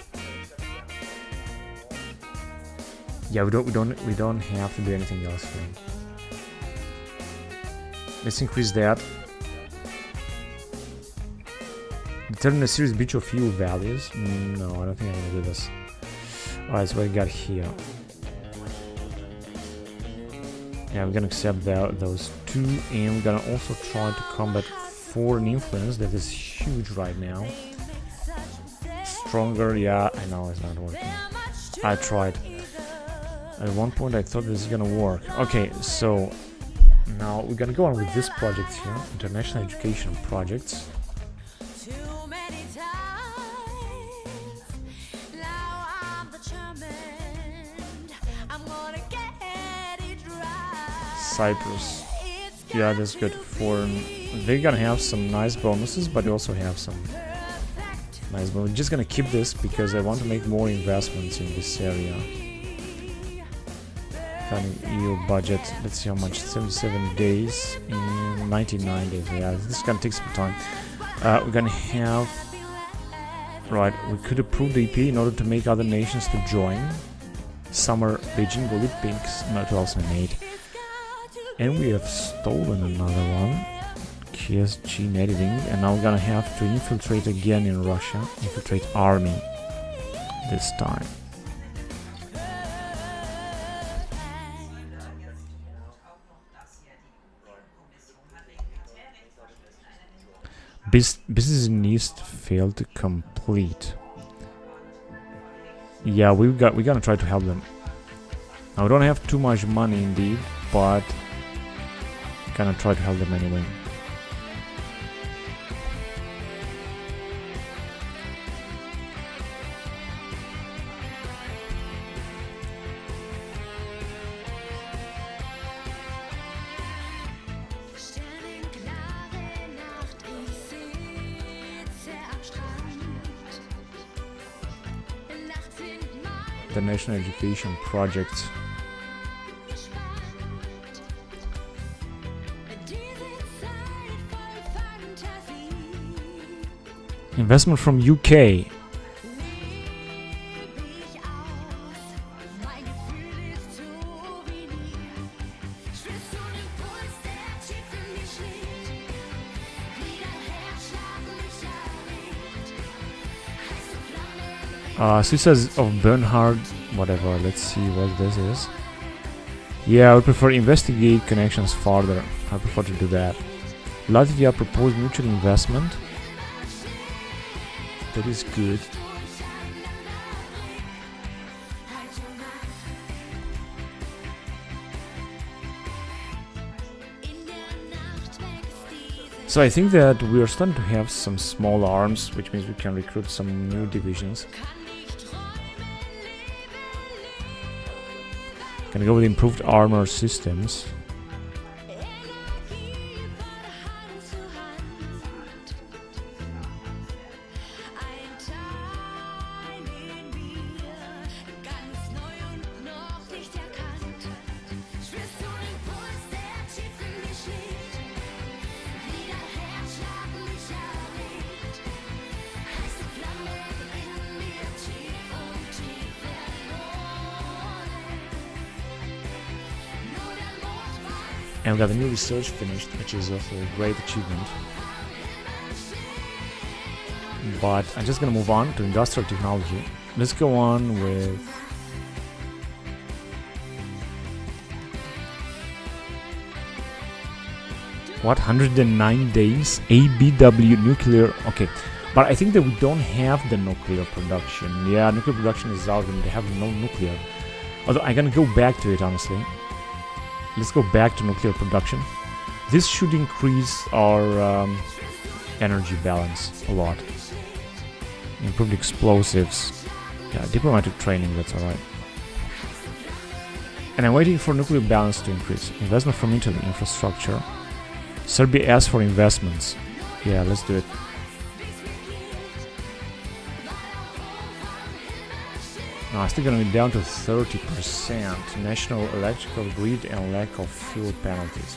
S1: Yeah, we don't have to do anything else here. Let's increase that. Determine a series of fuel values. No, I don't think I'm gonna do this. Alright, so what I got here. Yeah, we're gonna accept those two, and we're gonna also try to combat foreign influence that is huge right now. Stronger, yeah, I know it's not working. I tried. At one point I thought this is gonna work. Okay, so now we're gonna go on with this project here, international education projects. Cyprus. Yeah, that's good. They're gonna have some nice bonuses, but they also have some nice bonuses. I'm just gonna keep this because I want to make more investments in this area. Kind of EU budget. Let's see how much. 77 days in 99 days. Yeah, this is gonna take some time. We're gonna have. Right, we could approve the EP in order to make other nations to join. Summer Beijing Olympics, 2008. And we have stolen another one, KS gene editing, and now we're gonna have to infiltrate again in Russia, infiltrate army this time. Business in East failed to complete. Yeah, we're gonna try to help them. Now we don't have too much money indeed, but gonna try to help them anyway. the national education projects. Investment from UK. Suicides of Bernhard, whatever, let's see what this is. Yeah, I would prefer investigate connections further. I prefer to do that. Latvia proposed mutual investment. That is good. So I think that we are starting to have some small arms, which means we can recruit some new divisions. Can go with improved armor systems. And we got the new research finished, which is also a great achievement. But I'm just gonna move on to industrial technology. Let's go on with what, 109 days ABW nuclear. Okay, but I think that we don't have the nuclear production. Yeah, nuclear production is out and they have no nuclear. Although I'm gonna go back to it, honestly. Let's go back to nuclear production. This should increase our energy balance a lot. Improved explosives. Yeah, diplomatic training, that's alright. And I'm waiting for nuclear balance to increase. Investment from Italy, infrastructure. Serbia asks for investments. Yeah, let's do it. No, I'm still gonna be down to 30%. National electrical grid and lack of fuel penalties.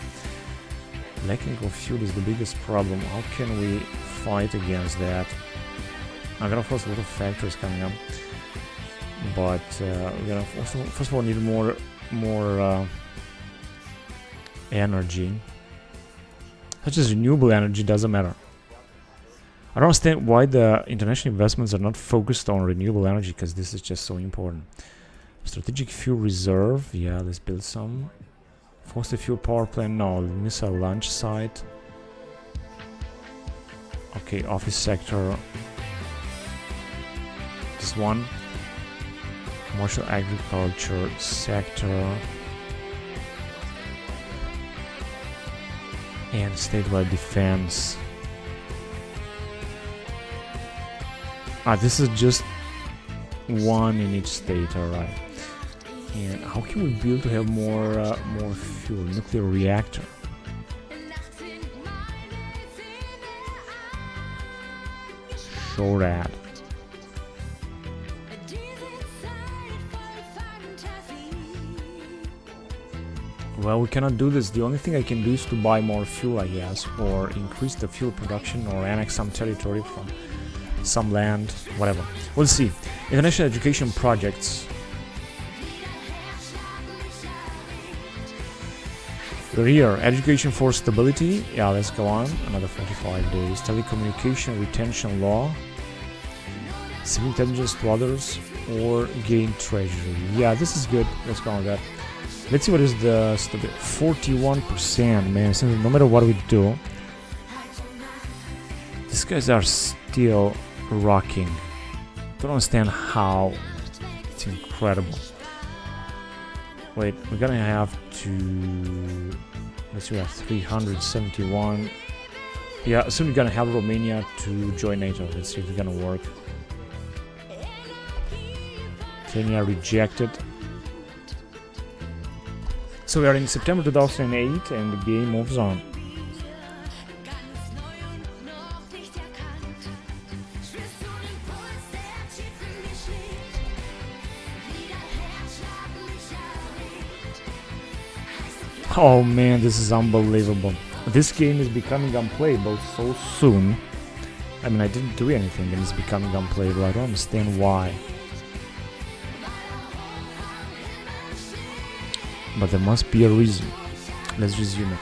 S1: Lacking of fuel is the biggest problem. How can we fight against that? I'm gonna force a lot of factories coming up, but we're gonna first of all need more energy, such as renewable energy. Doesn't matter. I don't understand why the international investments are not focused on renewable energy, because this is just so important. Strategic fuel reserve, yeah, let's build some. Fossil fuel power plant, no. Missile launch site. Okay, office sector. This one. Commercial agriculture sector. And statewide defense. This is just one in each state, alright. And how can we build to have more fuel? Nuclear reactor. Show that. Well, we cannot do this. The only thing I can do is to buy more fuel, I guess, or increase the fuel production, or annex some territory from some land, whatever. We'll see. International education projects. We're here. Education for stability. Yeah, let's go on. Another 45 days. Telecommunication retention law. Civil intelligence to others, or gain treasury. Yeah, this is good. Let's go on with that. Let's see what is the 41%, man. So no matter what we do, these guys are still rocking. Don't understand how. It's incredible. Wait, we're gonna have to. Let's see, we have 371. Yeah, soon we're gonna have Romania to join NATO. Let's see if it's gonna work. Kenya rejected. So we are in September 2008 and the game moves on. Oh man, this is unbelievable. This game is becoming unplayable so soon. I mean, I didn't do anything and it's becoming unplayable. I don't understand why. But there must be a reason. Let's resume it.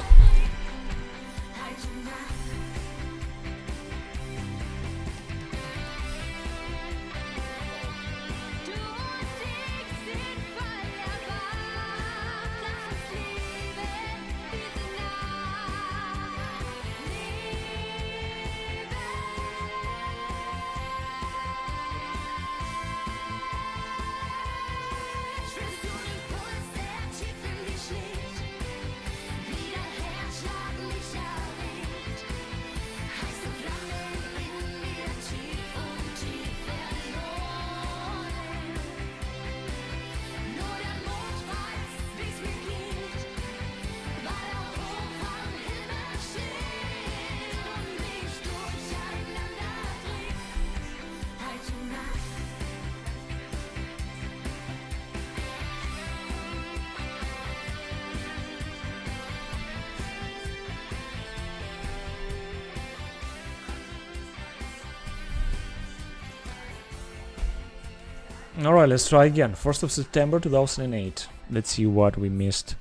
S1: Alright, let's try again. 1st of September 2008. Let's see what we missed.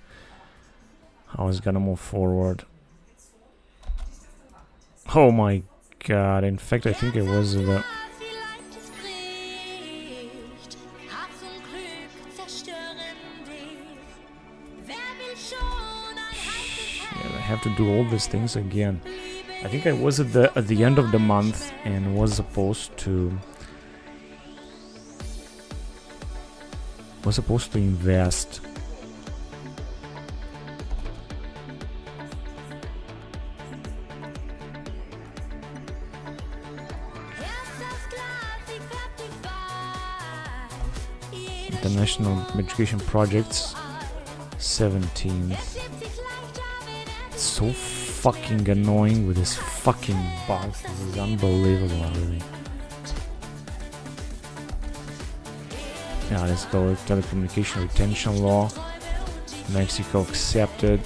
S1: How it's gonna move forward. Oh my god, in fact I think it was the... Yeah, I have to do all these things again. I think I was at the end of the month and was supposed to invest. International Education Projects 17th. It's so fucking annoying with this fucking bug. This is unbelievable, really. Yeah, let's go with telecommunication retention law. Mexico accepted.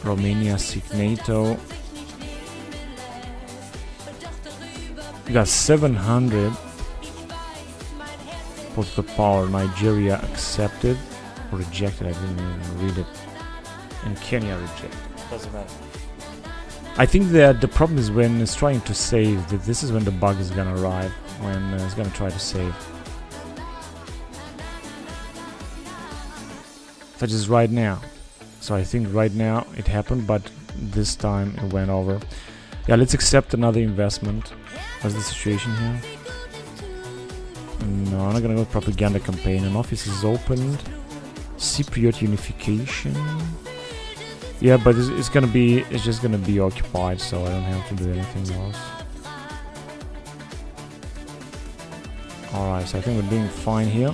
S1: Romania seek NATO. We got 700 political power. Nigeria accepted or rejected. I didn't even read it. And Kenya rejected. Doesn't matter. I think that the problem is when it's trying to save. That this is when the bug is gonna arrive. When it's gonna try to save. Such as right now. So I think right now it happened, but this time it went over. Yeah, let's accept another investment. What's the situation here? No, I'm not gonna go with propaganda campaign. An office is opened. Cypriot unification. Yeah, but it's just gonna be occupied, so I don't have to do anything else. Alright, so I think we're doing fine here.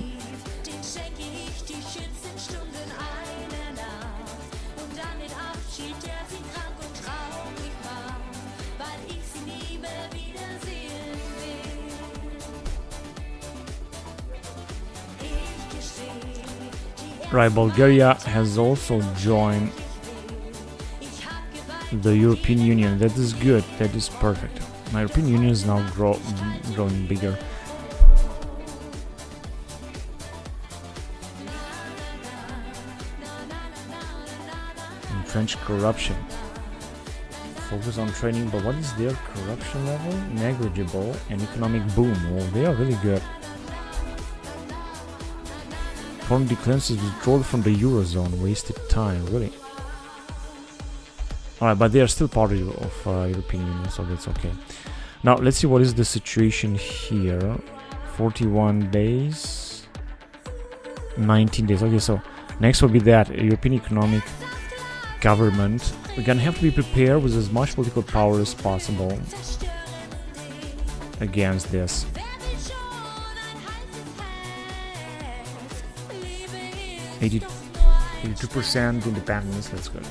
S1: Right, Bulgaria has also joined the European Union. That is good. That is perfect. My European Union is now growing bigger. Entrenched corruption. Focus on training, but what is their corruption level? Negligible. And economic boom. Well, they are really good. Foreign declarances withdrawal from the Eurozone. Wasted time, really. Alright, but they are still part of European Union, so that's okay. Now, let's see what is the situation here. 41 days. 19 days. Okay, so next will be that. European Economic Government. We're gonna have to be prepared with as much political power as possible against this. 82% independence, that's good.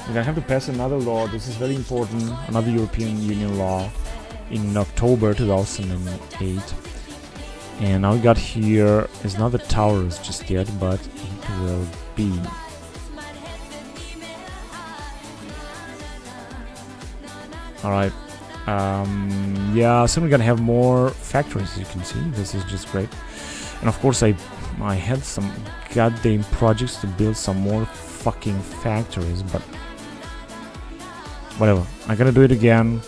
S1: We're gonna have to pass another law, this is very important, another European Union law in October 2008. And now we got here, it's not the towers just yet, but will be. Alright. Yeah, soon we're gonna have more factories, as you can see. This is just great. And of course I had some goddamn projects to build some more fucking factories, but whatever. I'm gonna do it again.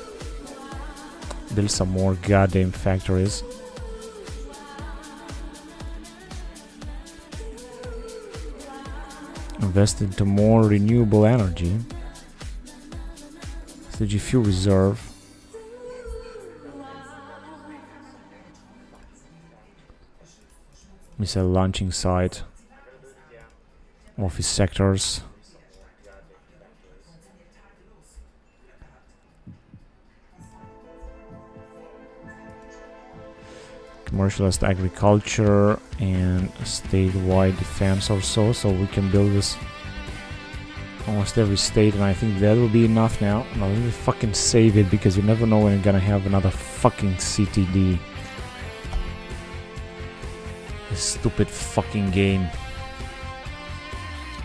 S1: Build some more goddamn factories. Invest into more renewable energy. Strategic fuel reserve. Missile launching site. Office sectors. Commercialized agriculture and statewide defense or so we can build this almost every state, and I think that will be enough now. Now let me fucking save it, because you never know when you're gonna have another fucking CTD. This stupid fucking game.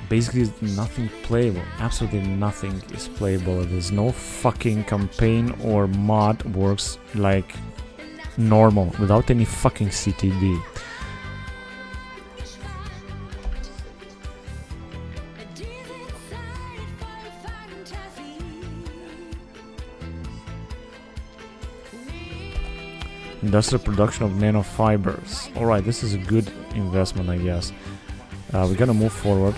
S1: Basically nothing playable, absolutely nothing is playable. There's no fucking campaign or mod works like normal without any fucking CTD. Industrial production of nanofibers. Alright, this is a good investment, I guess. We're gonna move forward.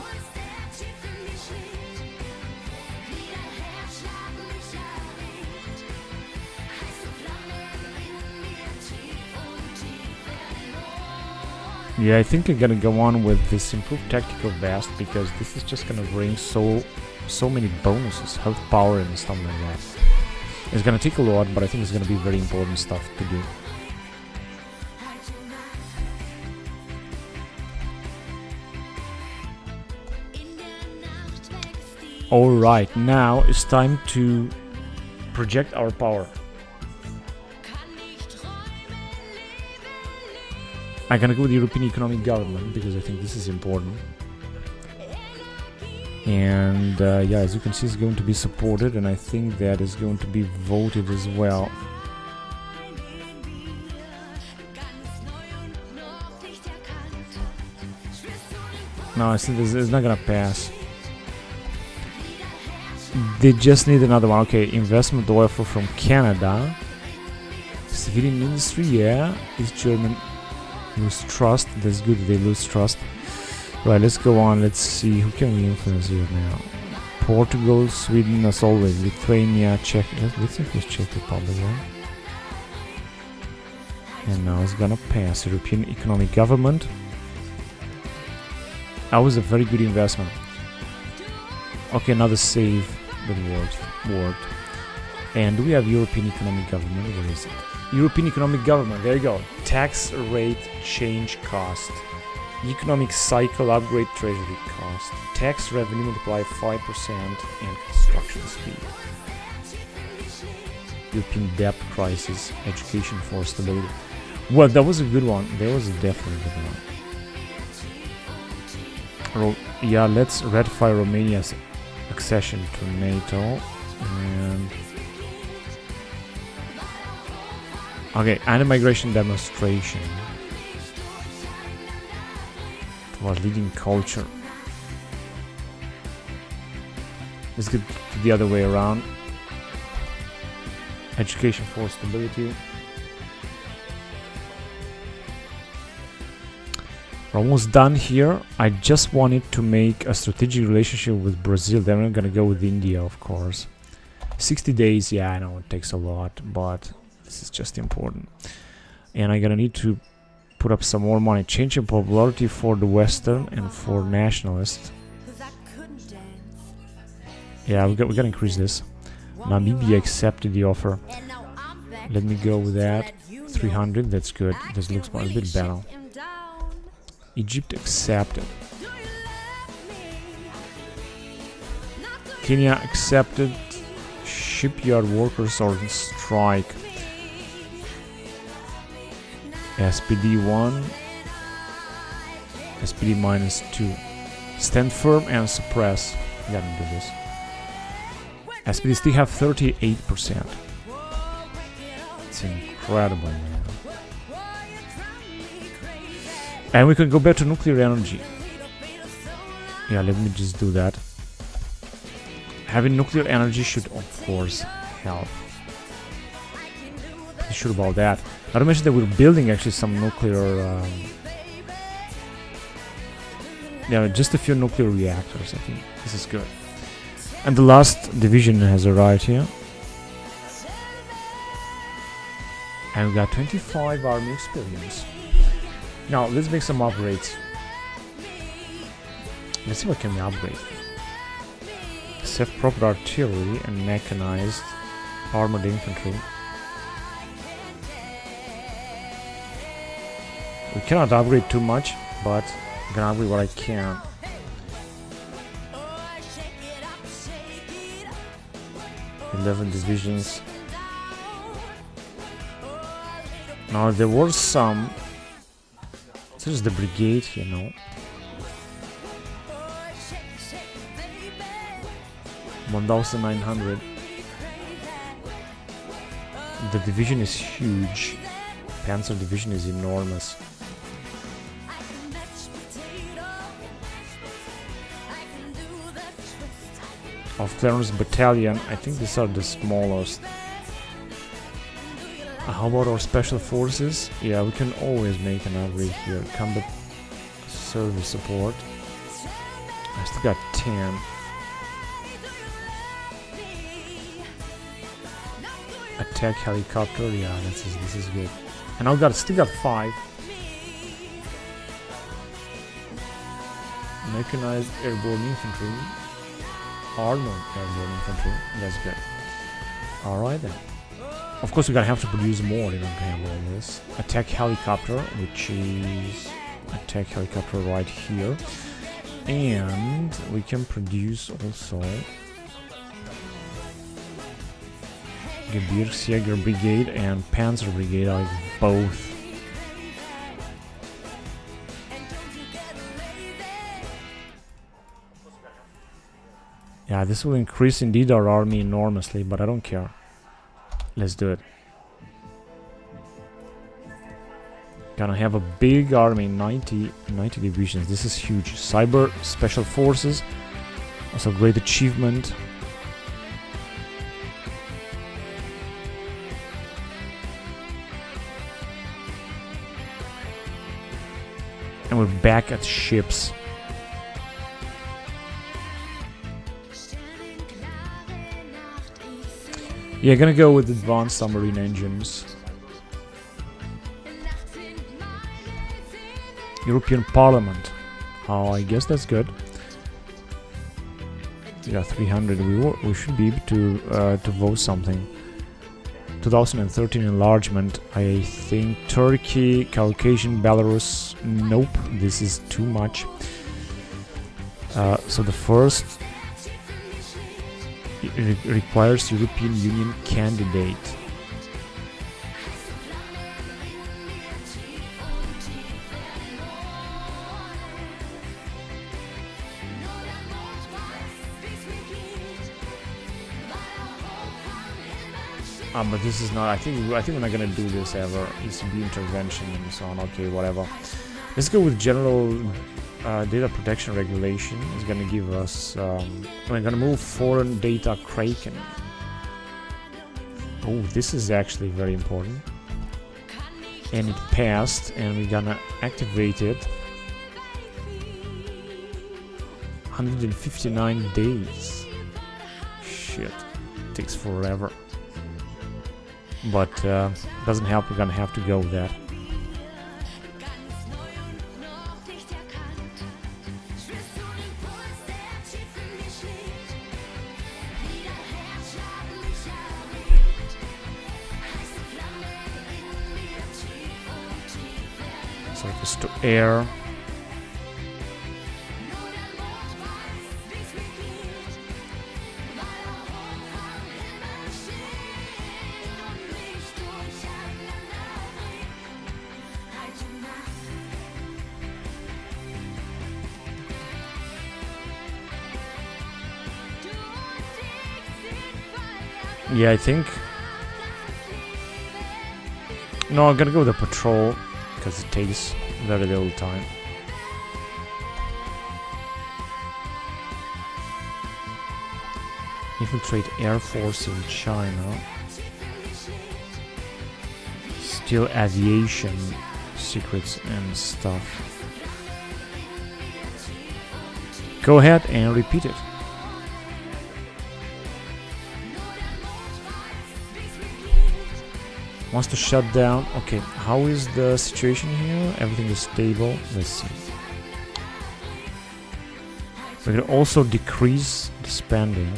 S1: Yeah, I think I'm gonna go on with this improved tactical vest, because this is just gonna bring so many bonuses, health, power, and stuff like that. It's gonna take a lot, but I think it's gonna be very important stuff to do. Alright, now it's time to project our power. I'm gonna go with the European Economic Government, because I think this is important. And yeah, as you can see, it's going to be supported, and I think that is going to be voted as well. No, I think it's not gonna pass. They just need another one. Okay, investment offer from Canada. Civilian industry, yeah. East German lose trust. That's good, they lose trust. Right, let's go on. Let's see, who can we influence here now? Portugal, Sweden, as always. Lithuania, Czech. Let's see who's Czech Republic, right? And now it's gonna pass. European Economic Government. That was a very good investment. Okay, another save that worked. And we have European Economic Government. Where is it? European Economic Government. There you go. Tax rate change cost. Economic cycle upgrade treasury cost. Tax revenue multiply 5% and construction speed. European debt crisis. Education for stability. Well, that was a good one. That was definitely a good one. Yeah, let's ratify Romania's accession to NATO. And okay, anti-migration demonstration. Towards leading culture. Let's get to the other way around. Education for stability. We're almost done here. I just wanted to make a strategic relationship with Brazil. Then I'm gonna go with India, of course. 60 days, yeah, I know it takes a lot, but this is just important. And I'm gonna need to put up some more money. Change in popularity for the Western and for nationalists. Yeah, we gotta increase this. Namibia accepted the offer. Let me go with that. 300, that's good. This looks a bit better. Egypt accepted. Kenya accepted. Shipyard workers are on strike. SPD 1. SPD -2. Stand firm and suppress. We gotta do this. SPD still have 38%. It's incredible, man. And we can go back to nuclear energy. Yeah, let me just do that. Having nuclear energy should, of course, help. Pretty sure about that. Not to mention that we're building actually some nuclear... yeah, just a few nuclear reactors, I think. This is good. And the last division has arrived here. And we got 25 army experience. Now, let's make some upgrades. Let's see what can we upgrade. Self-propelled artillery and mechanized armored infantry. We cannot upgrade too much, but I'm gonna upgrade what I can. "11 divisions. Now there were some. This is the brigade, you know. 1,900. The division is huge. Panzer division is enormous. Of Clarence Battalion, I think these are the smallest. How about our special forces? Yeah, we can always make an upgrade here. Combat service support. I still got 10. Attack helicopter, yeah, this is good. And I still got 5. Mechanized airborne infantry. Armored airborne infantry. That's good. Alright then. Of course, we're gonna have to produce more in order to handle all this. Attack helicopter, which is attack helicopter right here. And we can produce also Gebirgsjäger Brigade and Panzer Brigade, I like both. Yeah, this will increase indeed our army enormously, but I don't care. Let's do it. Gonna have a big army, 90 divisions. This is huge. Cyber Special Forces, also great achievement. And we're back at ships. Yeah, gonna go with advanced submarine engines. European Parliament. Oh, I guess that's good. Yeah, 300. We should be able to vote something. 2013 enlargement. I think Turkey, Caucasian, Belarus. Nope, this is too much. So the first requires European Union candidate. But this is not. I think we're not gonna do this ever. ECB intervention and so on. Okay, whatever. Let's go with general data protection regulation. It's gonna give us. We're gonna move foreign data Kraken. Oh, this is actually very important. And it passed, and we're gonna activate it. 159 days. Shit, takes forever. But doesn't help. We're gonna have to go with that. Surface to air. Yeah, I think... No, I'm gonna go with the patrol, because it takes very little time. Infiltrate Air Force in China. Steal aviation secrets and stuff. Go ahead and repeat it. Wants to shut down. Okay, how is the situation here? Everything is stable. Let's see. We can also decrease the spending.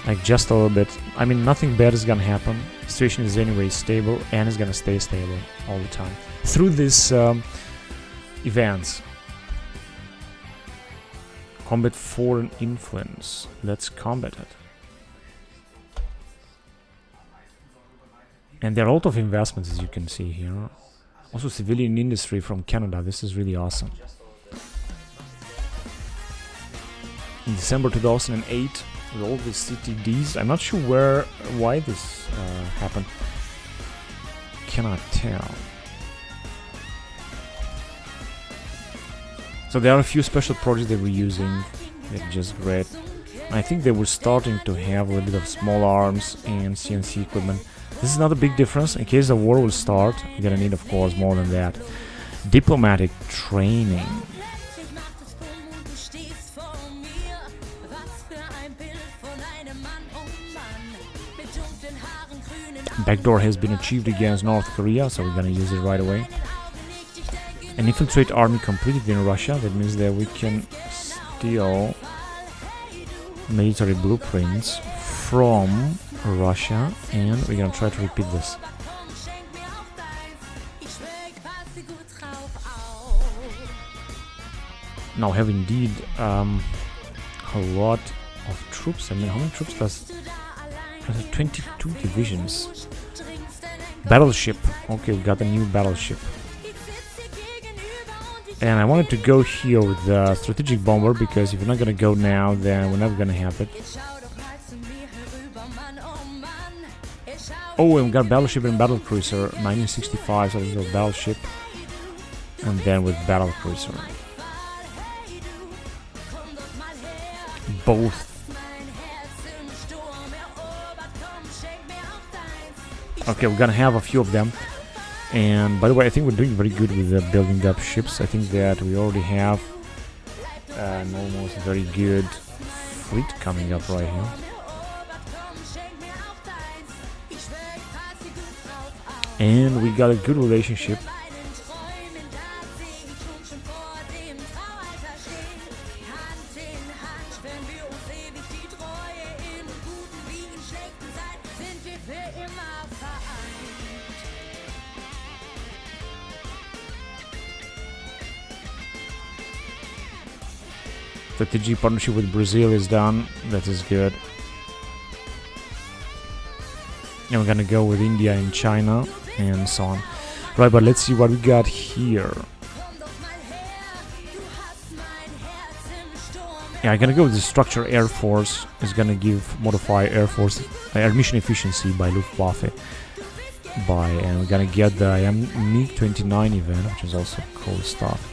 S1: Like just a little bit. I mean, nothing bad is gonna happen. The situation is anyway stable and is gonna stay stable all the time. Through this events. Combat foreign influence. Let's combat it. And there are a lot of investments, as you can see here. Also civilian industry from Canada. This is really awesome. In December 2008, with all these CTDs, I'm not sure why this happened. Cannot tell. So there are a few special projects they were using. They're just great. I think they were starting to have a little bit of small arms and CNC equipment. This is not a big difference. In case the war will start, you're gonna need, of course, more than that. Diplomatic training. Backdoor has been achieved against North Korea, so we're gonna use it right away. An infiltrate army completed in Russia. That means that we can steal military blueprints from Russia, and we're gonna try to repeat this. Now have indeed a lot of troops. I mean, how many troops does 22 divisions. Battleship. Okay, we got a new battleship. And I wanted to go here with the strategic bomber, because if we're not gonna go now, then we're never gonna have it. Oh, and we got battleship and battle cruiser, 1965, so we go battleship, and then with battle cruiser. Both. Okay, we're gonna have a few of them. And by the way, I think we're doing very good with building up ships. I think that we already have an almost very good fleet coming up right here. And we got a good relationship. Strategic partnership with Brazil is done. That is good. And we're gonna go with India and China and so on. Right, but let's see what we got here. Yeah, I'm gonna go with the structure Air Force. It's gonna give modify Air Force air mission efficiency by Luftwaffe. And we're gonna get the MiG-29 event, which is also cool stuff.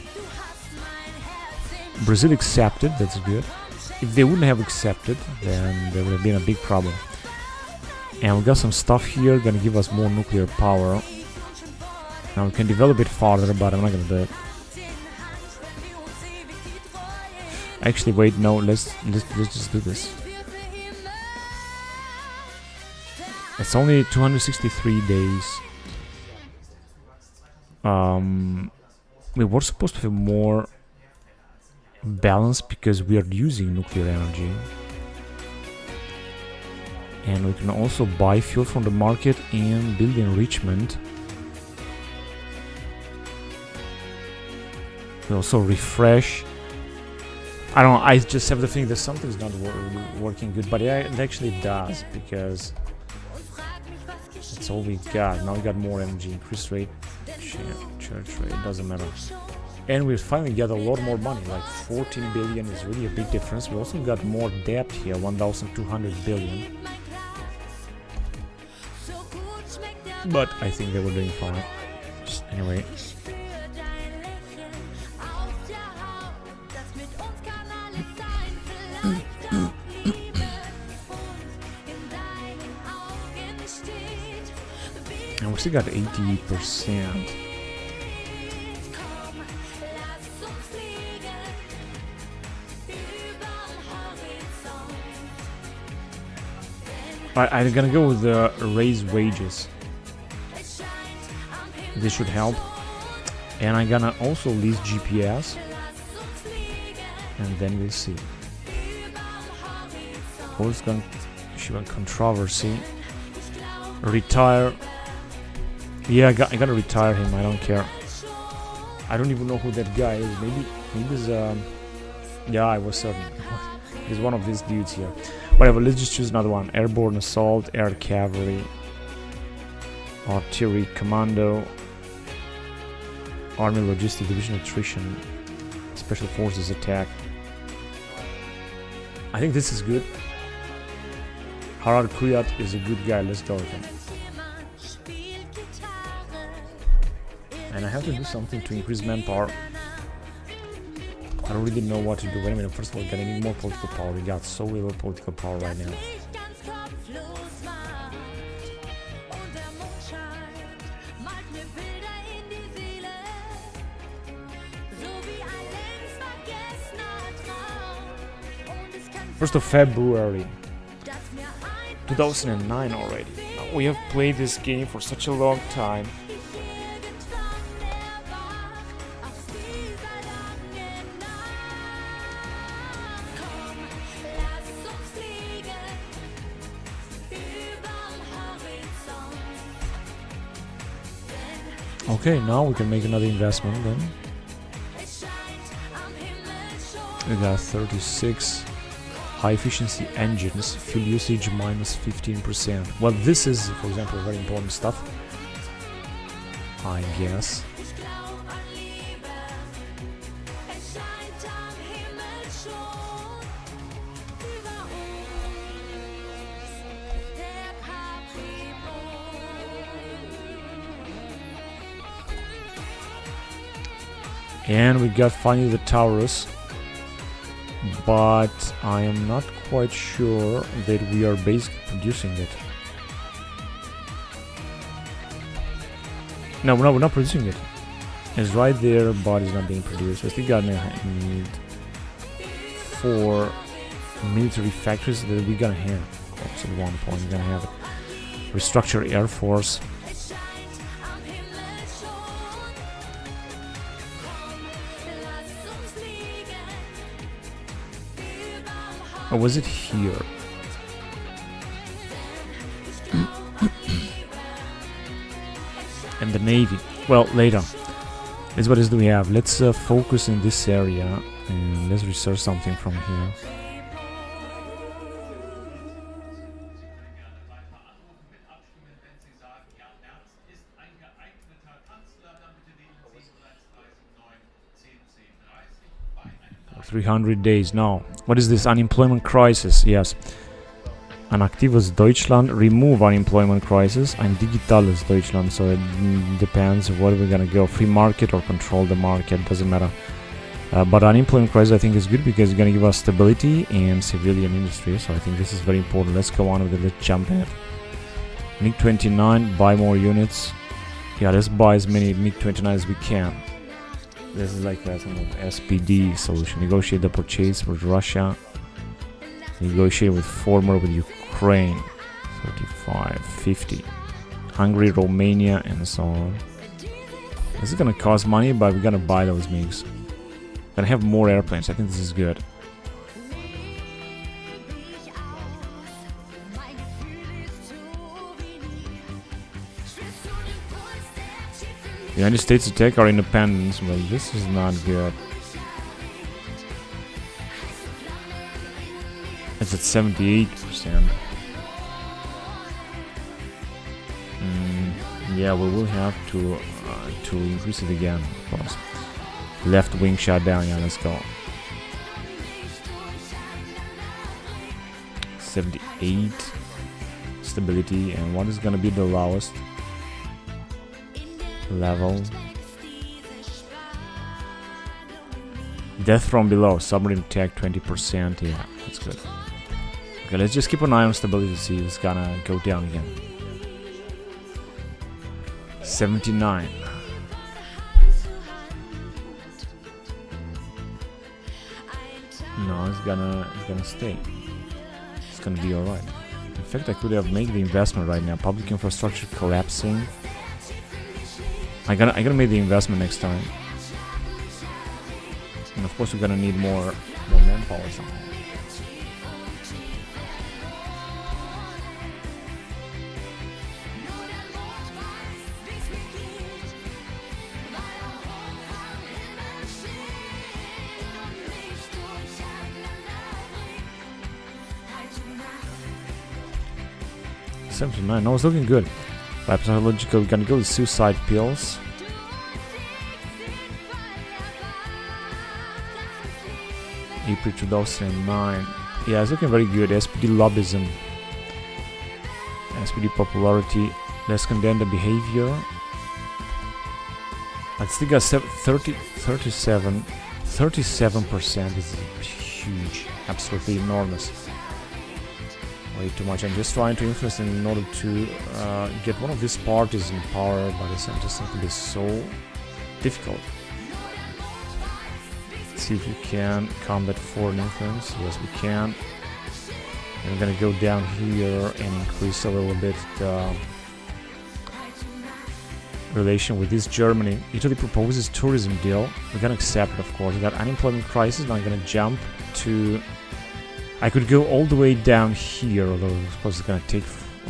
S1: Brazil accepted, that's good. If they wouldn't have accepted, then there would have been a big problem. And we got some stuff here, gonna give us more nuclear power. Now we can develop it farther, but I'm not gonna do it. Actually, wait, no, let's just do this. It's only 263 days. We were supposed to have more balance because we are using nuclear energy. And we can also buy fuel from the market and build enrichment. We also refresh. I don't know, I just have the feeling that something's not working good, but yeah, it actually does, because that's all we got. Now we got more energy, increase rate, church rate, it doesn't matter. And we finally got a lot more money, like 14 billion is really a big difference. We also got more debt here, 1,200 billion. but I think they were doing fine. Just anyway. And we still got 88%. I'm gonna go with the raise wages. This should help. And I'm gonna also list GPS. And then we'll see. What's going to be controversy? Retire. Yeah, I gotta retire him. I don't care. I don't even know who that guy is. Maybe he's yeah, I was certain. He's one of these dudes here. Whatever, let's just choose another one. Airborne Assault, Air Cavalry, Artillery Commando, Army Logistic Division Attrition, Special Forces Attack. I think this is good. Harald Kuyat is a good guy, let's go with him. And I have to do something to increase manpower. I don't really know what to do. Wait a minute, first of all, we're gonna need more political power. We got so little political power right now. First of February 2009 already. Now, we have played this game for such a long time. Okay, now we can make another investment then. We got 36 high efficiency engines, fuel usage minus 15%. Well, this is, for example, very important stuff, I guess. And we got finally the Taurus, but I am not quite sure that we are basically producing it. No, we're not producing it. It's right there, but it's not being produced. I still gonna need 4 military factories that we're gonna have. Of course, at one point we're gonna have it. Restructure Air Force. Or was it here? And the Navy. Well, later. Let's what else do we have? Let's focus in this area and let's research something from here. For 300 days now. What is this? Unemployment crisis? Yes. Ein aktives Deutschland, remove unemployment crisis. Ein digitales Deutschland. So it depends what we're gonna go. Free market or control the market, doesn't matter. But unemployment crisis I think is good because it's gonna give us stability and civilian industry. So I think this is very important. Let's go on with it. Let's jump ahead. MiG-29, buy more units. Yeah, let's buy as many MiG-29 as we can. This is like a some SPD solution. Negotiate the purchase with Russia. Negotiate with former with Ukraine. 35, 50. Hungary, Romania, and so on. This is gonna cost money, but we're gonna buy those MiGs. Gonna have more airplanes. I think this is good. The United States attack our independence. Well, this is not good. It's at 78%. Yeah, we will have to increase it again, of course. Left wing shot down. Yeah, let's go. 78 stability, and what is gonna be the lowest? level. Death from below, submarine attack 20%. Yeah, that's good. Okay, let's just keep an eye on stability to see if it's gonna go down again. 79. No, it's gonna stay. It's gonna be alright. In fact, I could have made the investment right now. Public infrastructure collapsing. I gotta make the investment next time. And of course, we're gonna need more manpower somehow. No, it's looking good. By psychological, we're gonna go with suicide pills. April 2009. Yeah, it's looking very good. SPD lobbyism, SPD popularity. Let's condemn the behavior. I still got 37% is huge, absolutely enormous. Way too much. I'm just trying to influence them in order to get one of these parties in power, but it's just going to be so difficult. Let's see if we can combat foreign influence. Yes, we can. And we're gonna go down here and increase a little bit the relation with this Germany. Italy proposes tourism deal. We're gonna accept it, of course. We got unemployment crisis. Now I'm gonna jump to. I could go all the way down here, although of course it's gonna take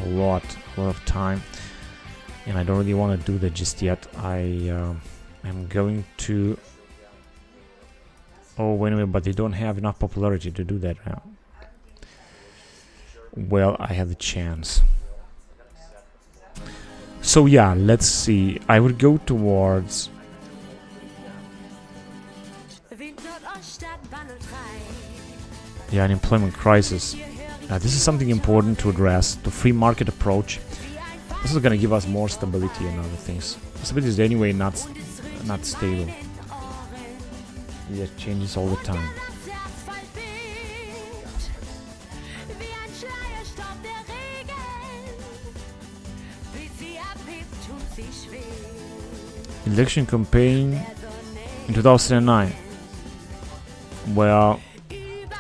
S1: a lot of time, and I don't really want to do that just yet. I'm going to. Oh wait a minute, but they don't have enough popularity to do that now. Well, I have the chance. So yeah, let's see. I would go towards. Yeah, unemployment crisis. This is something important to address. The free market approach. This is going to give us more stability and other things. Stability is anyway not stable. It changes all the time. Election campaign in 2009. Well,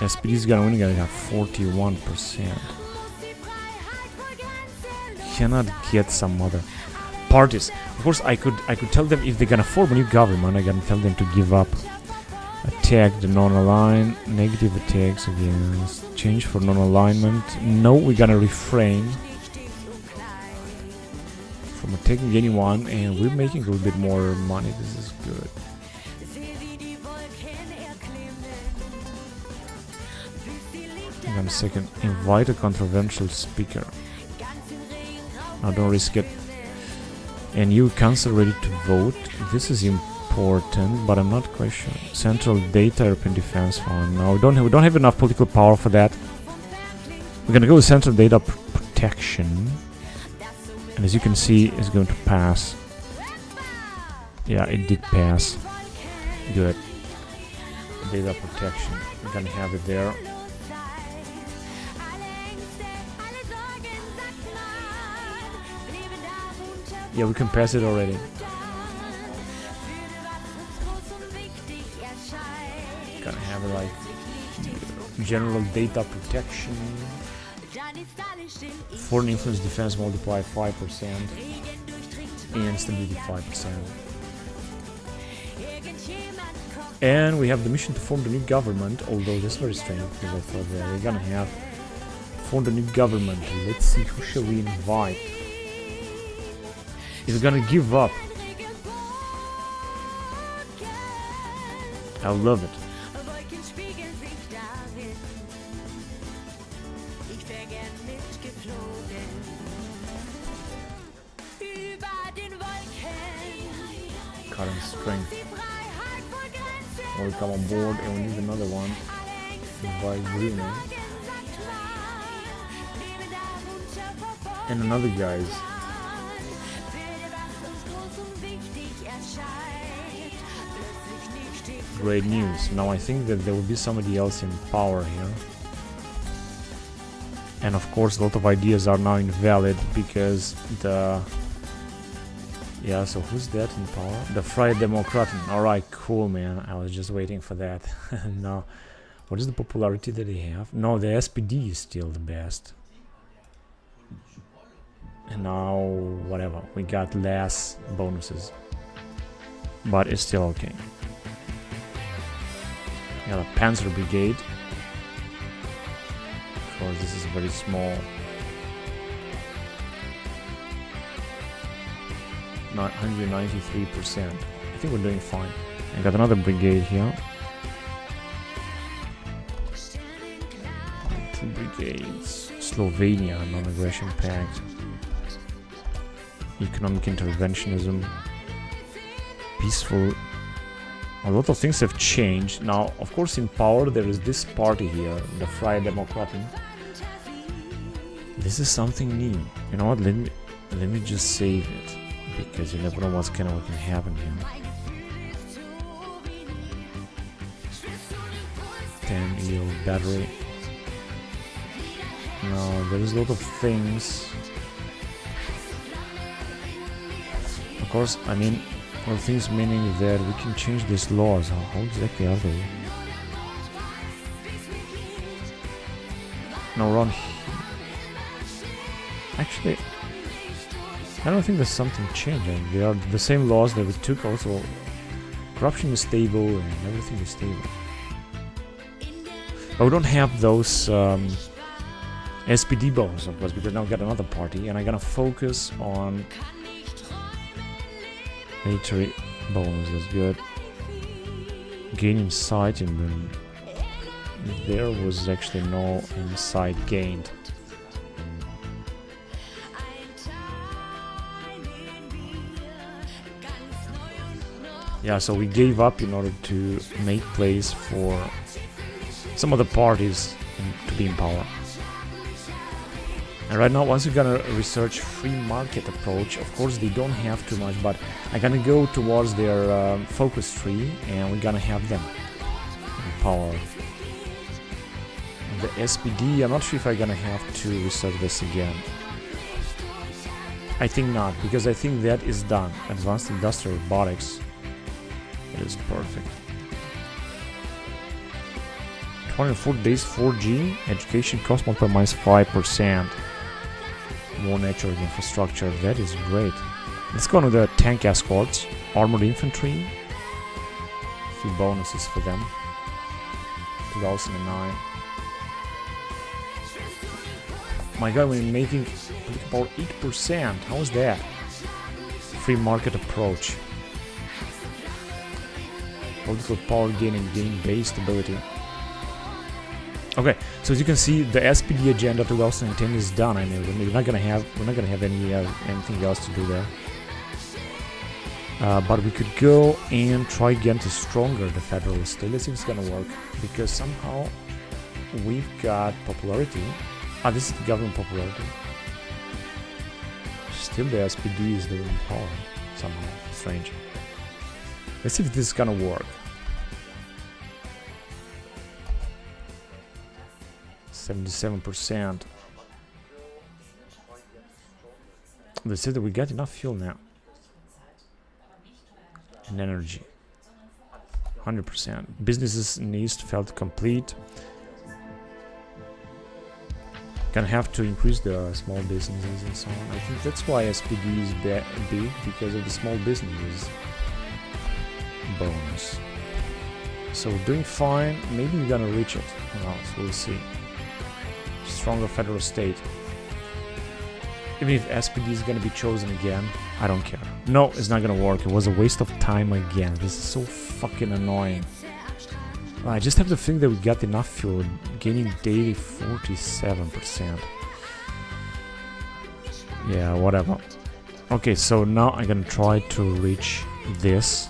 S1: SPD is gonna win. Gonna have 41%. Cannot get some other parties. Of course, I could tell them if they're gonna form a new government. I gotta tell them to give up. Attack the non-aligned. Negative attacks against. Change for non-alignment. No, we're gonna refrain from attacking anyone, and we're making a little bit more money. This is good. Hang on a second. Invite a controversial speaker. Now don't risk it. And you council ready to vote. This is important, but I'm not quite sure. Central Data European Defense Fund. No, we don't have enough political power for that. We're gonna go with Central Data Protection. And as you can see, it's going to pass. Yeah, it did pass. Good. Data protection. We're gonna have it there. Yeah, we can pass it already. Gonna have it like general data protection. Foreign influence defense multiply 5% and stability 5%. And we have the mission to form the new government, although that's very strange because I thought that we're gonna have formed a new government. Let's see, who shall we invite? Is gonna give up. I love it. Current strength. We'll come on board, and we need another one by Bruno. And another guys. Great news. Now I think that there will be somebody else in power here. And of course a lot of ideas are now invalid because the... Yeah, so who's that in power? The Freie Demokraten. Alright, cool, man. I was just waiting for that. Now, what is the popularity that they have? No, the SPD is still the best. And now, whatever. We got less bonuses. But it's still okay. Yeah, the Panzer Brigade. Of course, this is very small. Not 193%. I think we're doing fine. I got another brigade here. 2 brigades. Slovenia, non-aggression pact. Economic interventionism. Peaceful. A lot of things have changed. Now, of course, in power there is this party here, the Freie Demokraten. This is something new. You know what? Let me just save it. Because you never know what can happen here. 10-year battery. Now there is a lot of things. Of course, I mean, a lot of things meaning that we can change these laws. How exactly are they? Now around here. Actually, I don't think there's something changing. They are the same laws that we took. Also, corruption is stable and everything is stable. But we don't have those SPD bonuses, of course, because now we got another party, and I'm gonna focus on military bonus. That's good. Gain insight in them. There was actually no insight gained. Yeah, so we gave up in order to make place for some of the parties to be in power. And right now, once you're gonna research free market approach, of course they don't have too much, but I'm gonna go towards their focus tree, and we're gonna have them in power. The SPD, I'm not sure if I'm gonna have to research this again. I think not, because I think that is done. Advanced Industrial Robotics. It is perfect. 24 days 4G, education cost multiplied minus 5%. More network infrastructure, that is great. Let's go on with the tank escorts, armored infantry. A few bonuses for them. 2009. My god, we're making about 8%. How is that? Free market approach. Political power gain and gain base stability. Okay, so as you can see, the SPD agenda 2010 is done. I mean, we're not gonna have anything else to do there. But we could go and try again to stronger the federal state. Let's see if it's gonna work, because somehow we've got popularity. This is the government popularity. Still, the SPD is the in power somehow. Strange. Let's see if this is gonna work. 77%. They said that we got enough fuel now. And energy. 100%. Businesses in East felt complete. Gonna have to increase the small businesses and so on. I think that's why SPD is big, because of the small businesses bonus. So we're doing fine. Maybe we're gonna reach it. Who knows? We'll see. Stronger federal state. Even if SPD is gonna be chosen again, I don't care. No, it's not gonna work. It was a waste of time again. This is so fucking annoying. I just have to think that we got enough fuel, gaining daily 47%. Yeah, whatever. Okay, so now I'm gonna try to reach this.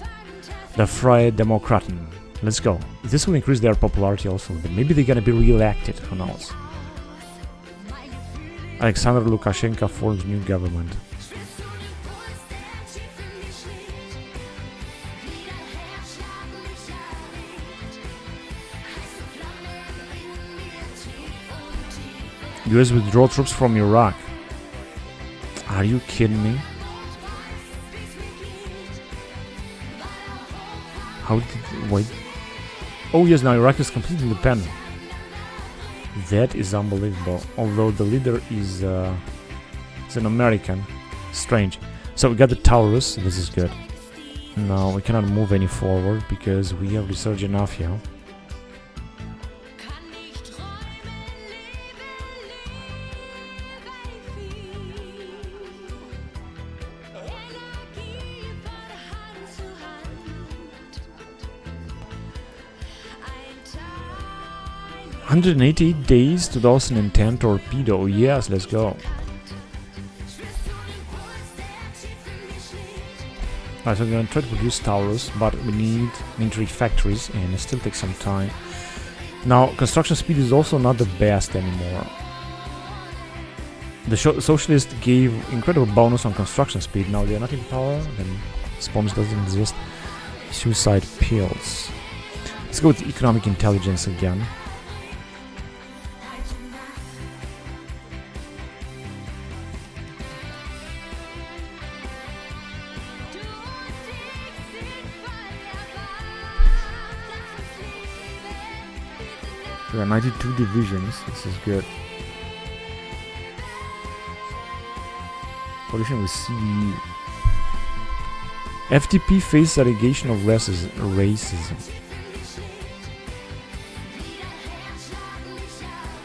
S1: The Freie Demokraten. Let's go. This will increase their popularity also, but maybe they're gonna be re-elected, who knows. Alexander Lukashenko forms new government. US withdraw troops from Iraq. Are you kidding me? How did... wait. Oh yes, now Iraq is completely independent. That is unbelievable. Although the leader is an American. Strange. So we got the Taurus. This is good. Now we cannot move any forward because we have research enough here. "188 days, 2010 torpedo." Yes, let's go. Alright, so we're gonna try to produce Taurus, but we need military factories, and it still takes some time. Now, construction speed is also not the best anymore. The socialists gave incredible bonus on construction speed. Now they're not in power, then this bonus doesn't exist. Suicide pills. Let's go with economic intelligence again. We have 92 divisions. This is good. Coalition with CDU. FTP faces allegation of racism.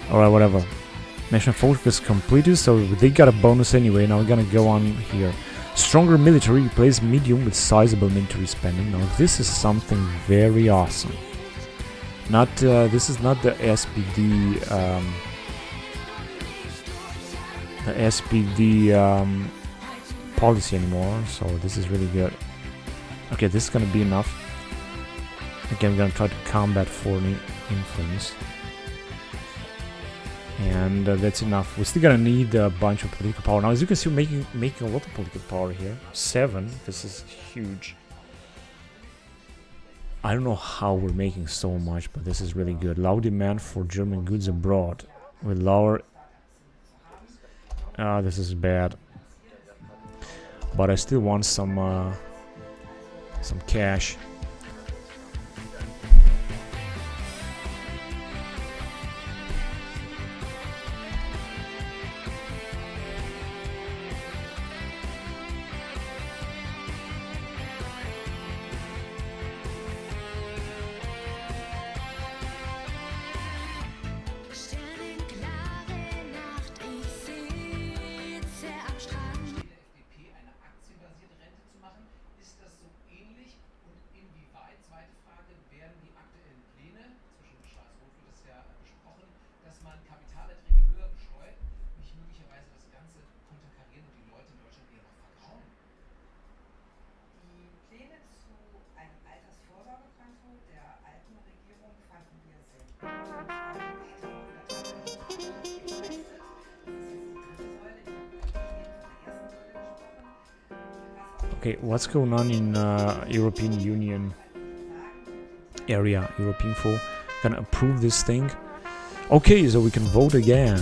S1: Alright, whatever. National focus completed, so they got a bonus anyway. Now we're gonna go on here. Stronger military replace medium with sizable military spending. Now this is something very awesome. Not this is not the SPD policy anymore, so this is really good. Okay, this is gonna be enough. Again, we're gonna try to combat foreign influence, and that's enough. We're still gonna need a bunch of political power. Now, as you can see, we're making a lot of political power here. 7. This is huge. I don't know how we're making so much, but this is really good. Low demand for German goods abroad. With lower... this is bad. But I still want some cash. Okay, what's going on in European Union area? European 4 gonna approve this thing. Okay, so we can vote again,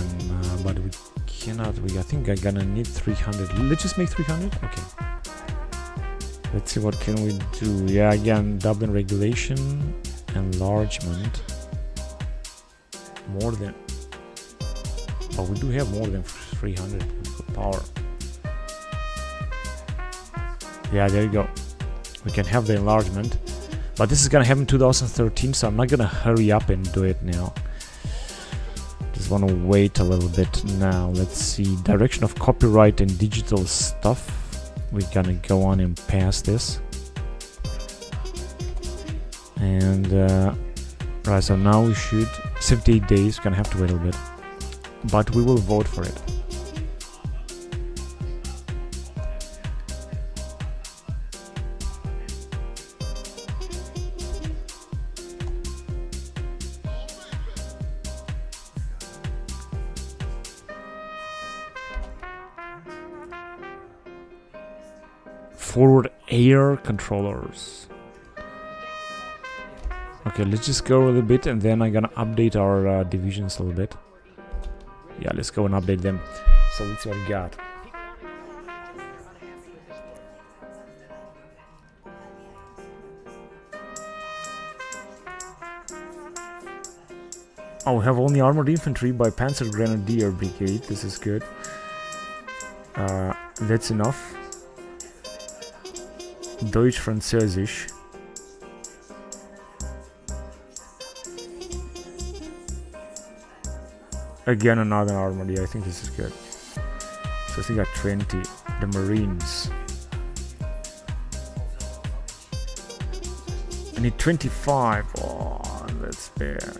S1: but we cannot. I think I'm gonna need 300. Let's just make 300. Okay. Let's see what can we do. Yeah, again, Dublin regulation, enlargement. More than. But we do have more than 300 power. Yeah, there you go. We can have the enlargement. But this is gonna happen in 2013, so I'm not gonna hurry up and do it now. Just wanna wait a little bit now. Let's see. Direction of copyright and digital stuff. We're gonna go on and pass this. And right, so now we should 78 days, we're gonna have to wait a little bit. But we will vote for it. Forward air controllers. Okay, let's just go a little bit and then I'm gonna update our divisions a little bit. Yeah, let's go and update them. So let's see what we got. Oh, we have only armored infantry by Panzer Grenadier Brigade. This is good. That's enough. Deutsch Französisch. Again, another armored. Yeah, I think this is good. So I think I got 20. The Marines. I need 25. Oh, that's bad.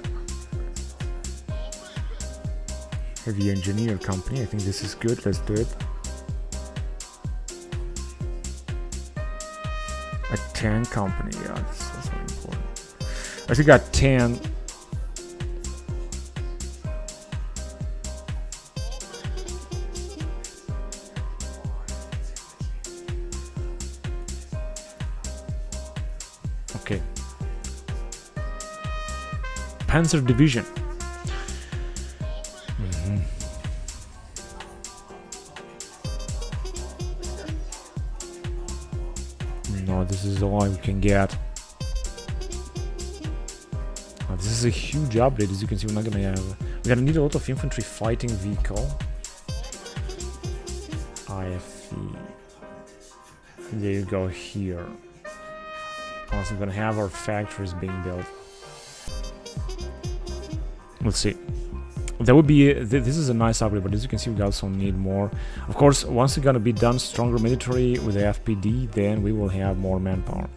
S1: Heavy engineer company. I think this is good. Let's do it. A tank company. Yeah, that's also important. I think I got 10. Okay. Panzer Division. No, this is all we can get. Oh, this is a huge update. As you can see, we're not gonna have. We're gonna need a lot of infantry fighting vehicle. IFE. There you go. Here. Also, we're gonna have our factories being built. Let's see. That would be this is a nice upgrade, but as you can see, we also need more. Of course, once it's gonna be done stronger military with the FPD, then we will have more manpower.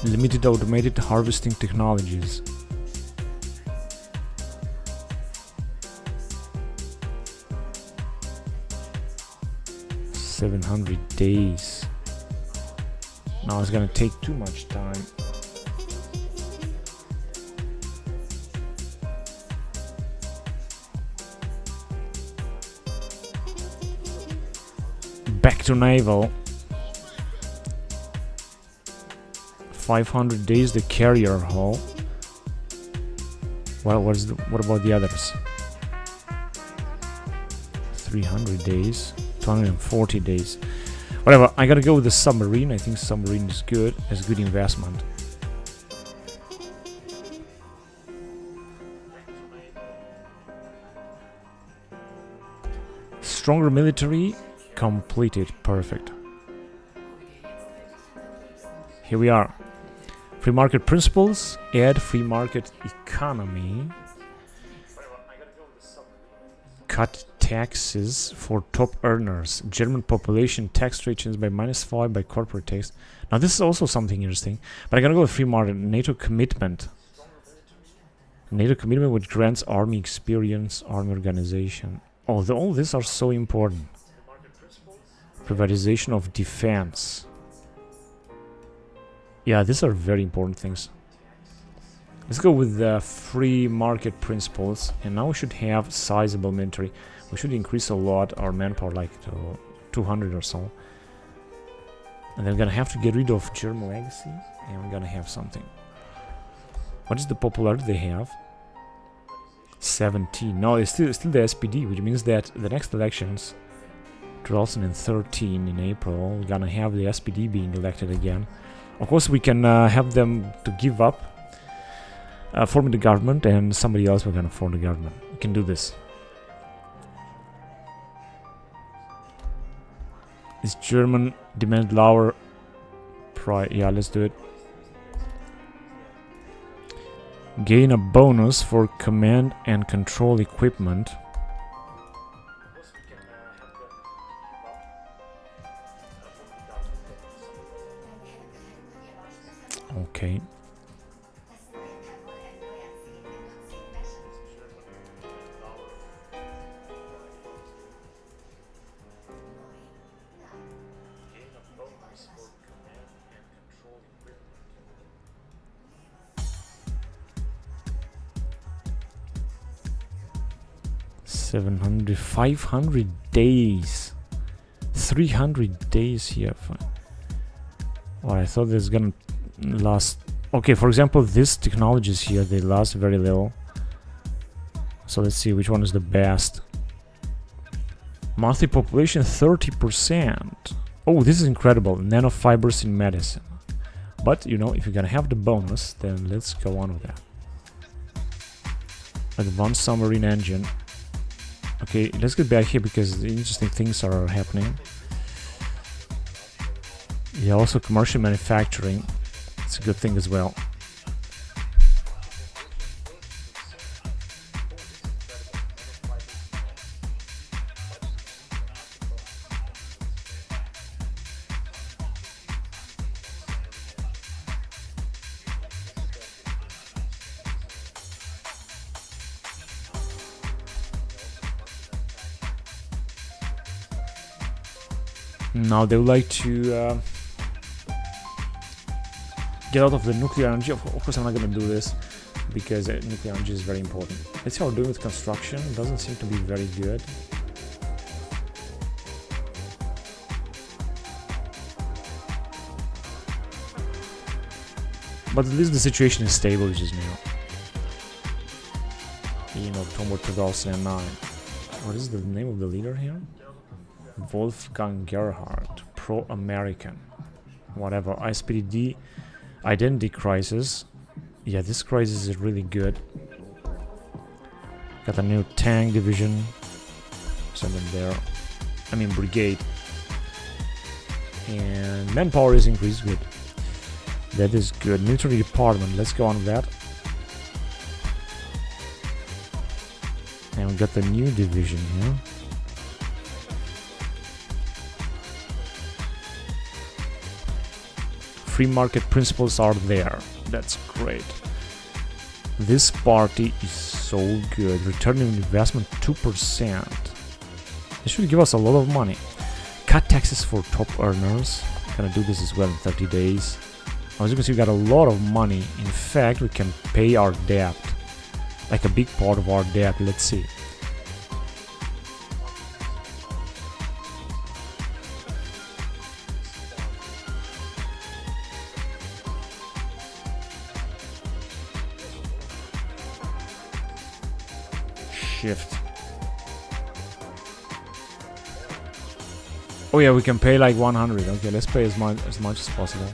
S1: Limited automated harvesting technologies. $700 days. Now it's gonna take too much time. Back to naval. 500 days the carrier hull. Well, what about the others? 300 days. 240 days. Whatever, I gotta go with the submarine. I think submarine is good. It's good investment. Stronger military. Completed. Perfect. Here we are. Free market principles. Add free market economy. Cut taxes for top earners. German population tax rate changed by -5 by corporate tax. Now this is also something interesting. But I'm gonna go with free market. NATO commitment. NATO commitment which grants army experience, army organization. Oh, all these are so important. Privatization of defense. Yeah, these are very important things. Let's go with the free market principles. And now we should have sizable military. We should increase a lot our manpower, like to 200 or so. And then we're gonna have to get rid of German legacy. And we're gonna have something. What is the popularity they have? 17. No, it's still the SPD, which means that the next elections, 2013 in April, we're gonna have the SPD being elected again. Of course, we can have them to give up forming the government, and somebody else will gonna form the government. We can do this. Is German demand lower price? Yeah, let's do it. Gain a bonus for command and control equipment. Okay. $700, 500 days, 300 days here. Well, I thought this is gonna last. Okay, for example, these technologies here, they last very little. So let's see which one is the best. Monthly population 30%. Oh, this is incredible. Nanofibers in medicine. But, you know, if you're gonna have the bonus, then let's go on with that. Advanced submarine engine. Okay, let's get back here because interesting things are happening. Yeah, also commercial manufacturing. It's a good thing as well. Now they would like to get out of the nuclear energy. Of course I'm not gonna do this because nuclear energy is very important. Let's see how we're doing with construction. It doesn't seem to be very good. But at least the situation is stable, which is new. In October 2009. What is the name of the leader here? Wolfgang Gerhardt, pro-American. Whatever. ISPDD, identity crisis. Yeah, this crisis is really good. Got a new tank division. Send them there. I mean, brigade. And manpower is increased. Good. That is good. Military department. Let's go on with that. And we got the new division here. Free market principles are there. That's great. This party is so good. Return on investment 2%. This should give us a lot of money. Cut taxes for top earners. Gonna do this as well in 30 days. As you can see, we got a lot of money. In fact, we can pay our debt. Like a big part of our debt. Let's see. Shift. Oh yeah, we can pay like 100. Okay, let's pay as much as possible.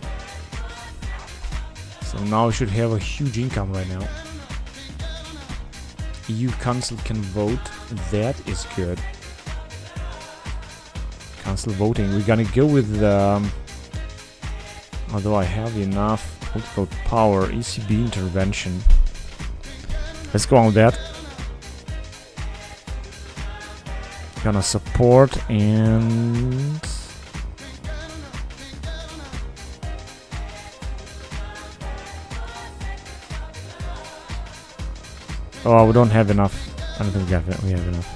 S1: So now we should have a huge income right now. EU Council can vote. That is good. Council voting. We're gonna go with although I have enough political power, ECB intervention. Let's go on with that. Gonna support and oh, we don't have enough. I don't think we have enough.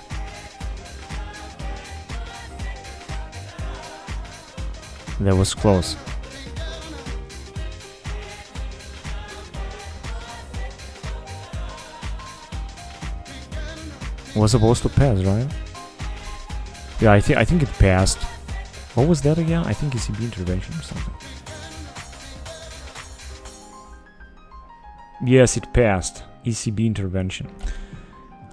S1: That was close. Was supposed to pass, right? Yeah, I think it passed. What was that again? I think ECB intervention or something. Yes, it passed. ECB intervention.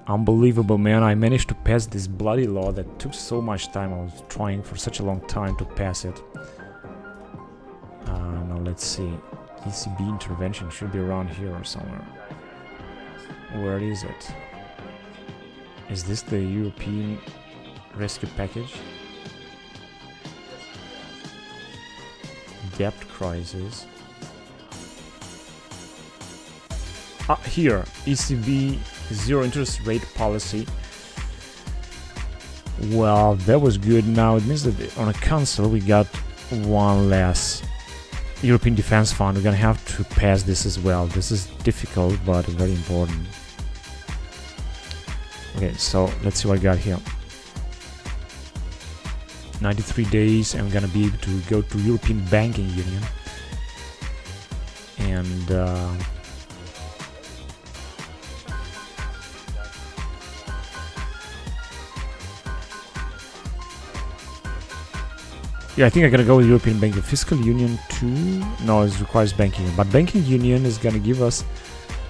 S1: Unbelievable, man. I managed to pass this bloody law that took so much time. I was trying for such a long time to pass it. Now let's see. ECB intervention should be around here or somewhere. Where is it? Is this the European rescue package? Debt crisis. Here, ECB zero interest rate policy. Well, that was good. Now it means that on a council we got one less. European Defense Fund. We're gonna have to pass this as well. This is difficult but very important. Okay, so let's see what I got here. 93 days, and I'm gonna be able to go to European Banking Union. And yeah, I think I gotta go with European Banking. Fiscal Union too? No, it requires banking. But Banking Union is gonna give us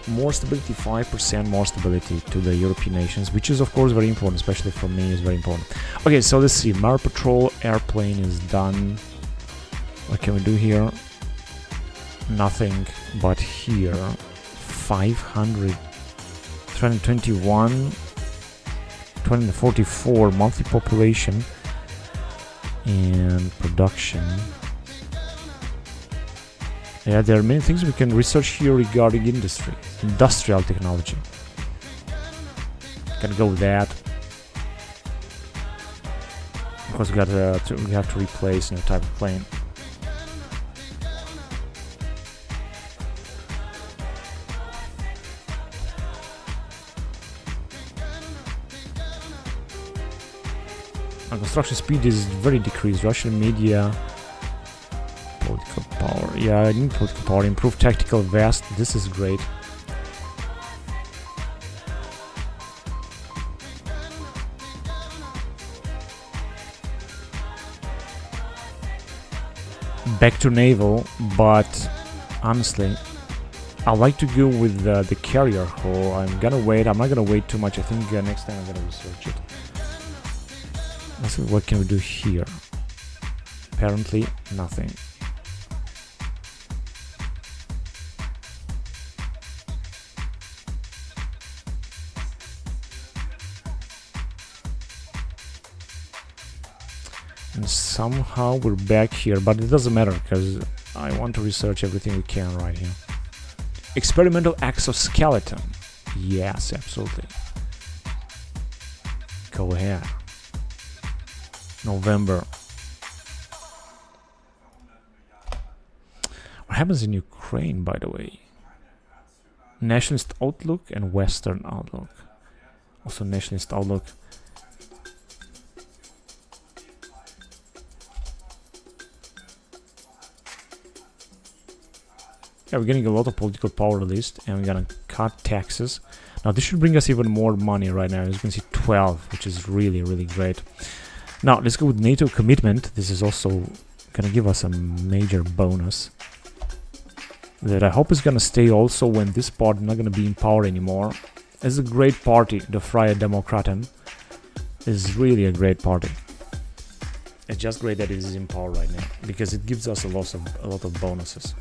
S1: more stability, 5% more stability to the European nations, which is of course very important, especially for me, is very important. Okay, so let's see. Mar Patrol airplane is done. What can we do here? Nothing, but here 500, 321, 244 monthly population and production. Yeah, there are many things we can research here regarding industry, industrial technology. Can go with that. Of course, we have to replace a new type of plane. Our construction speed is very decreased. Russian media. Political power. Yeah, I need political power. Improve tactical vest. This is great. Back to naval, but honestly, I like to go with the carrier hull. I'm gonna wait. I'm not gonna wait too much. I think next time I'm gonna research it. Let's see, what can we do here? Apparently, nothing. And somehow we're back here, but it doesn't matter because I want to research everything we can right here. Experimental exoskeleton. Yes, absolutely. Go ahead. November. What happens in Ukraine, by the way? Nationalist outlook and Western outlook. Also nationalist outlook. Yeah, we're getting a lot of political power list, and we're gonna cut taxes. Now this should bring us even more money right now. As you can see, 12, which is really, really great. Now let's go with NATO commitment. This is also gonna give us a major bonus that I hope is gonna stay also when this party is not gonna be in power anymore. It's a great party, the Freie Demokraten. Is really a great party. It's just great that it is in power right now because it gives us a lot of bonuses.